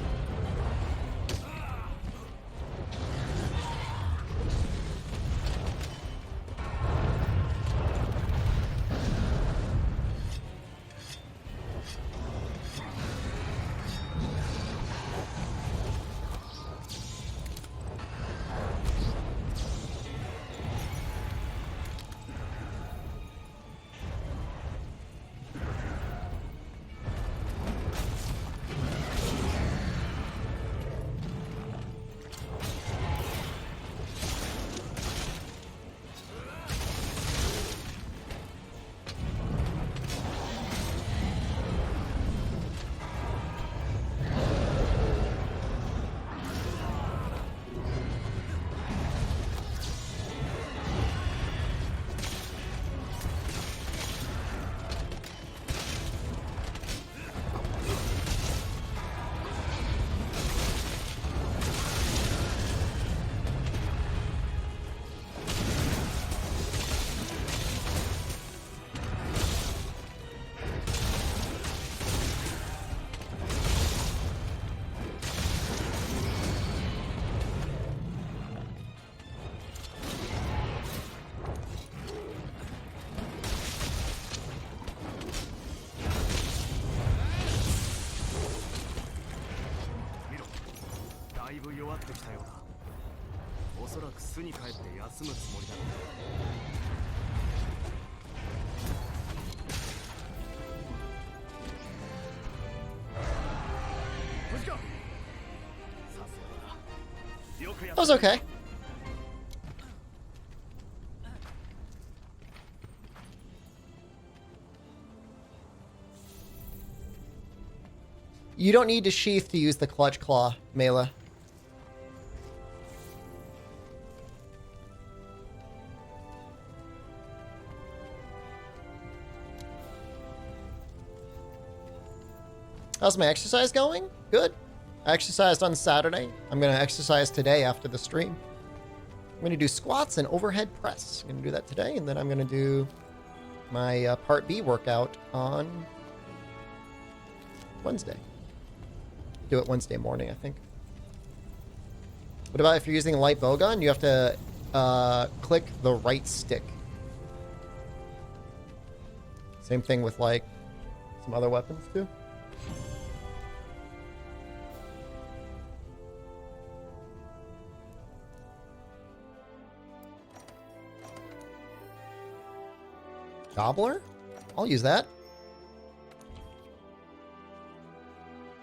S1: That was okay. You don't need to sheath to use the clutch claw, Mela. How's my exercise going? Good. I exercised on Saturday. I'm going to exercise today after the stream. I'm going to do squats and overhead press. I'm going to do that today, and then I'm going to do my Part B workout on Wednesday. Do it Wednesday morning, I think. What about if you're using a light bowgun? You have to click the right stick. Same thing with like some other weapons too. Gobbler? I'll use that.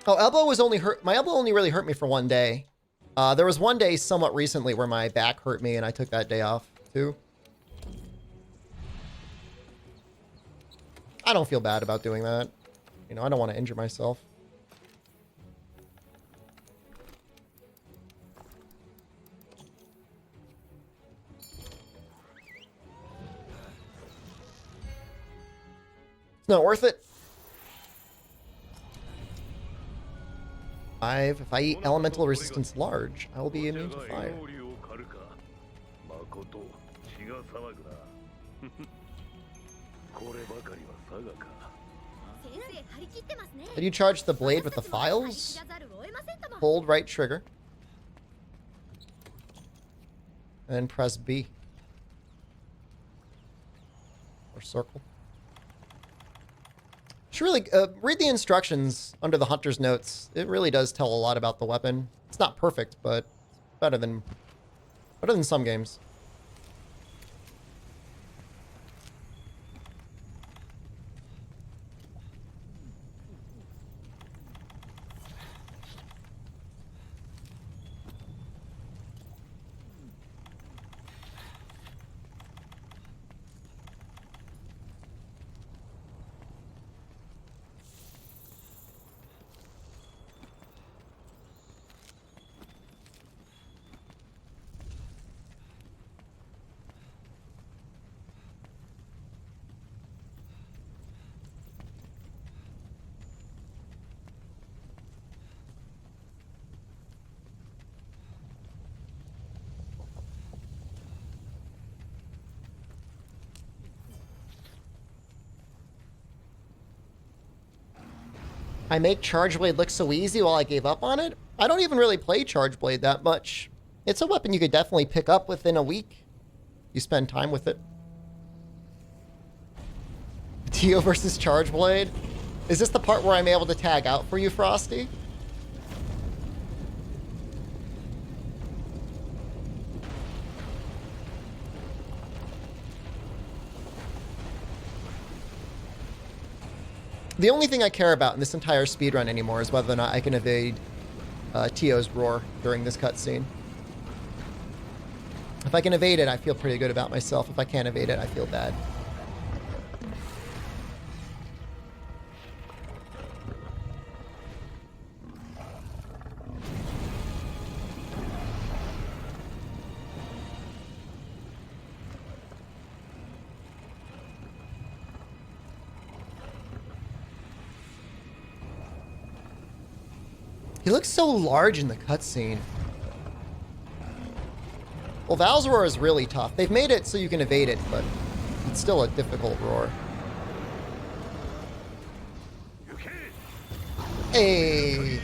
S1: Oh, elbow was only hurt. My elbow only really hurt me for one day. There was one day somewhat recently where my back hurt me and I took that day off too. I don't feel bad about doing that. You know, I don't want to injure myself. It's not worth it. If I eat elemental resistance large, I will be immune to fire. Did you charge the blade with the files? Hold right trigger. And then press B. Or circle. Should really read the instructions under the hunter's notes. It really does tell a lot about the weapon. It's not perfect, but better than some games. I make Charge Blade look so easy while I gave up on it? I don't even really play Charge Blade that much. It's a weapon you could definitely pick up within a week. You spend time with it. Tio versus Charge Blade? Is this the part where I'm able to tag out for you, Frosty? The only thing I care about in this entire speedrun anymore is whether or not I can evade Tio's roar during this cutscene. If I can evade it, I feel pretty good about myself. If I can't evade it, I feel bad. He looks so large in the cutscene. Well, Val's roar is really tough. They've made it so you can evade it, but it's still a difficult roar. Hey!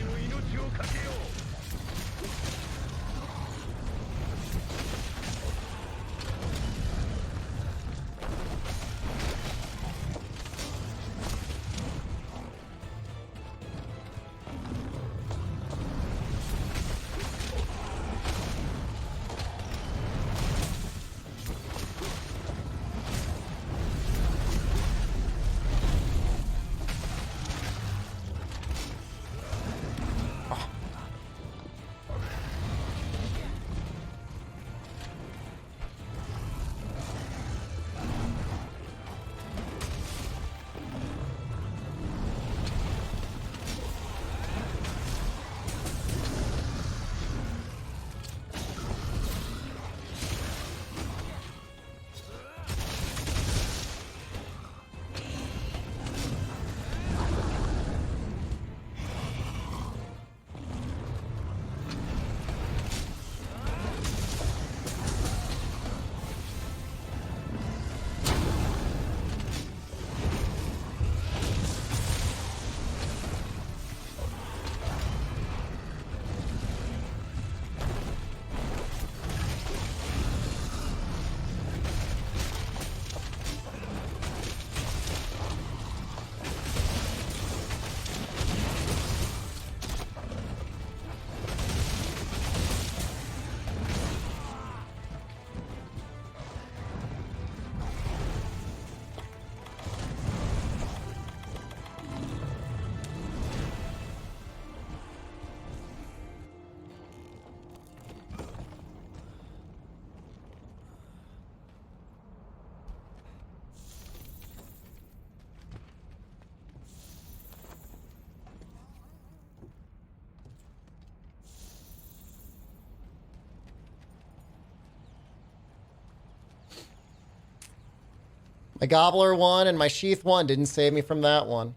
S1: My Gobbler one and my Sheath one didn't save me from that one.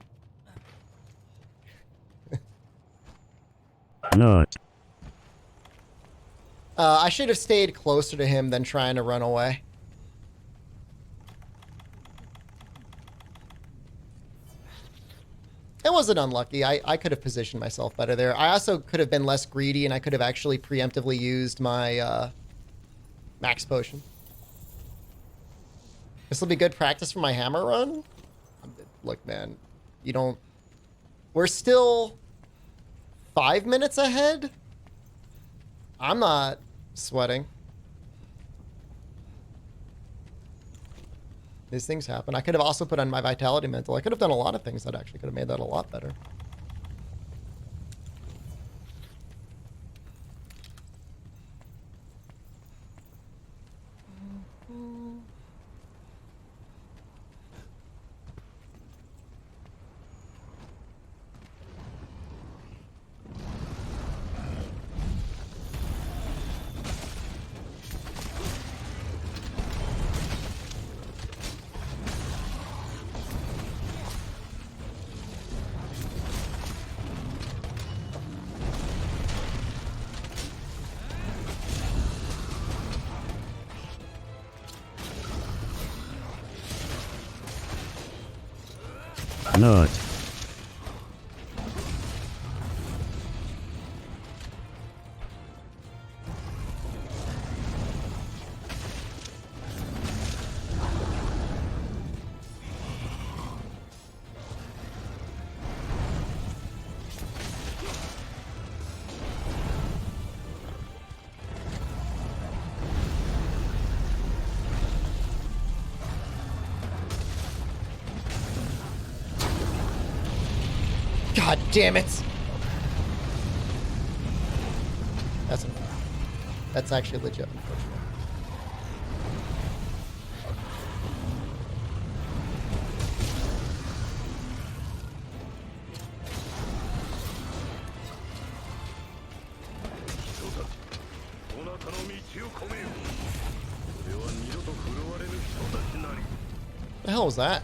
S7: Note.
S1: I should have stayed closer to him than trying to run away. It wasn't unlucky. I could have positioned myself better there. I also could have been less greedy, and I could have actually preemptively used my max potion. This will be good practice for my hammer run. Look, man, you don't... We're still 5 minutes ahead? I'm not sweating. These things happen. I could have also put on my Vitality Mental. I could have done a lot of things that actually could have made that a lot better.
S7: Note.
S1: God damn it! That's actually legit, unfortunately. What the hell was that?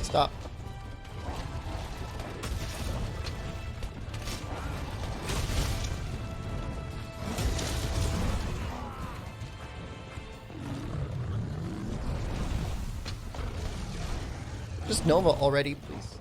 S1: Stop. Just Nova already, please.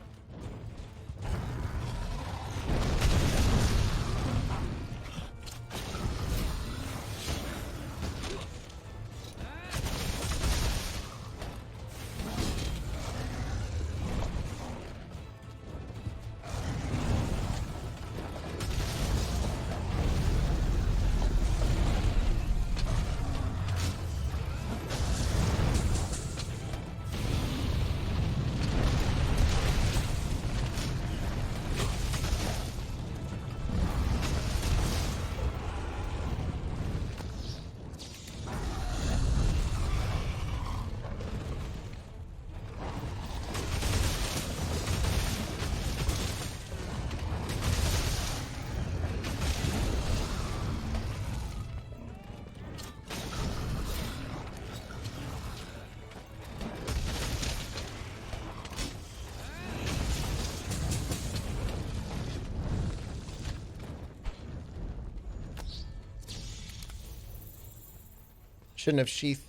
S1: Shouldn't have sheathed.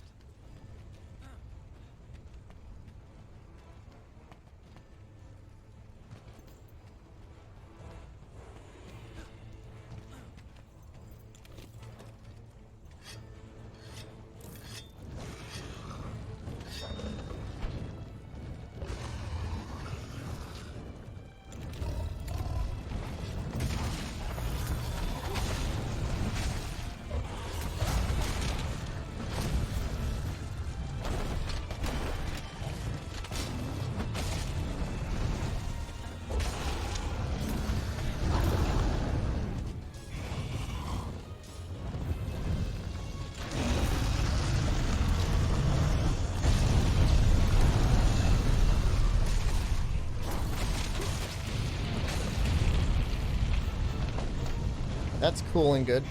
S1: That's cool and good.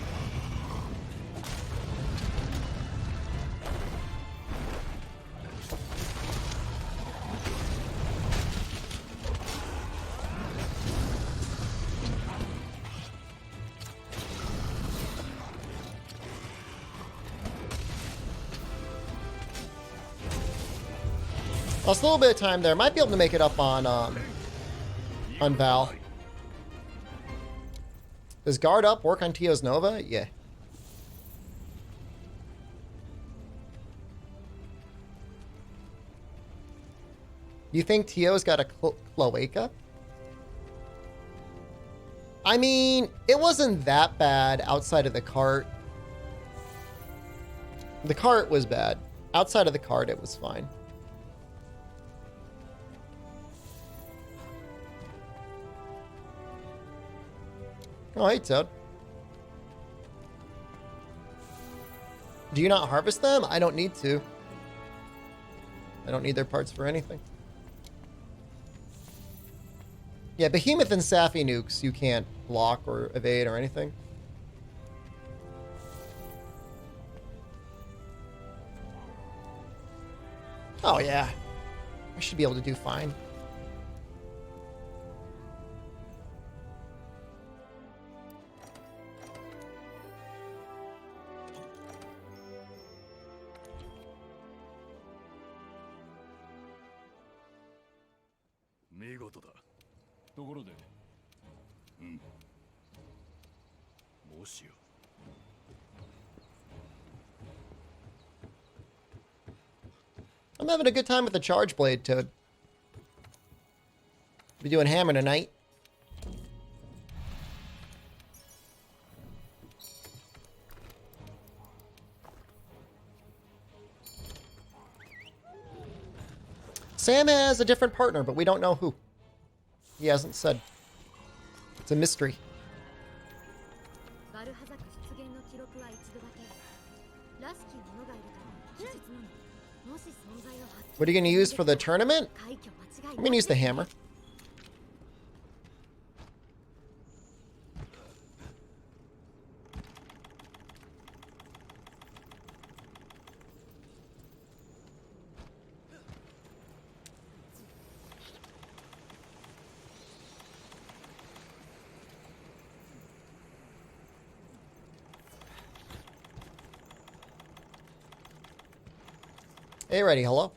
S1: Lost a little bit of time there. Might be able to make it up on Val. Does guard up work on Tio's Nova? Yeah. You think Tio's got a cloaca? I mean, it wasn't that bad outside of the cart. The cart was bad. Outside of the cart, it was fine. Oh, hey, Toad. Do you not harvest them? I don't need to. I don't need their parts for anything. Yeah, Behemoth and Sappy nukes you can't block or evade or anything. Oh, yeah. I should be able to do fine. I'm having a good time with the Charge Blade, Toad. Be doing hammer tonight. Sam has a different partner, but we don't know who. He hasn't said. It's a mystery. What are you going to use for the tournament? I'm going to use the hammer. Hey, ready, hello?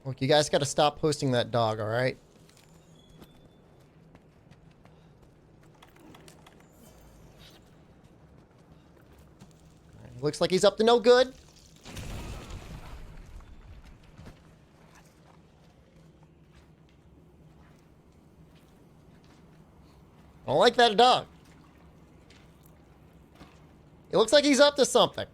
S1: Look, you guys got to stop posting that dog, all right? Looks like he's up to no good. I don't like that dog. It looks like he's up to something.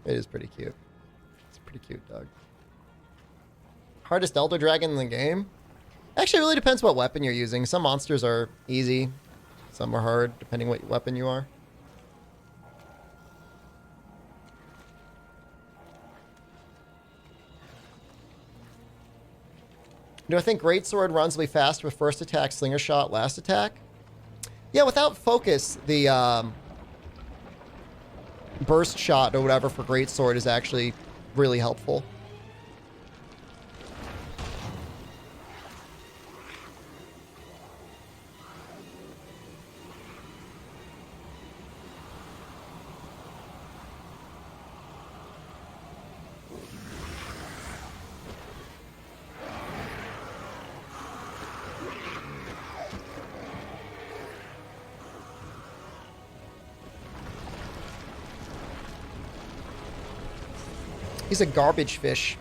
S1: It is pretty cute. It's a pretty cute dog. Hardest Elder Dragon in the game? Actually, it really depends what weapon you're using. Some monsters are easy. Some are hard, depending what weapon you are. Do I think Greatsword runs will be fast with first attack, Slinger Shot, last attack? Yeah, without focus, the burst shot or whatever for Greatsword is actually really helpful. He's a garbage fish.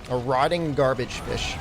S1: A rotting garbage fish.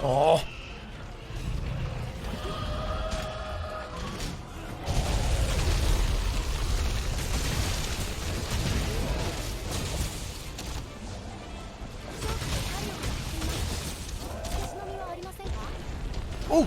S1: Oh. Oh.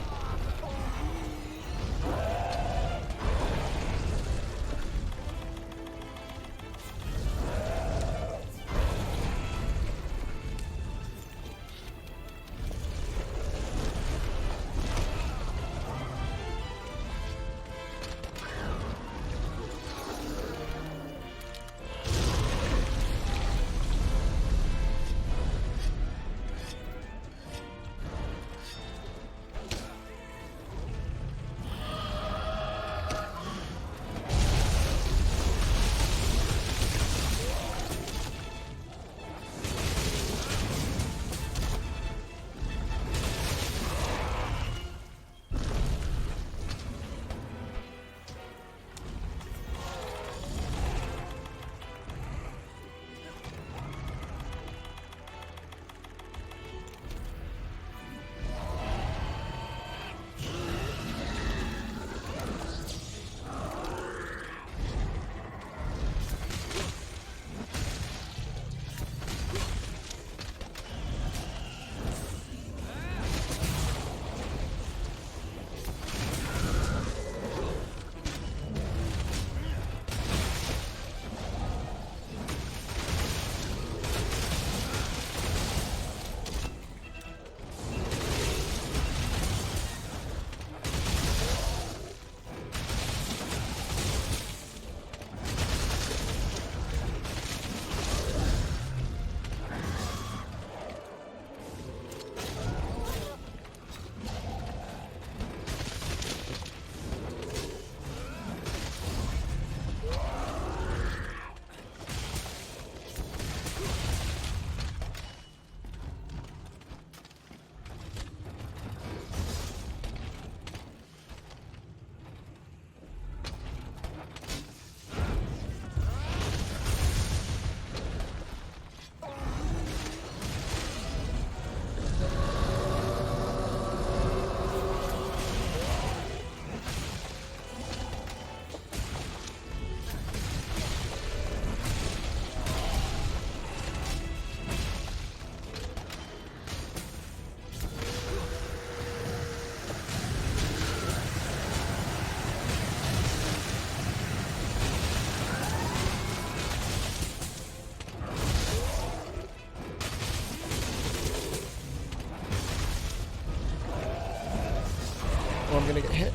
S1: Oh, I'm gonna get hit.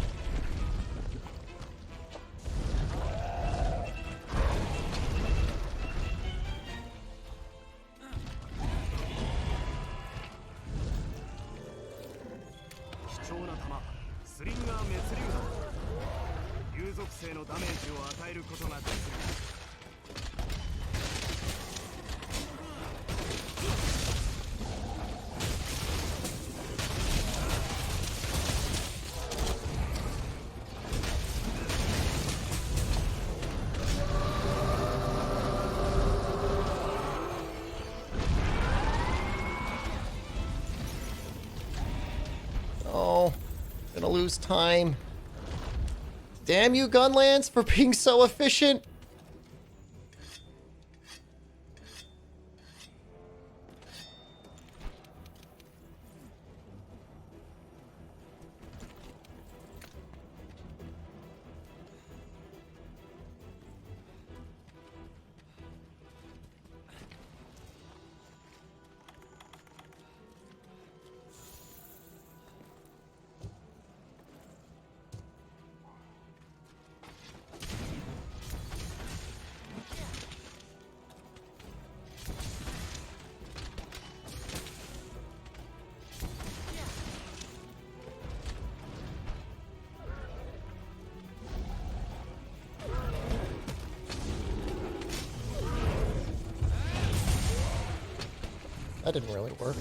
S1: Oh, gonna lose time. Damn you, Gunlance, for being so efficient. That didn't really work.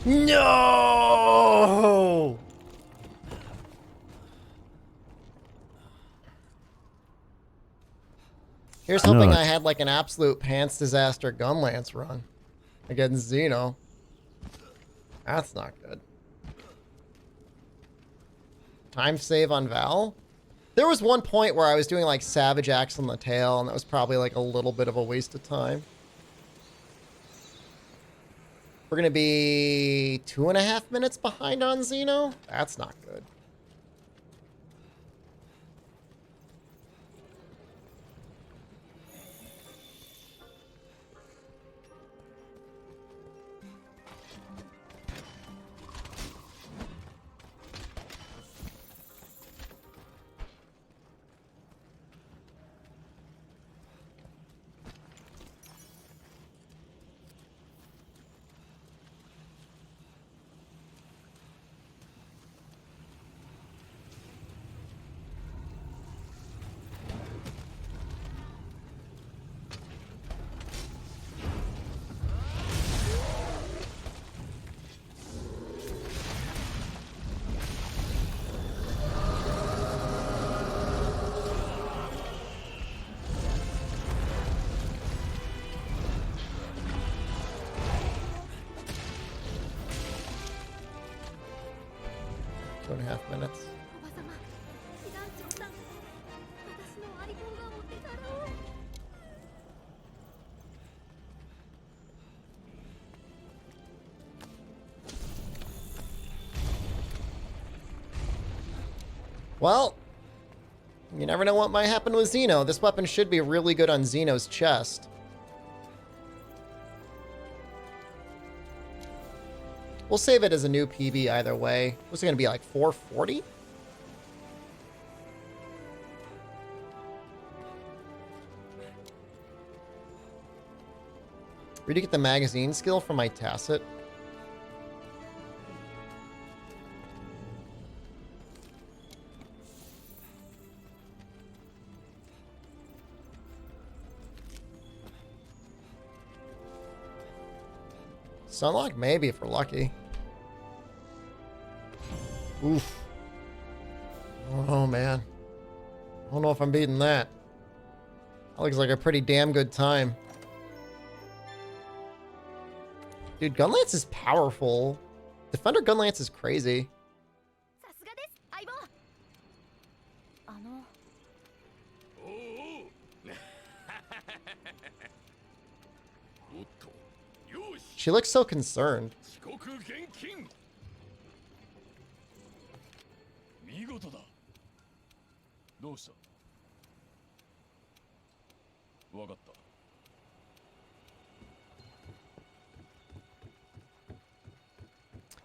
S1: No! Here's hoping I had like an absolute pants disaster gunlance run against Xeno. That's not good. Time save on Val? There was one point where I was doing like Savage Axe on the tail, and that was probably like a little bit of a waste of time. We're gonna be 2.5 minutes behind on Xeno? That's not good. Minutes. Well, you never know what might happen with Xeno. This weapon should be really good on Xeno's chest. We'll save it as a new PB either way. What's it going to be, like 440? Where do you get the magazine skill from my Tacit? Sunlock? Maybe if we're lucky. Oof. Oh man. I don't know if I'm beating that. That looks like a pretty damn good time. Dude, Gunlance is powerful. Defender Gunlance is crazy. She looks so concerned.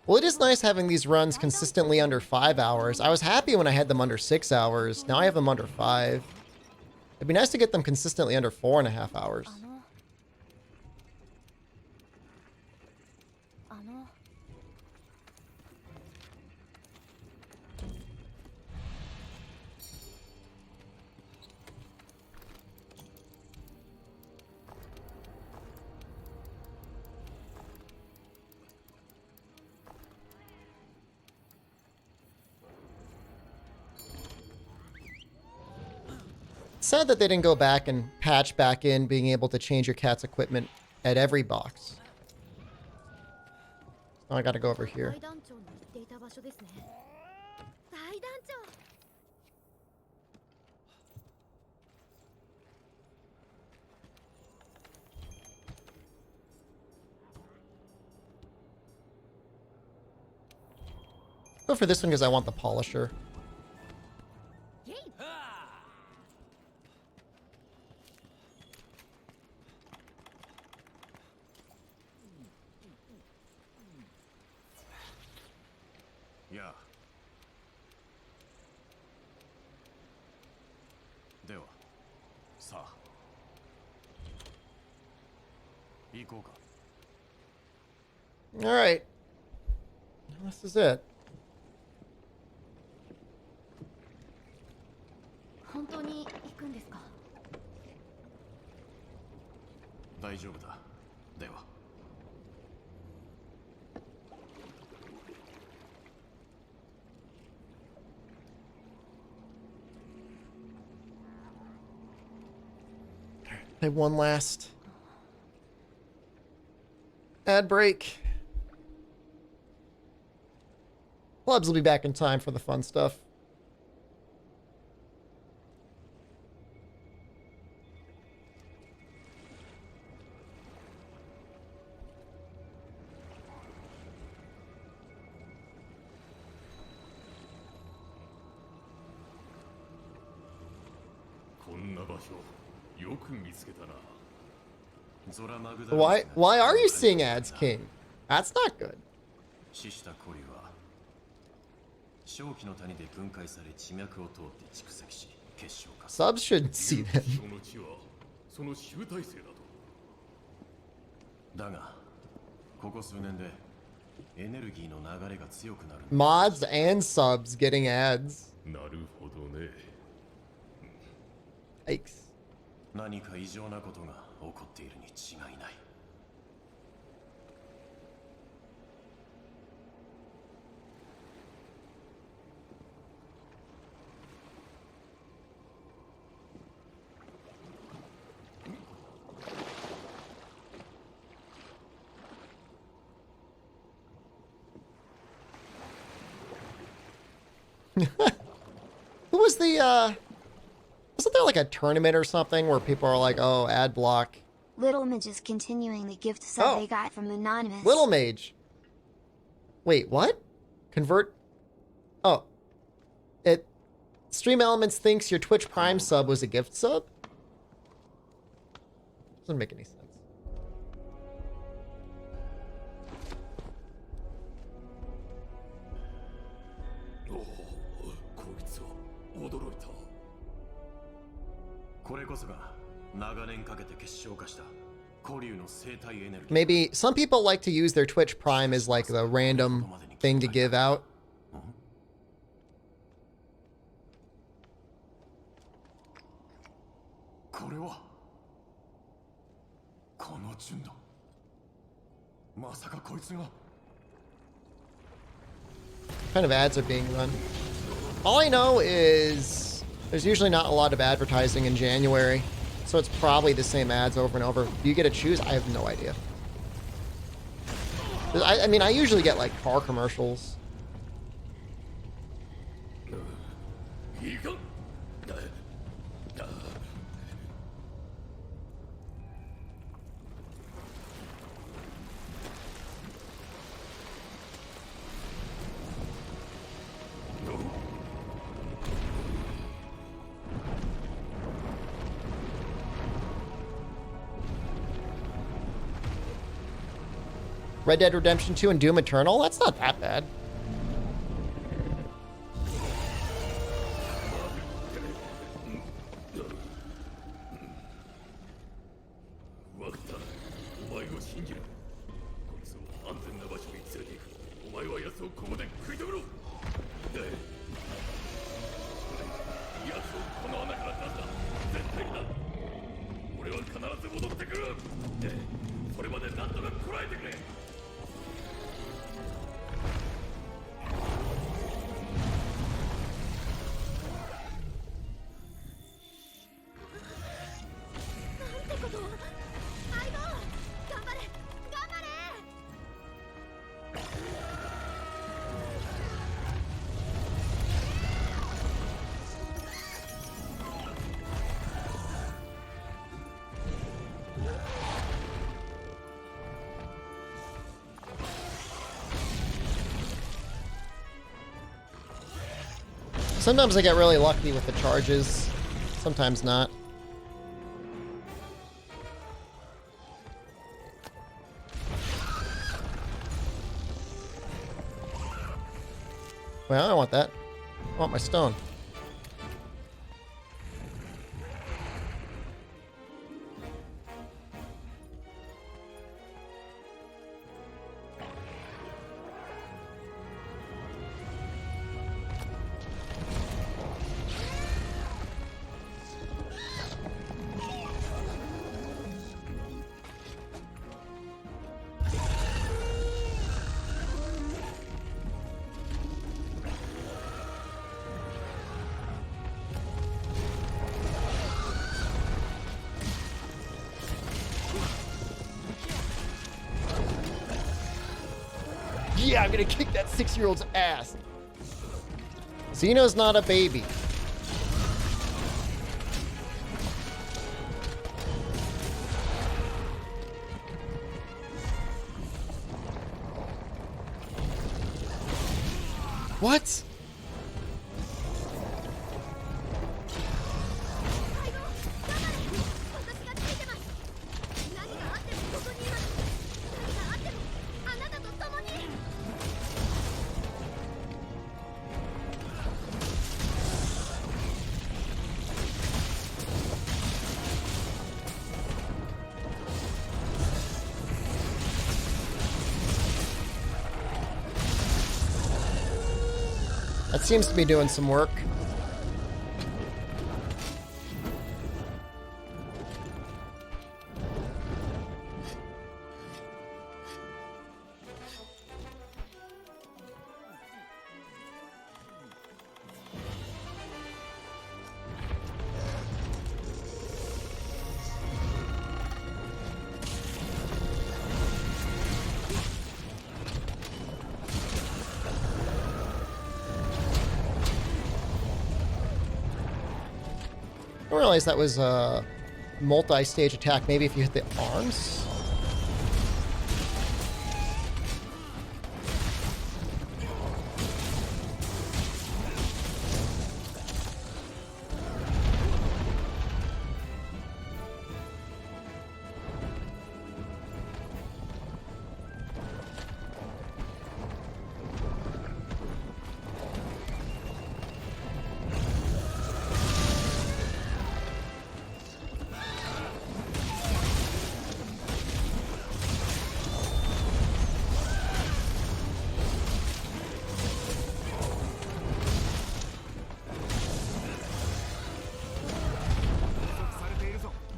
S1: Well, it is nice having these runs consistently under 5 hours. I was happy when I had them under 6 hours. Now I have them under 5. It'd be nice to get them consistently under 4.5 hours. Sad that they didn't go back and patch back in being able to change your cat's equipment at every box. Oh, I gotta go over here. Go for this one because I want the polisher. All right. This is it. Play one last ad break. Clubs will be back in time for the fun stuff. Why are you seeing ads, King? That's not good. Subs shouldn't see them. Mods and subs getting ads. Yikes.
S10: 何か異常なことが起こっているに違いない。
S1: Who was the wasn't there like a tournament or something where people are like, oh, ad block?
S2: Little Mage is continuing the gift sub they got from Anonymous.
S1: Little Mage. Wait, what? Convert? Oh. Stream Elements thinks your Twitch Prime sub was a gift sub? Doesn't make any sense. Maybe some people like to use their Twitch Prime as like the random thing to give out. What kind of ads are being run? All I know is there's usually not a lot of advertising in January, so it's probably the same ads over and over. Do you get to choose? I have no idea. I mean, I usually get like car commercials. Red Dead Redemption 2 and Doom Eternal? That's not that bad. Sometimes I get really lucky with the charges, sometimes not. Well, I don't want that. I want my stone. Yeah, I'm gonna kick that 6-year-old's ass. Xeno's not a baby. What? That seems to be doing some work. I didn't realize that was a multi-stage attack. Maybe if you hit the arms?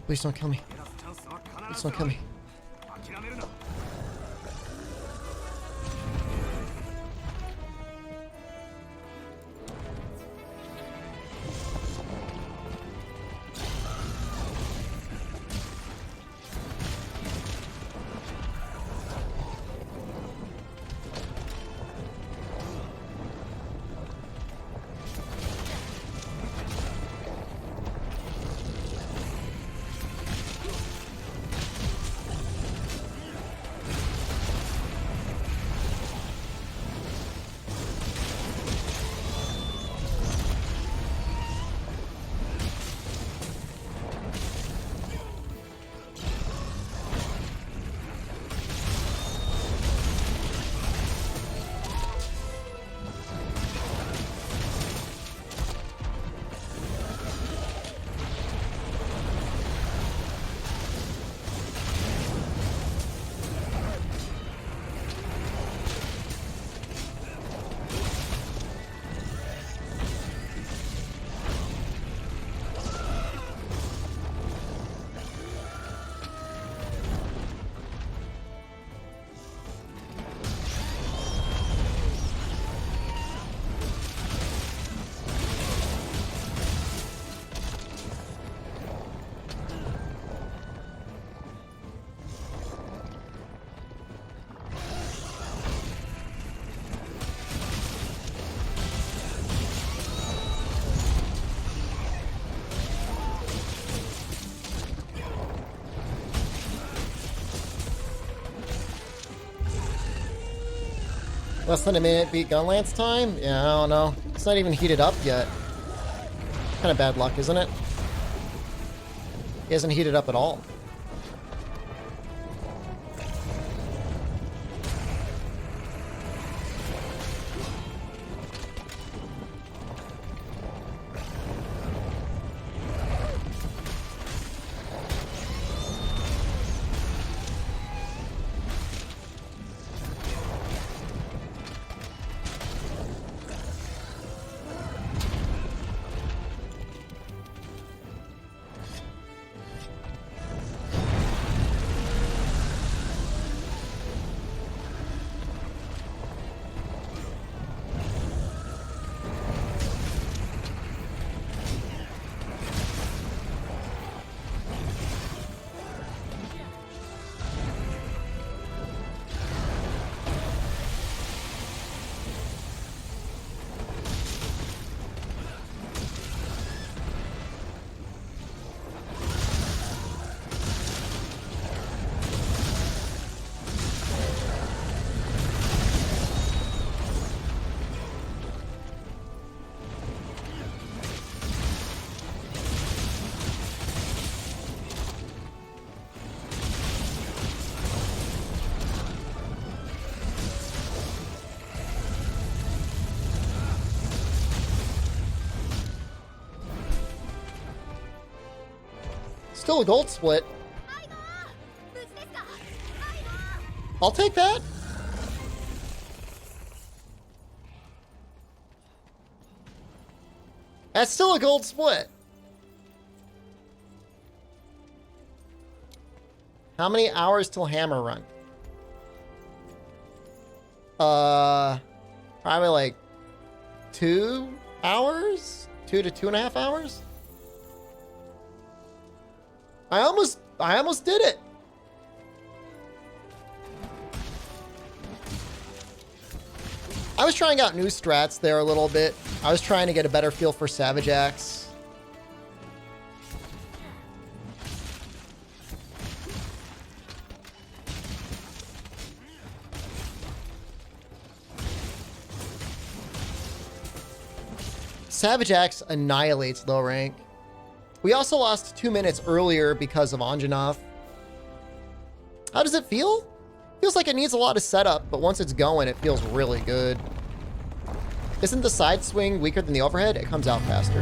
S1: Please don't kill me. Please don't kill me. Less than a minute beat Gunlance time? Yeah, I don't know. It's not even heated up yet. Kind of bad luck, isn't it? He hasn't heated up at all. Still a gold split. I'll take that. That's still a gold split. How many hours till hammer run? Probably like 2 hours? 2 to 2.5 hours? I almost did it. I was trying out new strats there a little bit. I was trying to get a better feel for Savage Axe. Savage Axe annihilates low rank. We also lost 2 minutes earlier because of Anjanov. How does it feel? Feels like it needs a lot of setup, but once it's going, it feels really good. Isn't the side swing weaker than the overhead? It comes out faster.